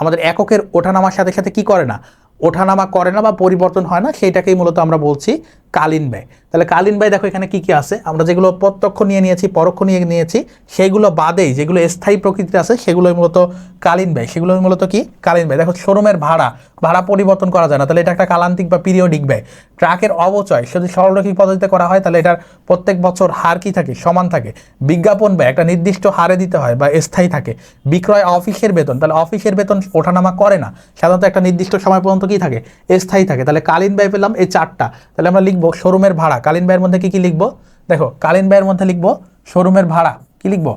Speaker 1: আমাদের এককের ওঠানামার সাথে সাথে কি করে না, ওঠানামা করে না বা পরিবর্তন হয় না, সেইটাকেই মূলত আমরা বলছি কালীন ব্যয়। তাহলে কালীন ব্যয় দেখো এখানে কি কি আছে, আমরা যেগুলো প্রত্যক্ষ নিয়ে নিয়েছি, পরোক্ষ নিয়ে নিয়েছি, সেইগুলো বাদেই যেগুলো স্থায়ী প্রকৃতির আছে সেগুলোই মূলত কালীন ব্যয়। সেগুলোই মূলত কি? কালীন ব্যয়। দেখো শোরুমের ভাড়া পরিবর্তন করা যায় না, তাহলে এটা একটা কালান্তিক বা পিরিয়ডিক ব্যয়। ট্রাকের অবচয় যদি সরলরৈখিক পদ্ধতিতে করা হয় তাহলে এটার প্রত্যেক বছর হার কি থাকে? সমান থাকে। বিজ্ঞাপন ব্যয় একটা নির্দিষ্ট হারে দিতে হয় বা স্থায়ী থাকে। বিক্রয় অফিসের বেতন, তাহলে অফিসের বেতন ওঠানামা করে না, সাধারণত একটা নির্দিষ্ট সময় পর্যন্ত কি থাকে? স্থায়ী থাকে। তাহলে কালীন ব্যয় পেলাম এই চারটা। তাহলে আমরা লিখবো শোরুমের ভাড়া। কালীন ব্যয়ের মধ্যে কি কি লিখবো দেখো, কালীন ব্যয়ের মধ্যে লিখবো শোরুমের ভাড়া। কি লিখবো?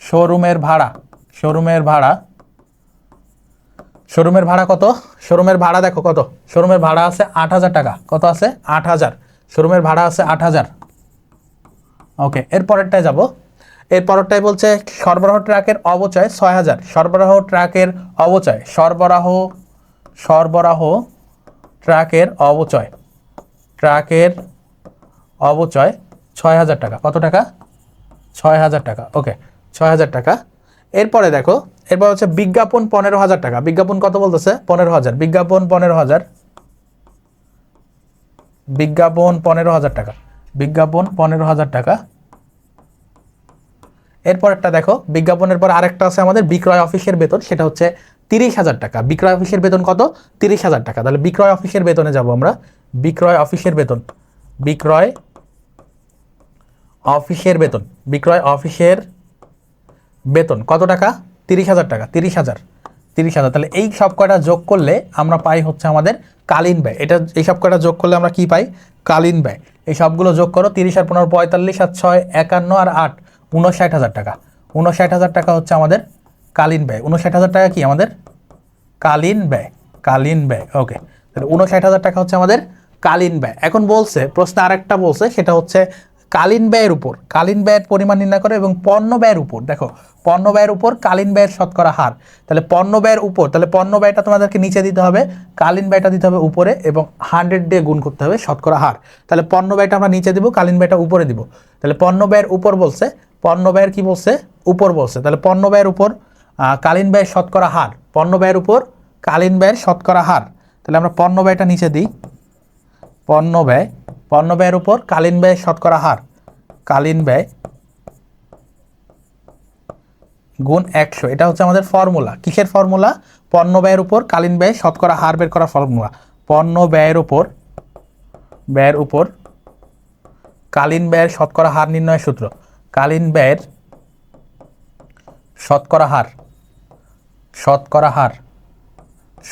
Speaker 1: শোরুমের ভাড়া কত? শোরুমের ভাড়া দেখো কত? শোরুমের ভাড়া আছে 8,000 টাকা। কত আছে? 8,000। শোরুমের ভাড়া আছে 8,000। ওকে, এরপরেরটায় যাব। এরপরেরটায় বলছে সরবরাহ ট্রাকের অবচয় 6,000। সরবরাহ ট্রাকের অবচয়, সরবরাহ ট্রাকের অবচয় 6,000 টাকা। কত টাকা? 6,000 টাকা। ওকে, 6,000 টাকা। এরপরে দেখো, এরপর হচ্ছে বিজ্ঞাপন 15,000 টাকা। বিজ্ঞাপন কত বলতেছে? 15,000। বিজ্ঞাপন 15,000 টাকা। বিজ্ঞাপন 15,000 টাকা। এরপরটা দেখো, বিজ্ঞাপনের পর আরেকটা আছে আমাদের বিক্রয় অফিসের বেতন, সেটা হচ্ছে 30,000 টাকা। বিক্রয় অফিসের বেতন কত? 30,000 টাকা। তাহলে বিক্রয় অফিসের বেতনে যাব আমরা। বিক্রয় অফিসের বেতন, বিক্রয় অফিসের বেতন, বিক্রয় অফিসের বেতন কত টাকা? 30,000 টাকা, 30,000, তাহলে এই সব কয়টা যোগ করলে আমরা পাই হচ্ছে আমাদের কালীন ব্যয়। এটা এই সব কয়টা যোগ করলে আমরা কি পাই? কালীন ব্যয়। এই সবগুলো যোগ করো, 30 আর 15 45 আর 6 51 আর 8 59,000 টাকা। 59,000 টাকা হচ্ছে আমাদের কালীন ব্যয়। 59,000 টাকা কি আমাদের কালীন ব্যয়, কালীন ব্যয়। ওকে, তাহলে 59,000 টাকা হচ্ছে আমাদের কালীন ব্যয়। এখন বলছে প্রশ্নে আরেকটা বলছে, সেটা হচ্ছে কালীন ব্যয়ের উপর, কালীন ব্যয়ের পরিমাণ নির্ণয় করে এবং পণ্য ব্যয়ের উপর, দেখো পণ্য ব্যয়ের উপর কালীন ব্যয়ের শতকরা হার। তাহলে পণ্য ব্যয়ের উপর, তাহলে পণ্য ব্যয়টা তোমাদেরকে নিচে দিতে হবে, কালীন ব্যয়টা দিতে হবে উপরে এবং 100 দিয়ে গুণ করতে হবে শতকরা হার। তাহলে পণ্য ব্যয়টা আমরা নিচে দিব, কালীন ব্যয়টা উপরে দিব। তাহলে পণ্য ব্যয়ের উপর বলছে, পণ্য ব্যয়ের কি বলছে? উপর বলছে। তাহলে পণ্য ব্যয়ের উপর কালীন ব্যয়ের শতকরা হার, পণ্য ব্যয়ের উপর কালীন ব্যয়ের শতকরা হার। তাহলে আমরা পণ্য ব্যয়টা নিচে দিই, পণ্য ব্যয়, পণ্য ব্যয়ের উপর কালীন ব্যয় শতকরা হার, কালীন ব্যয় গুণ 100। এটা হচ্ছে আমাদের ফর্মুলা। কিসের ফর্মুলা? পণ্য ব্যয়ের উপর কালীন ব্যয় শতকরা হার বের করার ফর্মুলা। পণ্য ব্যয়ের উপর, ব্যয়ের উপর কালীন ব্যয়ের শতকরা হার নির্ণয়ের সূত্র, কালীন ব্যয়ের শতকরা হার, শতকরা হার,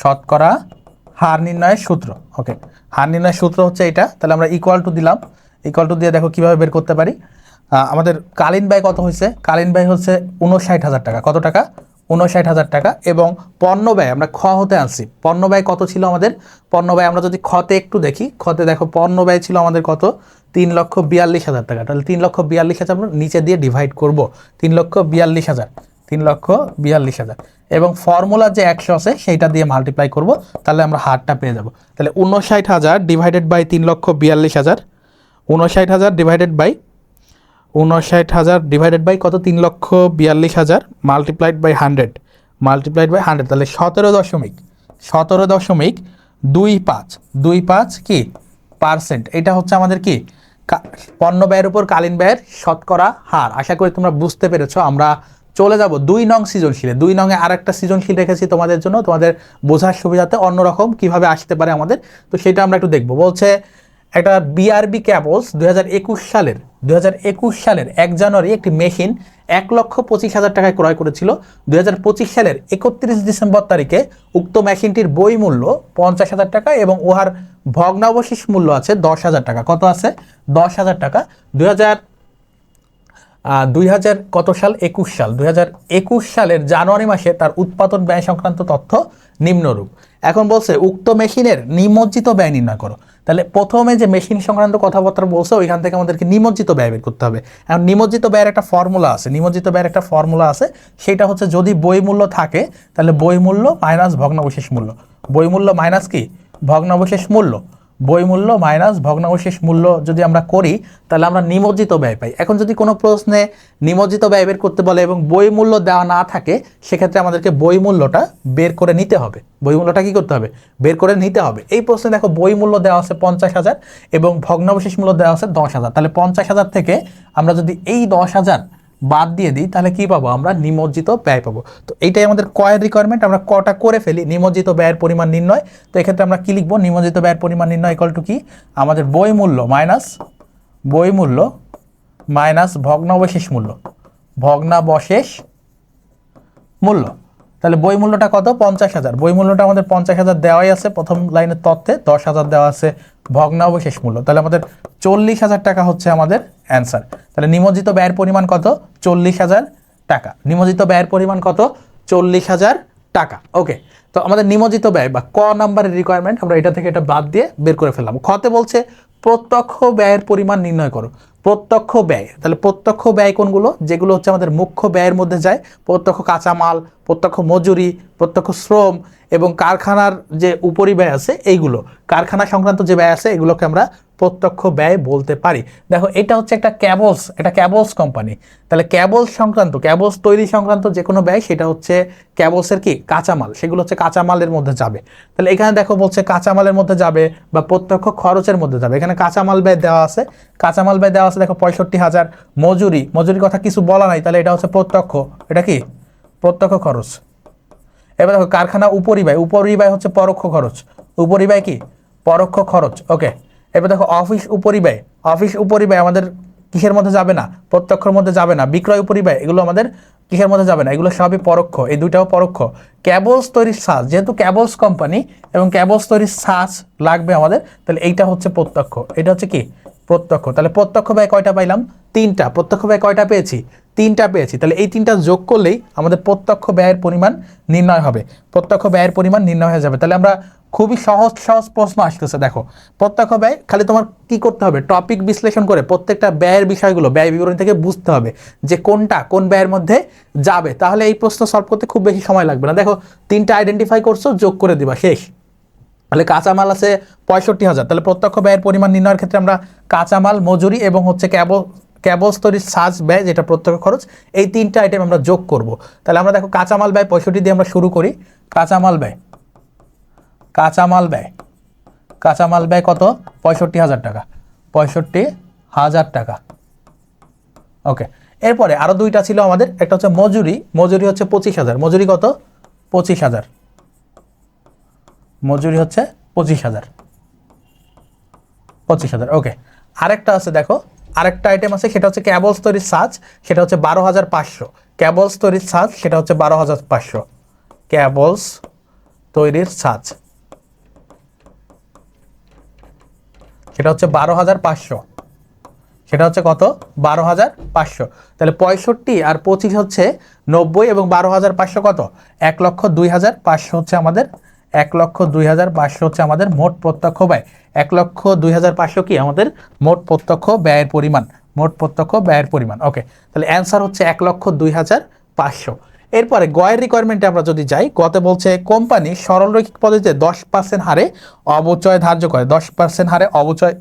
Speaker 1: শতকরা হার নির্ণয়ের সূত্র। ওকে, হার নির্ণয়ের সূত্র হচ্ছে এটা। তাহলে আমরা ইকুয়াল টু দিলাম, ইকুয়াল টু দিয়ে দেখো কীভাবে বের করতে পারি। আমাদের কালীন ব্যয় কত হয়েছে? কালীন ব্যয় হচ্ছে 59,000 টাকা। কত টাকা? 59,000 টাকা। এবং পণ্য ব্যয় আমরা খ হতে আনছি, পণ্য ব্যয় কত ছিল আমাদের? পণ্য ব্যয় আমরা যদি খতে একটু দেখি, খতে দেখো পণ্য ব্যয় ছিল আমাদের কত? 3,42,000 টাকা। তাহলে 3,42,000 আমরা নিচে দিয়ে ডিভাইড করব, 3,42,000, 3,42,000 এবং ফর্মুলা যে 100 আছে সেইটা দিয়ে মাল্টিপ্লাই করব, তাহলে আমরা হারটা পেয়ে যাব। তাহলে 59,000 divided by 3,42,000, 59,000 divided by 59,000 divided by কত? 3,42,000 মাল্টিপ্লাইড বাই 100, মাল্টিপ্লাইড বাই 100, তাহলে 17.25 কি পার্সেন্ট। এটা হচ্ছে আমাদের কি পণ্য ব্যয়ের উপর কালীন ব্যয়ের শতকরা হার। আশা করি তোমরা বুঝতে পেরেছো। আমরা চলে যাব 2 নং সৃজনশীলে। 2 নংয়ে আরেকটা সৃজনশীল রেখেছি তোমাদের জন্য, তোমাদের বোঝার সুবিধাতে অন্যরকম কিভাবে আসতে পারে আমাদের, তো সেটা আমরা একটু দেখব। বলছে একটা বিআরবি ক্যাবলস 2021 সালের 1 জানুয়ারি একটি মেশিন 1,25,000 টাকায় ক্রয় করেছিল। 2025 সালের 31 ডিসেম্বর তারিখে উক্ত মেশিনটির বই মূল্য 50,000 টাকা এবং উহার ভগ্নাবশেষ মূল্য আছে 10,000 টাকা। কত আছে? 10,000 টাকা। 2000 কত সাল? 21 সাল। 2021 সালের জানুয়ারি মাসে তার উৎপাদন ব্যয় সংক্রান্ত তথ্য নিম্নরূপ। এখন বলছে উক্ত মেশিনের নিমজ্জিত ব্যয় নির্ণয় করো। তাহলে প্রথমে যে মেশিন সংক্রান্ত কথাবার্তা বলছে ওইখান থেকে আমাদেরকে নিমজ্জিত ব্যয় বের করতে হবে। এখন নিমজ্জিত ব্যয়ের একটা ফর্মুলা আছে, নিমজ্জিত ব্যয়ের একটা ফর্মুলা আছে, সেটা হচ্ছে যদি বই মূল্য থাকে তাহলে বই মূল্য মাইনাস ভগ্নাবশেষ মূল্য, বই মূল্য মাইনাস কি ভগ্নাবশেষ মূল্য, বই মূল্য মাইনাস ভগ্নাবশেষ মূল্য যদি আমরা করি তাহলে আমরা নিমজ্জিত ব্যয় পাই। এখন যদি কোনো প্রশ্নে নিমজ্জিত ব্যয় বের করতে বলে এবং বই মূল্য দেওয়া না থাকে, সেক্ষেত্রে আমাদেরকে বই মূল্যটা বের করে নিতে হবে। বই মূল্যটা কী করতে হবে? বের করে নিতে হবে। এই প্রশ্নে দেখো বই মূল্য দেওয়া আছে 50,000 এবং ভগ্নাবশেষ মূল্য দেওয়া আছে 10,000। তাহলে 50,000 থেকে আমরা যদি এই 10,000 বাদ দিয়ে দিই তাহলে কি পাবো? আমরা নিমজ্জিত ব্যয় পাবো। তো এইটাই আমাদের কয়ের রিকোয়ারমেন্ট, আমরা কটা করে ফেলি, নিমজ্জিত ব্যয়ের পরিমাণ নির্ণয়। তো এক্ষেত্রে আমরা কি লিখবো? নিমজ্জিত ব্যয়ের পরিমাণ নির্ণয় ইকুয়াল টু কি? আমাদের বই মূল্য মাইনাস, বই মূল্য মাইনাস ভগ্নাবশেষ মূল্য, ভগ্নাবশেষ মূল্য। তাহলে বই মূল্যটা কত? 50,000। বই মূল্যটা আমাদের 50,000 দেওয়াই আছে প্রথম লাইনের তথ্যে, 10,000 দেওয়া আছে ভগ্নাবশেষ মূল্য। তাহলে আমাদের 40,000 টাকা হচ্ছে আমাদের অ্যান্সার। তাহলে নিমজ্জিত ব্যয়ের পরিমাণ কত? 40,000 টাকা। নিমজ্জিত ব্যয়ের পরিমাণ কত? 40,000 টাকা। ওকে, তো আমাদের নিমজ্জিত ব্যয় বা ক নাম্বারের রিকোয়ারমেন্ট আমরা এটা থেকে এটা বাদ দিয়ে বের করে ফেললাম। খতে বলছে প্রত্যক্ষ ব্যয়ের পরিমাণ নির্ণয় করো। প্রত্যক্ষ ব্যয়, তাহলে প্রত্যক্ষ ব্যয় কোনগুলো? যেগুলো হচ্ছে আমাদের মুখ্য ব্যয়ের মধ্যে যায়, প্রত্যক্ষ কাঁচামাল, প্রত্যক্ষ মজুরি, প্রত্যক্ষ শ্রম এবং কারখানার যে উপরিব্যয় আছে এইগুলো, কারখানা সংক্রান্ত যে ব্যয় আছে এগুলোকে আমরা প্রত্যক্ষ ব্যয় বলতে পারি। দেখো এটা হচ্ছে একটা ক্যাবলস, এটা ক্যাবলস কোম্পানি। তাহলে ক্যাবলস সংক্রান্ত, ক্যাবলস তৈরি সংক্রান্ত যে কোনো ব্যয় সেটা হচ্ছে ক্যাবলসের কি কাঁচামাল, সেগুলো হচ্ছে কাঁচামালের মধ্যে যাবে। তাহলে এখানে দেখো বলছে কাঁচামালের মধ্যে যাবে বা প্রত্যক্ষ খরচের মধ্যে যাবে। এখানে কাঁচামাল ব্যয় দেওয়া আছে, কাঁচামাল ব্যয় দেওয়া আছে দেখো 65,000। মজুরি, মজুরির কথা কিছু বলা নাই, তাহলে এটা হচ্ছে প্রত্যক্ষ, এটা কি প্রত্যক্ষ খরচ। এবার দেখো কারখানা উপরিব্যয়, উপরিব্যয় হচ্ছে পরোক্ষ খরচ, উপরিব্যয় কি পরোক্ষ খরচ। ওকে, এবার দেখো অফিস উপরিব্যয়, অফিস উপরিব্যয় আমাদের কিসের মধ্যে যাবে না? প্রত্যক্ষের মধ্যে যাবে না। বিক্রয় উপরিব্যয় এগুলো আমাদের কিসের মধ্যে যাবে না? এগুলো সবই পরোক্ষ, এই দুইটাও পরোক্ষ। ক্যাবলস তৈরির সাজ, যেহেতু ক্যাবলস কোম্পানি এবং ক্যাবলস তৈরির সাজ লাগবে আমাদের, তাহলে এইটা হচ্ছে প্রত্যক্ষ, এটা হচ্ছে কি প্রত্যক্ষ। তাহলে প্রত্যক্ষ ব্যয় কয়টা পাইলাম? 3টা। প্রত্যক্ষ ব্যয় কয়টা পেয়েছি? 3টা পেয়েছি। তাহলে এই 3টা যোগ করলেই আমাদের প্রত্যক্ষ ব্যয়ের পরিমাণ নির্ণয় হবে, প্রত্যক্ষ ব্যয়ের পরিমাণ নির্ণয় হয়ে যাবে। তাহলে আমরা খুবই সহজ সহজ প্রশ্ন আসতেছে, দেখো প্রত্যক্ষ ব্যয় খালি তোমার কি করতে হবে? টপিক বিশ্লেষণ করে প্রত্যেকটা ব্যয়ের বিষয়গুলো ব্যয় বিবরণী থেকে বুঝতে হবে যে কোনটা কোন ব্যয়ের মধ্যে যাবে, তাহলে এই প্রশ্ন সলভ করতে খুব বেশি সময় লাগবে না। দেখো 3টা আইডেন্টিফাই করছো, যোগ করে দিবা, শেষ। তাহলে কাঁচামাল আছে 65,000, তাহলে প্রত্যক্ষ ব্যয়ের পরিমাণ নির্ণয়ের ক্ষেত্রে আমরা কাঁচামাল, মজুরি এবং হচ্ছে ক্যাবলস তৈরির সাজ ব্যয় যেটা প্রত্যক্ষ খরচ, এই 3টা আইটেম আমরা যোগ করব। তাহলে আমরা দেখো কাঁচামাল ব্যয় 65 দিয়ে আমরা শুরু করি। কাঁচামাল ব্যয় কত? 65,000 টাকা, 65,000 টাকা। ওকে, এরপরে আরো দুইটা ছিল আমাদের, একটা হচ্ছে মজুরি হচ্ছে 25,000। মজুরি কত? 25,000। মজুরি হচ্ছে 25,000। ওকে, আরেকটা আছে, দেখো আরেকটা আইটেম আছে, সেটা হচ্ছে ক্যাবলস তৈরির সাজ, সেটা হচ্ছে 12,500। ক্যাবলস তৈরির সাজ সেটা হচ্ছে 12,500। ক্যাবলস তৈরির সাজ সেটা হচ্ছে 12,500। সেটা হচ্ছে কত? 12,500। তাহলে 65 আর 25 হচ্ছে 90 এবং 12,500 কত? 1,02,500 হচ্ছে আমাদের, 1,02,500 হচ্ছে আমাদের মোট প্রত্যক্ষ ব্যয়। 1,02,500 কি আমাদের মোট প্রত্যক্ষ ব্যয়ের পরিমাণ, মোট প্রত্যক্ষ ব্যয়ের পরিমাণ। ওকে, তাহলে অ্যান্সার হচ্ছে 1,02,500। এরপরে গয়ের রিকোয়ারমেন্টে আমরা যদি যাই, গতে বলছে কোম্পানি সরলরৈখিক পদ্ধতিতে 10% হারে অবচয় ধার্য করে, 10% হারে অবচয়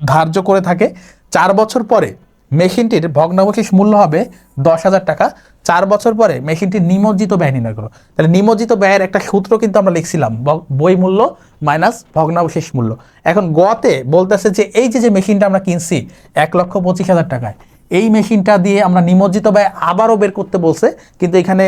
Speaker 1: ধার্য করে থাকে। 4 বছর পরে মেশিনটির ভগ্নাবশেষ মূল্য হবে 10,000 টাকা। 4 বছর পরে মেশিনটির নিমজ্জিত ব্যয় নির্ণয় করো। তাহলে নিমজ্জিত ব্যয়ের একটা সূত্র কিন্তু আমরা লিখছিলাম, বই মূল্য মাইনাস ভগ্নাবশেষ মূল্য। এখন গতে বলতেছে যে এই যে মেশিনটা আমরা কিনছি 1,25,000 টাকায়, এই মেশিনটা দিয়ে আমরা নিমজ্জিত ব্যয় আবারও বের করতে বলছে, কিন্তু এখানে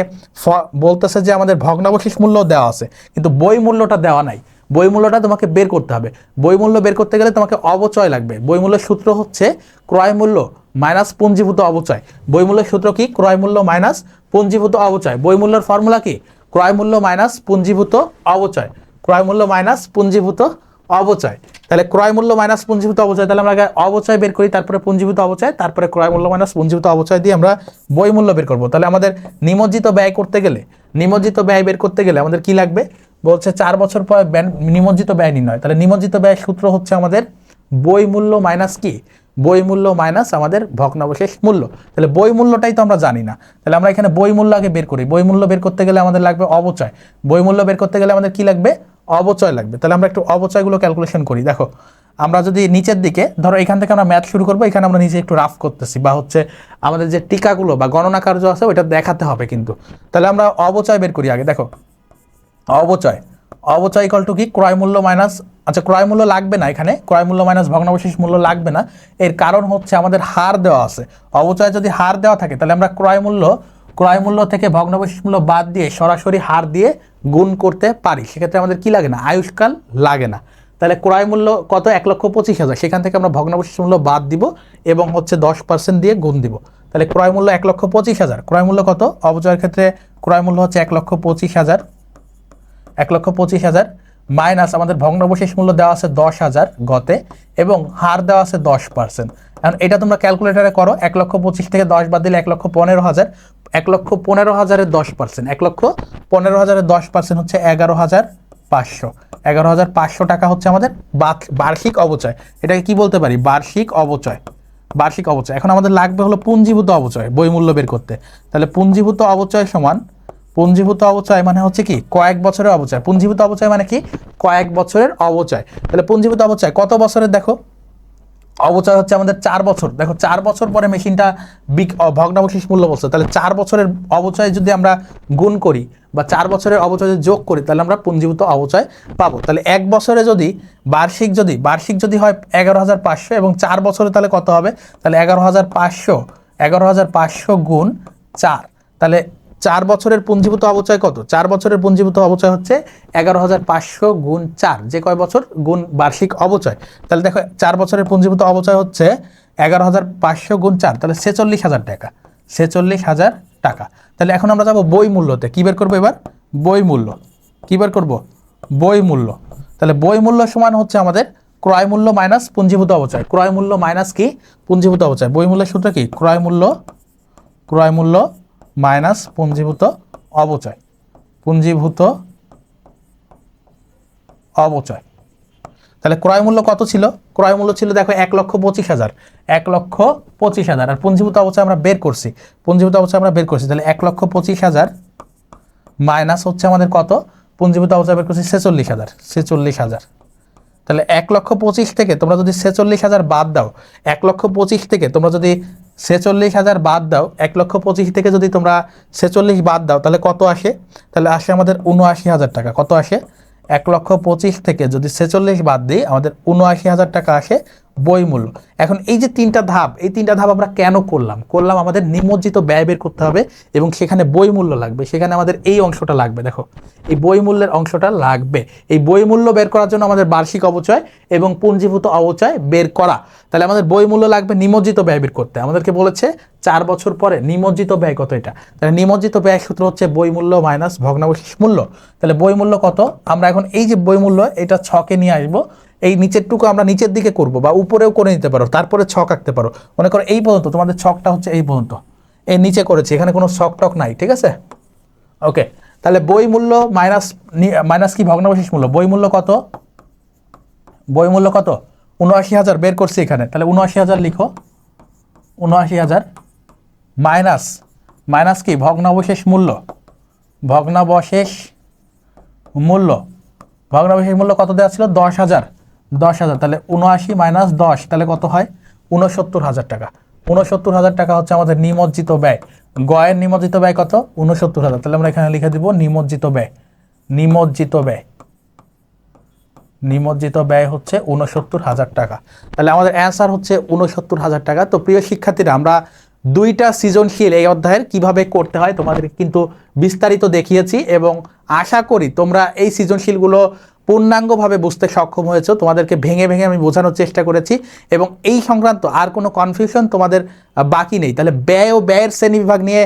Speaker 1: বলতেছে যে আমাদের ভগ্নাবশেষ মূল্য দেওয়া আছে, কিন্তু বই মূল্যটা দেওয়া নাই। বই মূল্যটা তোমাকে বের করতে হবে। বই মূল্য বের করতে গেলে তোমাকে অবচয় লাগবে। বই মূল্যের সূত্র হচ্ছে ক্রয় মূল্য মাইনাস পুঞ্জীভূত অবচয়। বই মূল্যের সূত্র কি? ক্রয় মূল্য মাইনাস পুঞ্জীভূত অবচয়। বই মূল্যের ফর্মুলা কি? ক্রয় মূল্য মাইনাস পুঞ্জীভূত অবচয়। ক্রয় মূল্য মাইনাস পুঞ্জীভূত অবচয়। তাহলে ক্রয় মূল্য মাইনাস পুঞ্জীভূত অবচয়, তাহলে আমরা আগে অবচয় বের করি, তারপরে পুঞ্জীভূত অবচয়, তারপরে ক্রয় মূল্য মাইনাস পুঞ্জীভূত অবচয় দিয়ে আমরা বই মূল্য বের করব। তাহলে আমাদের নিমজ্জিত ব্যয় বের করতে গেলে আমাদের কি লাগবে? বলছে 4 বছর পর নিমজ্জিত ব্যয় নির্ণয়। তাহলে নিমজ্জিত ব্যয়ের সূত্র হচ্ছে আমাদের বই মূল্য মাইনাস কি? বই মূল্য মাইনাস আমাদের ভগ্নাবশেষ মূল্য। তাহলে বই মূল্যটাই তো আমরা জানি না, তাহলে আমরা এখানে বই মূল্য আগে বের করি। বই মূল্য বের করতে গেলে আমাদের লাগবে অবচয়। বই মূল্য বের করতে গেলে আমাদের কি লাগবে? অবচয় লাগবে। তাহলে আমরা একটু অবচয়গুলো ক্যালকুলেশন করি। দেখো আমরা যদি নিচের দিকে ধরো, এখান থেকে আমরা ম্যাথ শুরু করবো, এখানে আমরা নিচে একটু রাফ করতেছি, বা হচ্ছে আমাদের যে টিকাগুলো বা গণনা কার্য আছে ওইটা দেখাতে হবে কিন্তু। তাহলে আমরা অবচয় বের করি আগে। দেখো অবচয় ইকুয়াল টু কি? ক্রয় মূল্য মাইনাস, আচ্ছা ক্রয় মূল্য লাগবে না এখানে, ক্রয় মূল্য মাইনাস ভগ্নাবশেষ মূল্য লাগবে না। এর কারণ হচ্ছে আমাদের হার দেওয়া আছে। অবচয় যদি হার দেওয়া থাকে তাহলে আমরা ক্রয় মূল্য থেকে ভগ্নাবশেষ মূল্য বাদ দিয়ে সরাসরি হার দিয়ে গুণ করতে পারি, সেক্ষেত্রে আমাদের কি লাগে না? আয়ুষ্কাল লাগে না। তাহলে ক্রয় মূল্য কত? 1,25,000, সেখান থেকে আমরা ভগ্নাবশেষ মূল্য বাদ দিব এবং হচ্ছে 10% দিয়ে গুণ দিব। তাহলে ক্রয় মূল্য 1,25,000। ক্রয় মূল্য কত? অবচয়ের ক্ষেত্রে ক্রয় মূল্য হচ্ছে 1,25,000। 1,25,000 মাইনাস আমাদের ভগ্নাবশেষ মূল্য দেওয়া আছে 10,000 গতে, এবং হার দেওয়া আছে 10%। এখন এটা তোমরা ক্যালকুলেটারে করো, 1,25,000 থেকে 10 বাদ দিলে 1,15,000। 1,15,000-এর 10%, 1,15,000-এর 10% হচ্ছে 11,500। 11,500 টাকা হচ্ছে আমাদের বার্ষিক অবচয়। এটাকে কি বলতে পারি? বার্ষিক অবচয়। এখন আমাদের লাগবে হলো পুঞ্জীভূত অবচয় বই মূল্য বের করতে। তাহলে পুঞ্জীভূত অবচয় সমান, পুঞ্জীভূত অবচয় মানে হচ্ছে কি? কয়েক বছরের অবচয়। পুঞ্জীভূত অবচয় মানে কি? কয়েক বছরের অবচয়। তাহলে পুঞ্জীভূত অবচয় কত বছরের? দেখো অবচয় হচ্ছে আমাদের 4 বছর। দেখো 4 বছর পরে মেশিনটা ভগ্নাবশেষ মূল্য বলছে, তাহলে 4 বছরের অবচয় যদি আমরা গুণ করি বা 4 বছরের অবচয় যোগ করি তাহলে আমরা পুঞ্জীভূত অবচয় পাবো। তাহলে 1 বছরে যদি বার্ষিক যদি হয় 11,500 এবং 4 বছরে তাহলে কত হবে? তাহলে 11,500 গুণ 4, তাহলে 4 বছরের পুঞ্জীভূত অবচয় কত? 4 বছরের পুঞ্জীভূত অবচয় হচ্ছে 11,500 গুণ 4, যে কয় বছর গুণ বার্ষিক অবচয়। তাহলে দেখো 4 বছরের পুঞ্জীভূত অবচয় হচ্ছে 11,500 গুণ 4 তাহলে 46,000 টাকা, 46,000 টাকা। তাহলে এখন আমরা যাবো বই মূল্যতে। কী বের করবো এবার? বই মূল্য। কী বের করবো? বই মূল্য। তাহলে বই মূল্য সমান হচ্ছে আমাদের ক্রয় মূল্য মাইনাস পুঞ্জীভূত অবচয়। ক্রয় মূল্য মাইনাস কি? পুঞ্জীভূত অবচয়। বই মূল্যের সূত্র কি? ক্রয় মূল্য মাইনাস পুঞ্জীভূত অবচয়। পুঞ্জীভূত অবচয়। তাহলে ক্রয় মূল্য কত ছিল? ক্রয় মূল্য ছিল দেখো 1,25,000, 1,25,000। আর পুঞ্জীভূত অবচয় আমরা বের করছি, তাহলে 1,25,000 মাইনাস হচ্ছে আমাদের কত? পুঞ্জীভূত অবচয় বের করছি 46,000। তাহলে 1,25,000 থেকে তোমরা যদি 46,000 বাদ দাও, 1,25,000 থেকে তোমরা যদি 46,000 বাদ দাও, 1,25,000 থেকে যদি তোমরা 46 বাদ দাও তাহলে কত আসে? তাহলে আসে আমাদের 79,000 টাকা। কত আসে? 1,25,000 থেকে যদি 46 বাদ দিই আমাদের 79,000 টাকা আসে বই মূল্য। এখন এই যে তিনটা ধাপ, এই তিনটা ধাপ আমরা কেন করলাম? আমাদের নিমজ্জিত ব্যয় বের করতে হবে এবং সেখানে বই মূল্য লাগবে। সেখানে আমাদের এই অংশটা লাগবে, দেখো এই বই মূল্যের অংশটা লাগবে। এই বই মূল্য বের করার জন্য আমাদের বার্ষিক অবচয় এবং পুঞ্জীভূত অবচয় বের করা। তাহলে আমাদের বই মূল্য লাগবে নিমজ্জিত ব্যয় বের করতে। আমাদেরকে বলেছে 4 বছর পরে নিমজ্জিত ব্যয় কত এটা। তাহলে নিমজ্জিত ব্যয় সূত্র হচ্ছে বই মূল্য মাইনাস ভগ্নাবশেষ মূল্য। তাহলে বই মূল্য কত? আমরা এখন এই যে বই মূল্য এটা ছকে নিয়ে আসবো। এই নিচেরটুকু আমরা নিচের দিকে করব বা উপরেও করে নিতে পারো, তারপরে ছক আঁকতে পারো। মনে করো এই পর্যন্ত তোমাদের ছকটা হচ্ছে এই পর্যন্ত, এই নিচে করেছি, এখানে কোনো ছক টক নাই, ঠিক আছে? ওকে, তাহলে বই মূল্য মাইনাস কি? ভগ্নাবশেষ মূল্য। বই মূল্য কত? 79,000 বের করছি এখানে। তাহলে 79,000 লিখো, 79,000 মাইনাস কি? ভগ্নাবশেষ মূল্য। ভগ্নাবশেষ মূল্য কত দেওয়া ছিল? 10,000। তাহলে 79 মাইনাস 10 তাহলে কত হয়? 69,000 টাকা। 69,000 টাকা হচ্ছে আমাদের নিমজ্জিত ব্যয়। গয়ের নিমজ্জিত ব্যয় কত? 69,000। তাহলে আমরা এখানে লিখে দিব নিমজ্জিত ব্যয় হচ্ছে 69,000 টাকা। তাহলে আমাদের অ্যান্সার হচ্ছে 69,000 টাকা। তো প্রিয় শিক্ষার্থীরা, আমরা 2টা সৃজনশীল এই অধ্যায়ের কিভাবে করতে হয় তোমাদের কিন্তু বিস্তারিত দেখিয়েছি এবং আশা করি তোমরা এই সৃজনশীলগুলো পূর্ণাঙ্গভাবে বুঝতে সক্ষম হয়েছো। তোমাদেরকে ভেঙে ভেঙে আমি বোঝানোর চেষ্টা করেছি এবং এই সংক্রান্ত আর কোনো কনফিউশন তোমাদের বাকি নেই। তাহলে ব্যয় ও ব্যয়ের শ্রেণীবিভাগ নিয়ে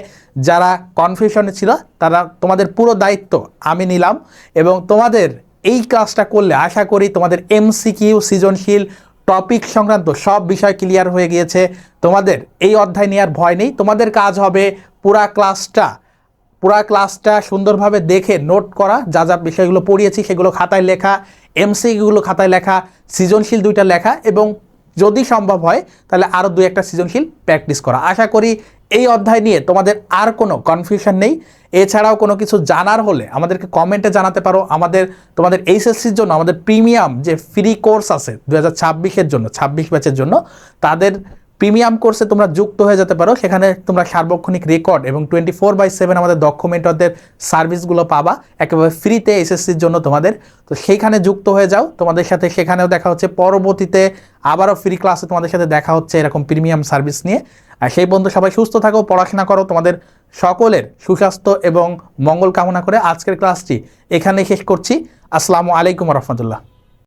Speaker 1: যারা কনফিউশনে ছিল তারা, তোমাদের পুরো দায়িত্ব আমি নিলাম এবং তোমাদের এই কাজটা করলে আশা করি তোমাদের এমসিকিউ, সৃজনশীল, টপিক সংক্রান্ত সব বিষয় ক্লিয়ার হয়ে গিয়েছে। তোমাদের এই অধ্যায় নেওয়ার ভয় নেই। তোমাদের কাজ হবে পুরা ক্লাসটা সুন্দরভাবে দেখে নোট করা, যা যা বিষয়গুলো পড়িয়েছি সেগুলো খাতায় লেখা, এমসিকিউগুলো খাতায় লেখা, সৃজনশীল 2টা লেখা এবং যদি সম্ভব হয় তাহলে আরও 2-1টা সৃজনশীল প্র্যাকটিস করা। আশা করি এই অধ্যায় নিয়ে তোমাদের আর কোনো কনফিউশন নেই। এছাড়াও কোনো কিছু জানার হলে আমাদেরকে কমেন্টে জানাতে পারো। তোমাদের এইচএসসির জন্য আমাদের প্রিমিয়াম যে ফ্রি কোর্স আছে 2026-এর জন্য, 26 ব্যাচের জন্য, তাদের প্রিমিয়াম কোর্সে তোমরা যুক্ত হয়ে যেতে পারো। সেখানে তোমরা সার্বক্ষণিক রেকর্ড এবং 24/7 আমাদের দক্ষ মেন্টরদের সার্ভিসগুলো পাবা একেবারে ফ্রিতে এসএসসির জন্য তোমাদের। তো সেইখানে যুক্ত হয়ে যাও, তোমাদের সাথে সেখানেও দেখা হচ্ছে। পরবর্তীতে আবারও ফ্রি ক্লাসে তোমাদের সাথে দেখা হচ্ছে এরকম প্রিমিয়াম সার্ভিস নিয়ে। আর সেই বন্ধু সবাই সুস্থ থাকো, পড়াশোনা করো। তোমাদের সকলের সুস্বাস্থ্য এবং মঙ্গল কামনা করে আজকের ক্লাসটি এখানেই শেষ করছি। আসসালামু আলাইকুম রহমতুল্লাহ।